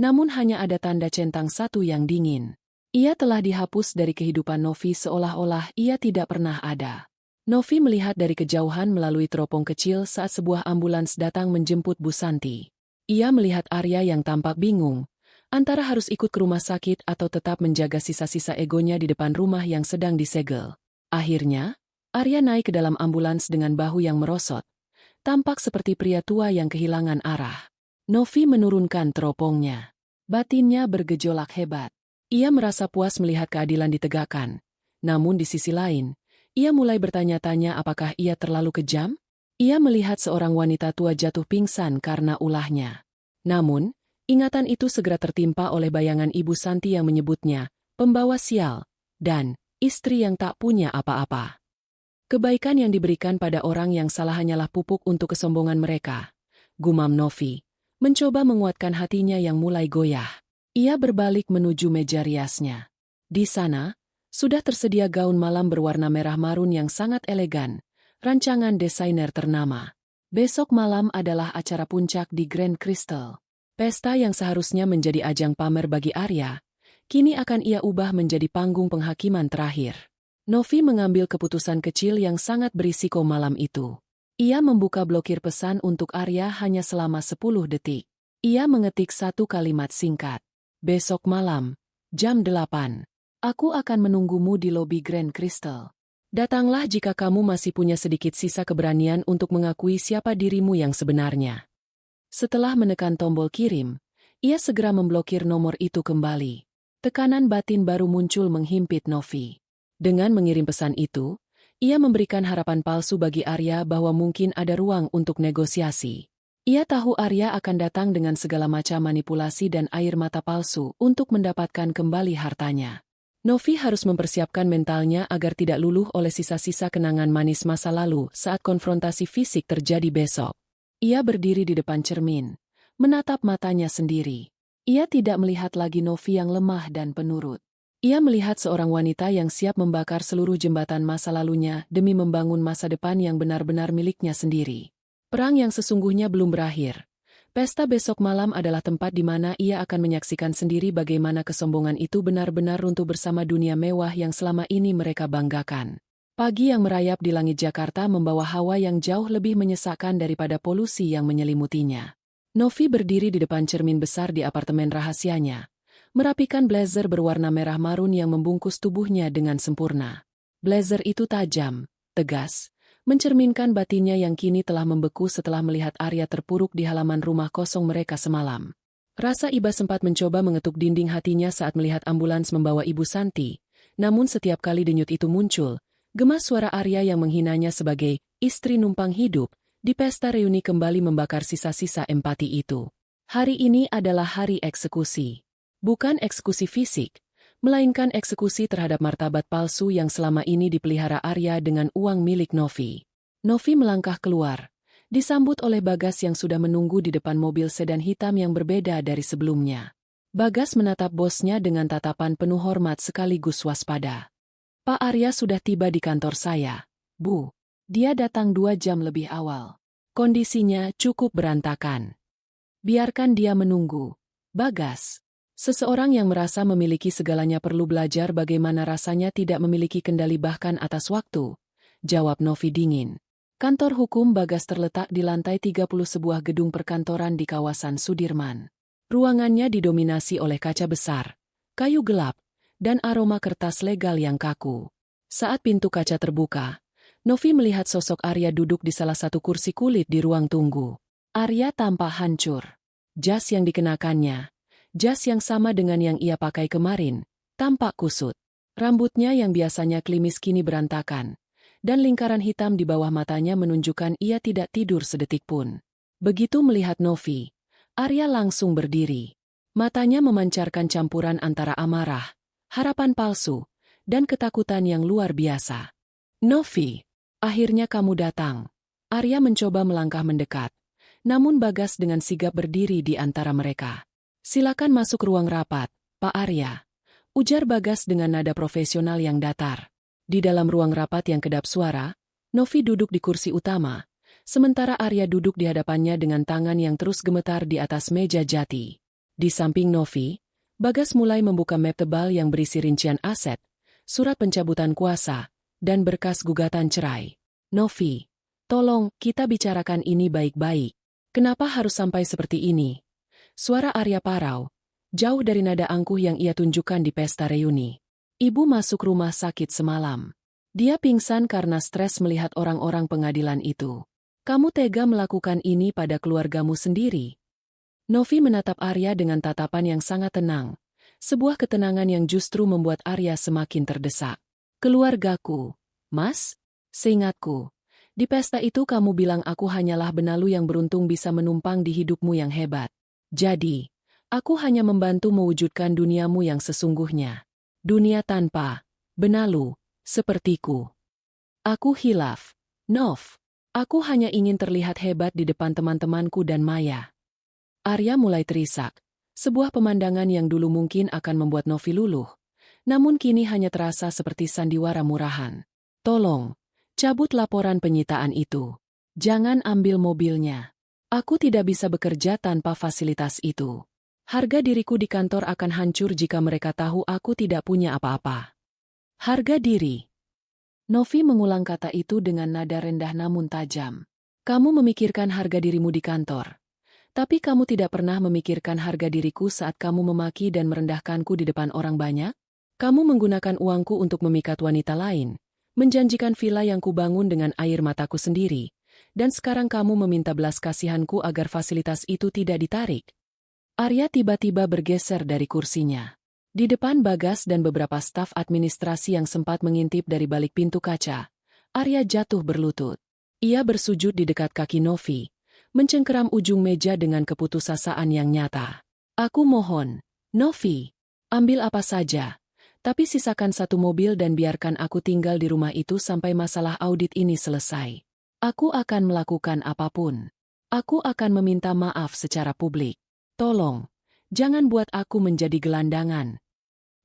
namun hanya ada tanda centang satu yang dingin. Ia telah dihapus dari kehidupan Novi seolah-olah ia tidak pernah ada. Novi melihat dari kejauhan melalui teropong kecil saat sebuah ambulans datang menjemput Bu Santi. Ia melihat Arya yang tampak bingung, antara harus ikut ke rumah sakit atau tetap menjaga sisa-sisa egonya di depan rumah yang sedang disegel. Akhirnya, Arya naik ke dalam ambulans dengan bahu yang merosot. Tampak seperti pria tua yang kehilangan arah. Novi menurunkan teropongnya. Batinnya bergejolak hebat. Ia merasa puas melihat keadilan ditegakkan. Namun di sisi lain, ia mulai bertanya-tanya apakah ia terlalu kejam? Ia melihat seorang wanita tua jatuh pingsan karena ulahnya. Namun, ingatan itu segera tertimpa oleh bayangan Ibu Santi yang menyebutnya, pembawa sial, dan istri yang tak punya apa-apa. Kebaikan yang diberikan pada orang yang salah hanyalah pupuk untuk kesombongan mereka. Gumam Novi, mencoba menguatkan hatinya yang mulai goyah. Ia berbalik menuju meja riasnya. Di sana, sudah tersedia gaun malam berwarna merah marun yang sangat elegan, rancangan desainer ternama. Besok malam adalah acara puncak di Grand Crystal. Pesta yang seharusnya menjadi ajang pamer bagi Arya, kini akan ia ubah menjadi panggung penghakiman terakhir. Novi mengambil keputusan kecil yang sangat berisiko malam itu. Ia membuka blokir pesan untuk Arya hanya selama 10 detik. Ia mengetik satu kalimat singkat. Besok malam, jam 8. Aku akan menunggumu di lobi Grand Crystal. Datanglah jika kamu masih punya sedikit sisa keberanian untuk mengakui siapa dirimu yang sebenarnya. Setelah menekan tombol kirim, ia segera memblokir nomor itu kembali. Tekanan batin baru muncul menghimpit Novi. Dengan mengirim pesan itu, ia memberikan harapan palsu bagi Arya bahwa mungkin ada ruang untuk negosiasi. Ia tahu Arya akan datang dengan segala macam manipulasi dan air mata palsu untuk mendapatkan kembali hartanya. Novi harus mempersiapkan mentalnya agar tidak luluh oleh sisa-sisa kenangan manis masa lalu saat konfrontasi fisik terjadi besok. Ia berdiri di depan cermin, menatap matanya sendiri. Ia tidak melihat lagi Novi yang lemah dan penurut. Ia melihat seorang wanita yang siap membakar seluruh jembatan masa lalunya demi membangun masa depan yang benar-benar miliknya sendiri. Perang yang sesungguhnya belum berakhir. Pesta besok malam adalah tempat di mana ia akan menyaksikan sendiri bagaimana kesombongan itu benar-benar runtuh bersama dunia mewah yang selama ini mereka banggakan. Pagi yang merayap di langit Jakarta membawa hawa yang jauh lebih menyesakkan daripada polusi yang menyelimutinya. Novi berdiri di depan cermin besar di apartemen rahasianya, merapikan blazer berwarna merah marun yang membungkus tubuhnya dengan sempurna. Blazer itu tajam, tegas, mencerminkan batinnya yang kini telah membeku setelah melihat Arya terpuruk di halaman rumah kosong mereka semalam. Rasa iba sempat mencoba mengetuk dinding hatinya saat melihat ambulans membawa Ibu Santi. Namun setiap kali denyut itu muncul, gemas suara Arya yang menghinanya sebagai istri numpang hidup, di pesta reuni kembali membakar sisa-sisa empati itu. Hari ini adalah hari eksekusi. Bukan eksekusi fisik, melainkan eksekusi terhadap martabat palsu yang selama ini dipelihara Arya dengan uang milik Novi. Novi melangkah keluar, disambut oleh Bagas yang sudah menunggu di depan mobil sedan hitam yang berbeda dari sebelumnya. Bagas menatap bosnya dengan tatapan penuh hormat sekaligus waspada. Pak Arya sudah tiba di kantor saya, Bu. Dia datang 2 jam lebih awal. Kondisinya cukup berantakan. Biarkan dia menunggu. Bagas. Seseorang yang merasa memiliki segalanya perlu belajar bagaimana rasanya tidak memiliki kendali bahkan atas waktu. Jawab Novi dingin. Kantor hukum Bagas terletak di lantai 30 sebuah gedung perkantoran di kawasan Sudirman. Ruangannya didominasi oleh kaca besar, kayu gelap, dan aroma kertas legal yang kaku. Saat pintu kaca terbuka, Novi melihat sosok Arya duduk di salah satu kursi kulit di ruang tunggu. Arya tampak hancur. Jas yang dikenakannya, jas yang sama dengan yang ia pakai kemarin, tampak kusut. Rambutnya yang biasanya klimis kini berantakan, dan lingkaran hitam di bawah matanya menunjukkan ia tidak tidur sedetik pun. Begitu melihat Novi, Arya langsung berdiri. Matanya memancarkan campuran antara amarah, harapan palsu, dan ketakutan yang luar biasa. Novi, akhirnya kamu datang. Arya mencoba melangkah mendekat, namun Bagas dengan sigap berdiri di antara mereka. Silakan masuk ruang rapat, Pak Arya. Ujar Bagas dengan nada profesional yang datar. Di dalam ruang rapat yang kedap suara, Novi duduk di kursi utama, sementara Arya duduk di hadapannya dengan tangan yang terus gemetar di atas meja jati. Di samping Novi, Bagas mulai membuka map tebal yang berisi rincian aset, surat pencabutan kuasa, dan berkas gugatan cerai. Novi, tolong, kita bicarakan ini baik-baik. Kenapa harus sampai seperti ini? Suara Arya parau, jauh dari nada angkuh yang ia tunjukkan di pesta reuni. Ibu masuk rumah sakit semalam. Dia pingsan karena stres melihat orang-orang pengadilan itu. Kamu tega melakukan ini pada keluargamu sendiri. Novi menatap Arya dengan tatapan yang sangat tenang. Sebuah ketenangan yang justru membuat Arya semakin terdesak. Keluargaku, Mas? Seingatku, di pesta itu kamu bilang aku hanyalah benalu yang beruntung bisa menumpang di hidupmu yang hebat. Jadi, aku hanya membantu mewujudkan duniamu yang sesungguhnya. Dunia tanpa benalu, sepertiku. Aku hilaf, Nov. Aku hanya ingin terlihat hebat di depan teman-temanku dan Maya. Arya mulai terisak. Sebuah pemandangan yang dulu mungkin akan membuat Novi luluh, namun kini hanya terasa seperti sandiwara murahan. Tolong, cabut laporan penyitaan itu. Jangan ambil mobilnya. Aku tidak bisa bekerja tanpa fasilitas itu. Harga diriku di kantor akan hancur jika mereka tahu aku tidak punya apa-apa. Harga diri. Novi mengulang kata itu dengan nada rendah namun tajam. Kamu memikirkan harga dirimu di kantor. Tapi kamu tidak pernah memikirkan harga diriku saat kamu memaki dan merendahkanku di depan orang banyak? Kamu menggunakan uangku untuk memikat wanita lain, menjanjikan villa yang kubangun dengan air mataku sendiri, dan sekarang kamu meminta belas kasihanku agar fasilitas itu tidak ditarik. Arya tiba-tiba bergeser dari kursinya. Di depan Bagas dan beberapa staf administrasi yang sempat mengintip dari balik pintu kaca, Arya jatuh berlutut. Ia bersujud di dekat kaki Novi, mencengkeram ujung meja dengan keputusasaan yang nyata. Aku mohon, Novi, ambil apa saja, tapi sisakan 1 mobil dan biarkan aku tinggal di rumah itu sampai masalah audit ini selesai. Aku akan melakukan apapun. Aku akan meminta maaf secara publik. Tolong, jangan buat aku menjadi gelandangan.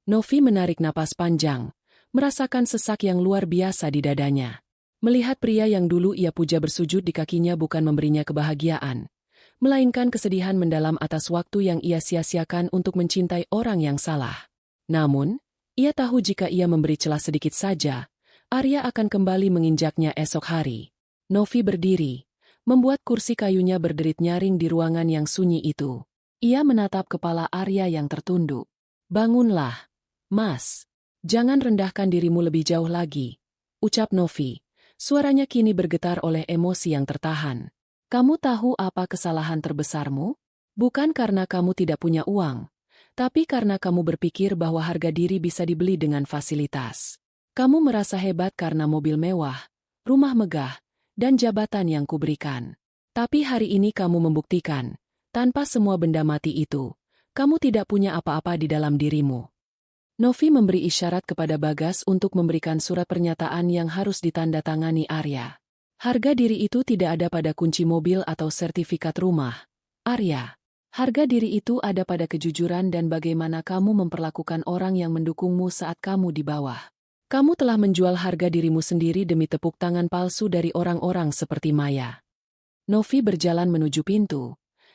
Novi menarik napas panjang, merasakan sesak yang luar biasa di dadanya. Melihat pria yang dulu ia puja bersujud di kakinya bukan memberinya kebahagiaan, melainkan kesedihan mendalam atas waktu yang ia sia-siakan untuk mencintai orang yang salah. Namun, ia tahu jika ia memberi celah sedikit saja, Arya akan kembali menginjaknya esok hari. Novi berdiri, membuat kursi kayunya berderit nyaring di ruangan yang sunyi itu. Ia menatap kepala Arya yang tertunduk. Bangunlah, Mas. Jangan rendahkan dirimu lebih jauh lagi, ucap Novi. Suaranya kini bergetar oleh emosi yang tertahan. Kamu tahu apa kesalahan terbesarmu? Bukan karena kamu tidak punya uang, tapi karena kamu berpikir bahwa harga diri bisa dibeli dengan fasilitas. Kamu merasa hebat karena mobil mewah, rumah megah, dan jabatan yang kuberikan. Tapi hari ini kamu membuktikan, tanpa semua benda mati itu, kamu tidak punya apa-apa di dalam dirimu. Novi memberi isyarat kepada Bagas untuk memberikan surat pernyataan yang harus ditandatangani Arya. Harga diri itu tidak ada pada kunci mobil atau sertifikat rumah. Arya, harga diri itu ada pada kejujuran dan bagaimana kamu memperlakukan orang yang mendukungmu saat kamu di bawah. Kamu telah menjual harga dirimu sendiri demi tepuk tangan palsu dari orang-orang seperti Maya. Novi berjalan menuju pintu,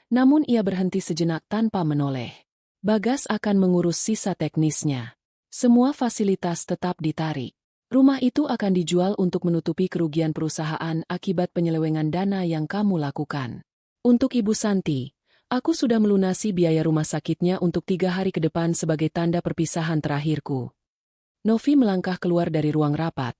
namun ia berhenti sejenak tanpa menoleh. Bagas akan mengurus sisa teknisnya. Semua fasilitas tetap ditarik. Rumah itu akan dijual untuk menutupi kerugian perusahaan akibat penyelewengan dana yang kamu lakukan. Untuk Ibu Santi, aku sudah melunasi biaya rumah sakitnya untuk 3 hari ke depan sebagai tanda perpisahan terakhirku. Novi melangkah keluar dari ruang rapat,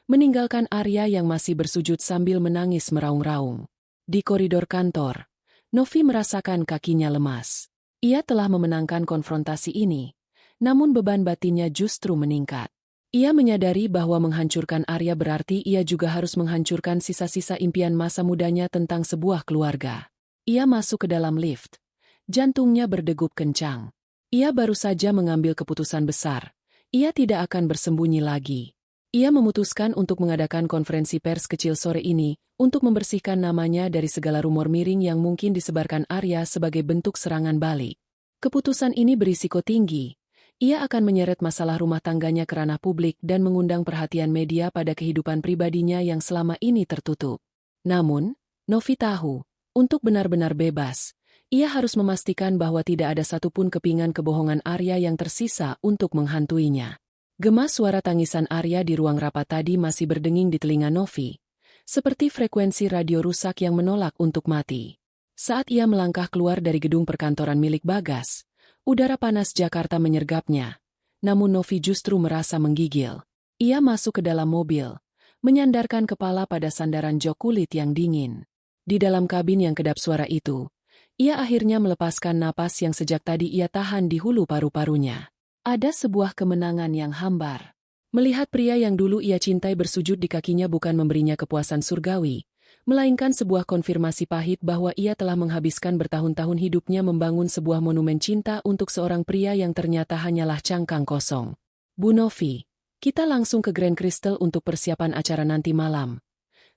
meninggalkan Arya yang masih bersujud sambil menangis meraung-raung. Di koridor kantor, Novi merasakan kakinya lemas. Ia telah memenangkan konfrontasi ini, namun beban batinnya justru meningkat. Ia menyadari bahwa menghancurkan Arya berarti ia juga harus menghancurkan sisa-sisa impian masa mudanya tentang sebuah keluarga. Ia masuk ke dalam lift. Jantungnya berdegup kencang. Ia baru saja mengambil keputusan besar. Ia tidak akan bersembunyi lagi. Ia memutuskan untuk mengadakan konferensi pers kecil sore ini untuk membersihkan namanya dari segala rumor miring yang mungkin disebarkan Arya sebagai bentuk serangan balik. Keputusan ini berisiko tinggi. Ia akan menyeret masalah rumah tangganya ke ranah publik dan mengundang perhatian media pada kehidupan pribadinya yang selama ini tertutup. Namun, Novi tahu, untuk benar-benar bebas, ia harus memastikan bahwa tidak ada satupun kepingan kebohongan Arya yang tersisa untuk menghantuinya. Gemas suara tangisan Arya di ruang rapat tadi masih berdenging di telinga Novi, seperti frekuensi radio rusak yang menolak untuk mati. Saat ia melangkah keluar dari gedung perkantoran milik Bagas, udara panas Jakarta menyergapnya, namun Novi justru merasa menggigil. Ia masuk ke dalam mobil, menyandarkan kepala pada sandaran jok kulit yang dingin. Di dalam kabin yang kedap suara itu, ia akhirnya melepaskan napas yang sejak tadi ia tahan di hulu paru-parunya. Ada sebuah kemenangan yang hambar. Melihat pria yang dulu ia cintai bersujud di kakinya bukan memberinya kepuasan surgawi, melainkan sebuah konfirmasi pahit bahwa ia telah menghabiskan bertahun-tahun hidupnya membangun sebuah monumen cinta untuk seorang pria yang ternyata hanyalah cangkang kosong. Bu Novi, kita langsung ke Grand Crystal untuk persiapan acara nanti malam.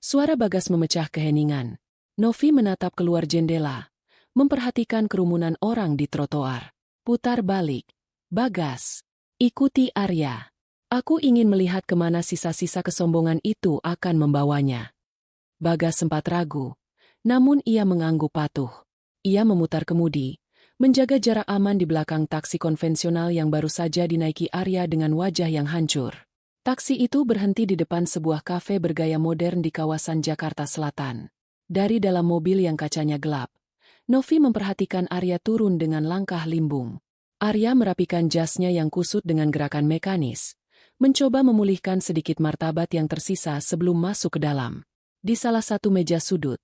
Suara Bagas memecah keheningan. Novi menatap keluar jendela, memperhatikan kerumunan orang di trotoar. Putar balik. Bagas, ikuti Arya. Aku ingin melihat kemana sisa-sisa kesombongan itu akan membawanya. Bagas sempat ragu, namun ia mengangguk patuh. Ia memutar kemudi, menjaga jarak aman di belakang taksi konvensional yang baru saja dinaiki Arya dengan wajah yang hancur. Taksi itu berhenti di depan sebuah kafe bergaya modern di kawasan Jakarta Selatan. Dari dalam mobil yang kacanya gelap, Novi memperhatikan Arya turun dengan langkah limbung. Arya merapikan jasnya yang kusut dengan gerakan mekanis, mencoba memulihkan sedikit martabat yang tersisa sebelum masuk ke dalam. Di salah satu meja sudut,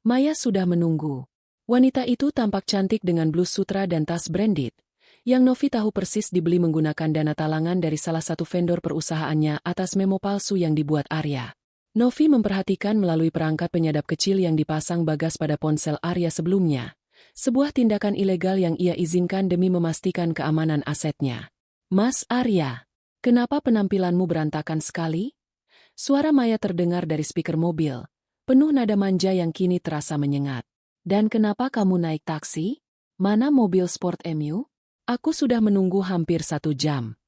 Maya sudah menunggu. Wanita itu tampak cantik dengan blus sutra dan tas branded, yang Novi tahu persis dibeli menggunakan dana talangan dari salah satu vendor perusahaannya atas memo palsu yang dibuat Arya. Novi memperhatikan melalui perangkat penyadap kecil yang dipasang Bagas pada ponsel Arya sebelumnya. Sebuah tindakan ilegal yang ia izinkan demi memastikan keamanan asetnya. Mas Arya, kenapa penampilanmu berantakan sekali? Suara Maya terdengar dari speaker mobil, penuh nada manja yang kini terasa menyengat. Dan kenapa kamu naik taksi? Mana mobil sport MU? Aku sudah menunggu hampir 1 jam.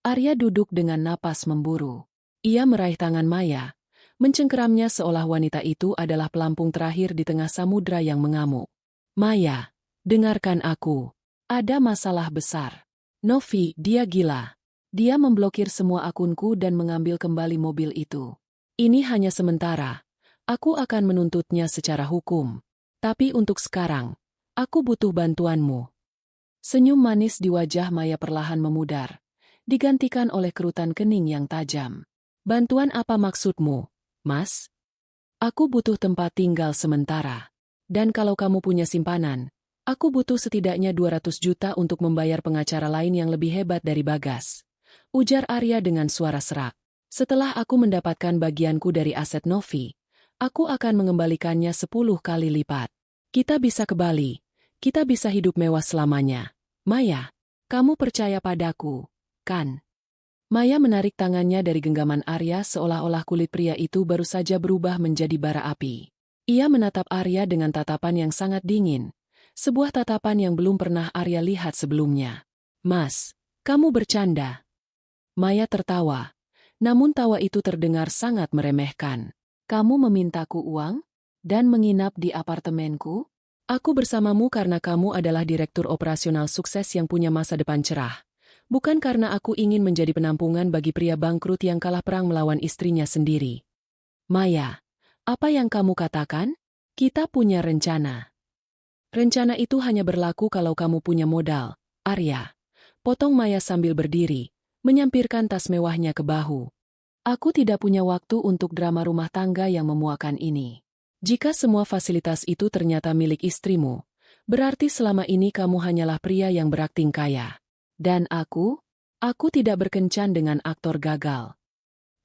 Arya duduk dengan napas memburu. Ia meraih tangan Maya, mencengkeramnya seolah wanita itu adalah pelampung terakhir di tengah samudra yang mengamuk. Maya, dengarkan aku. Ada masalah besar. Novi, dia gila. Dia memblokir semua akunku dan mengambil kembali mobil itu. Ini hanya sementara. Aku akan menuntutnya secara hukum. Tapi untuk sekarang, aku butuh bantuanmu. Senyum manis di wajah Maya perlahan memudar, digantikan oleh kerutan kening yang tajam. Bantuan apa maksudmu, Mas? Aku butuh tempat tinggal sementara. Dan kalau kamu punya simpanan, Aku butuh setidaknya 200 juta untuk membayar pengacara lain yang lebih hebat dari Bagas. Ujar Arya dengan suara serak. Setelah aku mendapatkan bagianku dari aset Novi, aku akan mengembalikannya 10 kali lipat. Kita bisa ke Bali. Kita bisa hidup mewah selamanya. Maya, kamu percaya padaku, kan? Maya menarik tangannya dari genggaman Arya seolah-olah kulit pria itu baru saja berubah menjadi bara api. Ia menatap Arya dengan tatapan yang sangat dingin. Sebuah tatapan yang belum pernah Arya lihat sebelumnya. Mas, kamu bercanda. Maya tertawa. Namun tawa itu terdengar sangat meremehkan. Kamu memintaku uang? Dan menginap di apartemenku? Aku bersamamu karena kamu adalah direktur operasional sukses yang punya masa depan cerah. Bukan karena aku ingin menjadi penampungan bagi pria bangkrut yang kalah perang melawan istrinya sendiri. Maya, apa yang kamu katakan? Kita punya rencana. Rencana itu hanya berlaku kalau kamu punya modal, Arya. Potong Maya sambil berdiri, menyampirkan tas mewahnya ke bahu. Aku tidak punya waktu untuk drama rumah tangga yang memuakan ini. Jika semua fasilitas itu ternyata milik istrimu, berarti selama ini kamu hanyalah pria yang berakting kaya. Dan aku tidak berkencan dengan aktor gagal.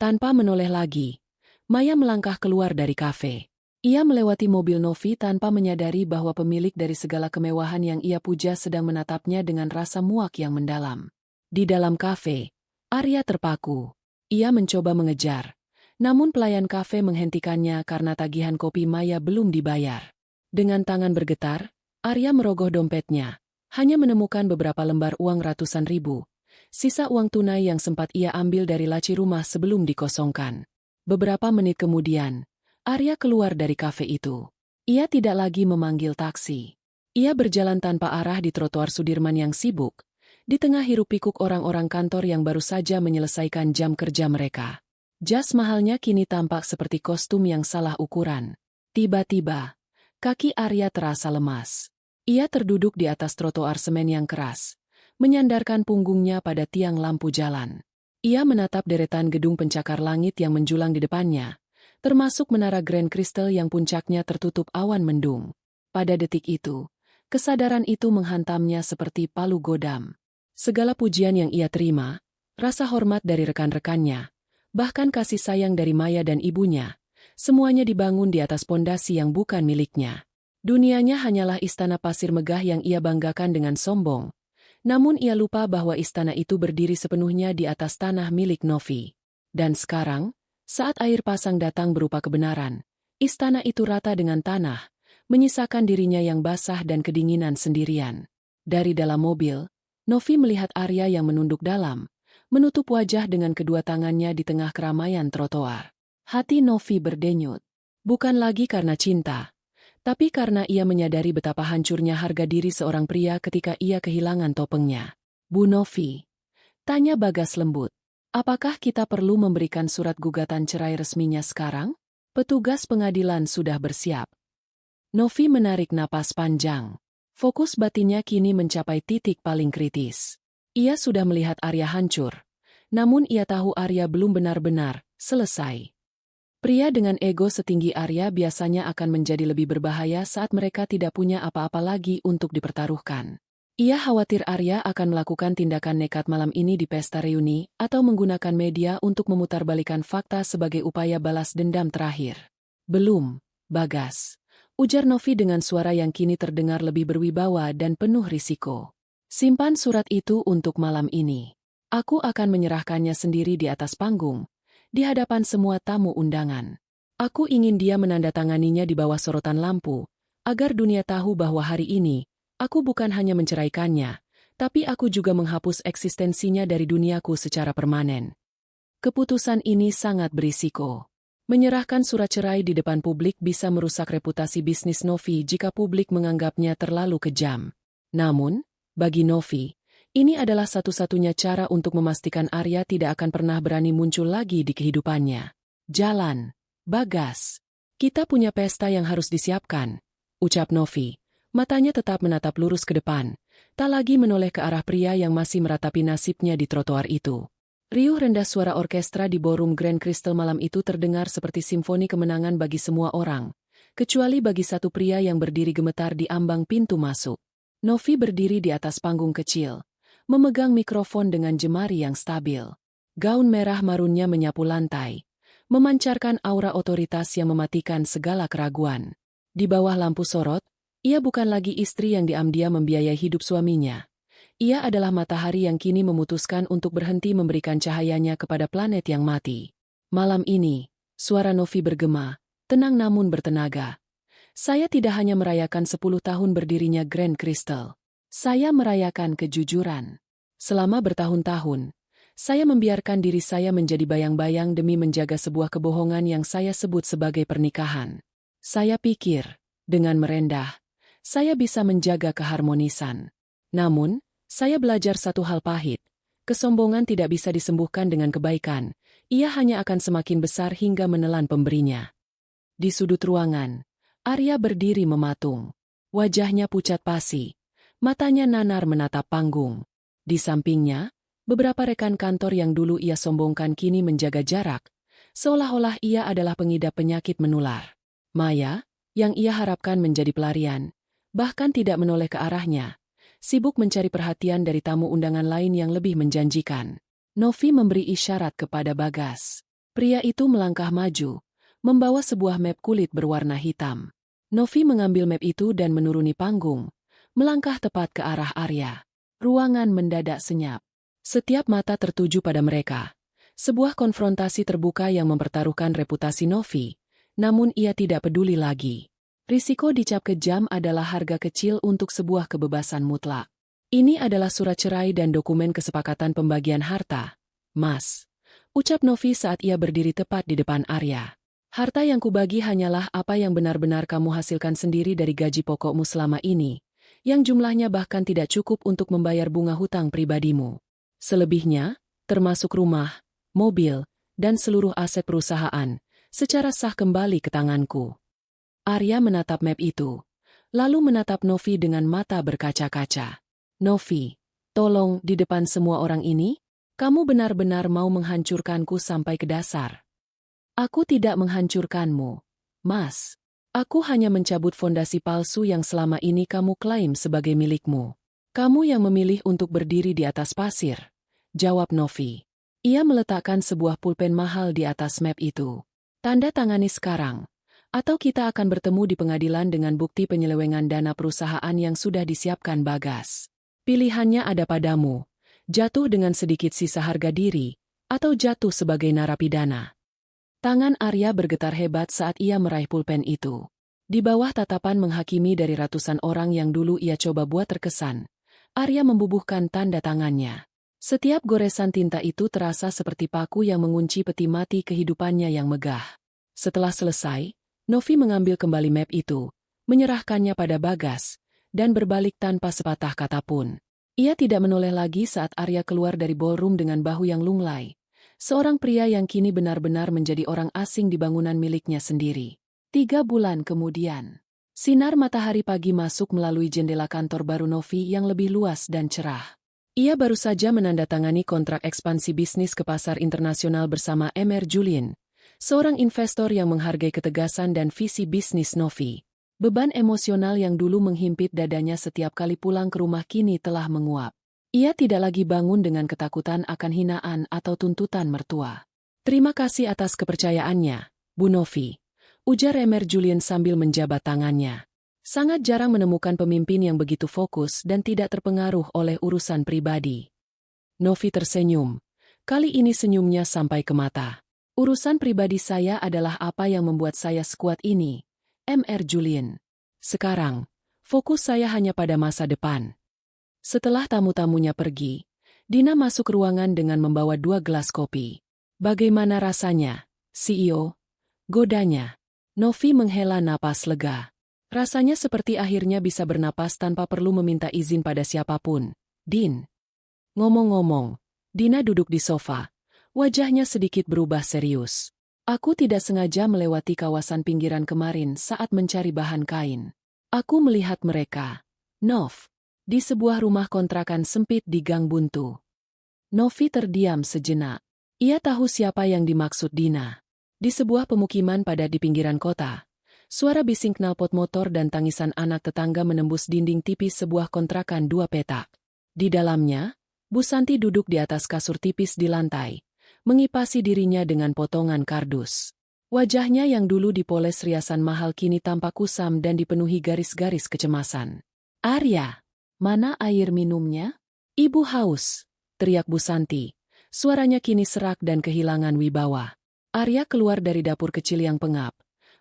Tanpa menoleh lagi, Maya melangkah keluar dari kafe. Ia melewati mobil Novi tanpa menyadari bahwa pemilik dari segala kemewahan yang ia puja sedang menatapnya dengan rasa muak yang mendalam. Di dalam kafe, Arya terpaku. Ia mencoba mengejar, namun pelayan kafe menghentikannya karena tagihan kopi Maya belum dibayar. Dengan tangan bergetar, Arya merogoh dompetnya. Hanya menemukan beberapa lembar uang ratusan ribu, sisa uang tunai yang sempat ia ambil dari laci rumah sebelum dikosongkan. Beberapa menit kemudian, Arya keluar dari kafe itu. Ia tidak lagi memanggil taksi. Ia berjalan tanpa arah di trotoar Sudirman yang sibuk, di tengah hiruk-pikuk orang-orang kantor yang baru saja menyelesaikan jam kerja mereka. Jas mahalnya kini tampak seperti kostum yang salah ukuran. Tiba-tiba, kaki Arya terasa lemas. Ia terduduk di atas trotoar semen yang keras, menyandarkan punggungnya pada tiang lampu jalan. Ia menatap deretan gedung pencakar langit yang menjulang di depannya, termasuk menara Grand Crystal yang puncaknya tertutup awan mendung. Pada detik itu, kesadaran itu menghantamnya seperti palu godam. Segala pujian yang ia terima, rasa hormat dari rekan-rekannya, bahkan kasih sayang dari Maya dan ibunya, semuanya dibangun di atas pondasi yang bukan miliknya. Dunianya hanyalah istana pasir megah yang ia banggakan dengan sombong. Namun ia lupa bahwa istana itu berdiri sepenuhnya di atas tanah milik Novi. Dan sekarang, saat air pasang datang berupa kebenaran, istana itu rata dengan tanah, menyisakan dirinya yang basah dan kedinginan sendirian. Dari dalam mobil, Novi melihat Arya yang menunduk dalam, menutup wajah dengan kedua tangannya di tengah keramaian trotoar. Hati Novi berdenyut. Bukan lagi karena cinta, tapi karena ia menyadari betapa hancurnya harga diri seorang pria ketika ia kehilangan topengnya. Bu Novi, tanya Bagas lembut, apakah kita perlu memberikan surat gugatan cerai resminya sekarang? Petugas pengadilan sudah bersiap. Novi menarik napas panjang. Fokus batinnya kini mencapai titik paling kritis. Ia sudah melihat Arya hancur, namun ia tahu Arya belum benar-benar selesai. Pria dengan ego setinggi Arya biasanya akan menjadi lebih berbahaya saat mereka tidak punya apa-apa lagi untuk dipertaruhkan. Ia khawatir Arya akan melakukan tindakan nekat malam ini di pesta reuni atau menggunakan media untuk memutarbalikkan fakta sebagai upaya balas dendam terakhir. Belum, Bagas, ujar Novi dengan suara yang kini terdengar lebih berwibawa dan penuh risiko. Simpan surat itu untuk malam ini. Aku akan menyerahkannya sendiri di atas panggung, di hadapan semua tamu undangan. Aku ingin dia menandatanganinya di bawah sorotan lampu, agar dunia tahu bahwa hari ini, aku bukan hanya menceraikannya, tapi aku juga menghapus eksistensinya dari duniaku secara permanen. Keputusan ini sangat berisiko. Menyerahkan surat cerai di depan publik bisa merusak reputasi bisnis Novi jika publik menganggapnya terlalu kejam. Namun, bagi Novi, ini adalah satu-satunya cara untuk memastikan Arya tidak akan pernah berani muncul lagi di kehidupannya. Jalan, Bagas. Kita punya pesta yang harus disiapkan, ucap Novi. Matanya tetap menatap lurus ke depan, tak lagi menoleh ke arah pria yang masih meratapi nasibnya di trotoar itu. Riuh rendah suara orkestra di ballroom Grand Crystal malam itu terdengar seperti simfoni kemenangan bagi semua orang, kecuali bagi satu pria yang berdiri gemetar di ambang pintu masuk. Novi berdiri di atas panggung kecil, memegang mikrofon dengan jemari yang stabil. Gaun merah marunnya menyapu lantai, memancarkan aura otoritas yang mematikan segala keraguan. Di bawah lampu sorot, ia bukan lagi istri yang diam-diam membiayai hidup suaminya. Ia adalah matahari yang kini memutuskan untuk berhenti memberikan cahayanya kepada planet yang mati. Malam ini, suara Novi bergema, tenang namun bertenaga. Saya tidak hanya merayakan 10 tahun berdirinya Grand Crystal. Saya merayakan kejujuran. Selama bertahun-tahun, saya membiarkan diri saya menjadi bayang-bayang demi menjaga sebuah kebohongan yang saya sebut sebagai pernikahan. Saya pikir, dengan merendah, saya bisa menjaga keharmonisan. Namun, saya belajar satu hal pahit. Kesombongan tidak bisa disembuhkan dengan kebaikan. Ia hanya akan semakin besar hingga menelan pemberinya. Di sudut ruangan, Arya berdiri mematung. Wajahnya pucat pasi. Matanya nanar menatap panggung. Di sampingnya, beberapa rekan kantor yang dulu ia sombongkan kini menjaga jarak, seolah-olah ia adalah pengidap penyakit menular. Maya, yang ia harapkan menjadi pelarian, bahkan tidak menoleh ke arahnya, sibuk mencari perhatian dari tamu undangan lain yang lebih menjanjikan. Novi memberi isyarat kepada Bagas. Pria itu melangkah maju, membawa sebuah map kulit berwarna hitam. Novi mengambil map itu dan menuruni panggung, melangkah tepat ke arah Arya. Ruangan mendadak senyap. Setiap mata tertuju pada mereka. Sebuah konfrontasi terbuka yang mempertaruhkan reputasi Novi, namun ia tidak peduli lagi. Risiko dicap kejam adalah harga kecil untuk sebuah kebebasan mutlak. Ini adalah surat cerai dan dokumen kesepakatan pembagian harta. Mas, ucap Novi saat ia berdiri tepat di depan Arya. Harta yang kubagi hanyalah apa yang benar-benar kamu hasilkan sendiri dari gaji pokokmu selama ini, yang jumlahnya bahkan tidak cukup untuk membayar bunga hutang pribadimu. Selebihnya, termasuk rumah, mobil, dan seluruh aset perusahaan, secara sah kembali ke tanganku. Arya menatap map itu, lalu menatap Novi dengan mata berkaca-kaca. Novi, tolong di depan semua orang ini, kamu benar-benar mau menghancurkanku sampai ke dasar. Aku tidak menghancurkanmu, Mas. Aku hanya mencabut fondasi palsu yang selama ini kamu klaim sebagai milikmu. Kamu yang memilih untuk berdiri di atas pasir, jawab Novi. Ia meletakkan sebuah pulpen mahal di atas map itu. Tanda tangani sekarang, atau kita akan bertemu di pengadilan dengan bukti penyelewengan dana perusahaan yang sudah disiapkan Bagas. Pilihannya ada padamu, jatuh dengan sedikit sisa harga diri, atau jatuh sebagai narapidana. Tangan Arya bergetar hebat saat ia meraih pulpen itu. Di bawah tatapan menghakimi dari ratusan orang yang dulu ia coba buat terkesan, Arya membubuhkan tanda tangannya. Setiap goresan tinta itu terasa seperti paku yang mengunci peti mati kehidupannya yang megah. Setelah selesai, Novi mengambil kembali map itu, menyerahkannya pada Bagas, dan berbalik tanpa sepatah kata pun. Ia tidak menoleh lagi saat Arya keluar dari ballroom dengan bahu yang lunglai. Seorang pria yang kini benar-benar menjadi orang asing di bangunan miliknya sendiri. 3 bulan kemudian, sinar matahari pagi masuk melalui jendela kantor baru Novi yang lebih luas dan cerah. Ia baru saja menandatangani kontrak ekspansi bisnis ke pasar internasional bersama M.R. Julien, seorang investor yang menghargai ketegasan dan visi bisnis Novi. Beban emosional yang dulu menghimpit dadanya setiap kali pulang ke rumah kini telah menguap. Ia tidak lagi bangun dengan ketakutan akan hinaan atau tuntutan mertua. Terima kasih atas kepercayaannya, Bu Novi, ujar M.R. Julien sambil menjabat tangannya. Sangat jarang menemukan pemimpin yang begitu fokus dan tidak terpengaruh oleh urusan pribadi. Novi tersenyum. Kali ini senyumnya sampai ke mata. Urusan pribadi saya adalah apa yang membuat saya sekuat ini, M.R. Julien. Sekarang, fokus saya hanya pada masa depan. Setelah tamu-tamunya pergi, Dina masuk ruangan dengan membawa 2 gelas kopi. Bagaimana rasanya, CEO? Godanya. Novi menghela napas lega. Rasanya seperti akhirnya bisa bernapas tanpa perlu meminta izin pada siapapun. Din. Ngomong-ngomong, Dina duduk di sofa. Wajahnya sedikit berubah serius. Aku tidak sengaja melewati kawasan pinggiran kemarin saat mencari bahan kain. Aku melihat mereka. Nov. Di sebuah rumah kontrakan sempit di Gang Buntu. Novi terdiam sejenak. Ia tahu siapa yang dimaksud Dina. Di sebuah pemukiman padat di pinggiran kota, Suara bising knalpot motor dan tangisan anak tetangga menembus dinding tipis sebuah kontrakan 2 petak. Di dalamnya, Bu Santi duduk di atas kasur tipis di lantai, mengipasi dirinya dengan potongan kardus. Wajahnya yang dulu dipoles riasan mahal kini tampak kusam dan dipenuhi garis-garis kecemasan. "Arya, mana air minumnya?" "Ibu haus," teriak Bu Santi. Suaranya kini serak dan kehilangan wibawa. Arya keluar dari dapur kecil yang pengap,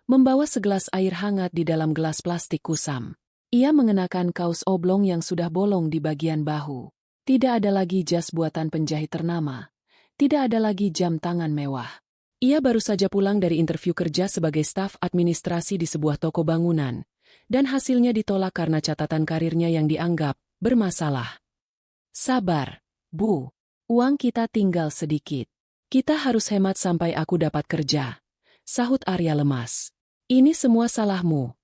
membawa segelas air hangat di dalam gelas plastik kusam. Ia mengenakan kaos oblong yang sudah bolong di bagian bahu. Tidak ada lagi jas buatan penjahit ternama. Tidak ada lagi jam tangan mewah. Ia baru saja pulang dari interview kerja sebagai staf administrasi di sebuah toko bangunan, dan hasilnya ditolak karena catatan karirnya yang dianggap bermasalah. "Sabar, Bu. Uang kita tinggal sedikit. Kita harus hemat sampai aku dapat kerja," sahut Arya lemas. "Ini semua salahmu,"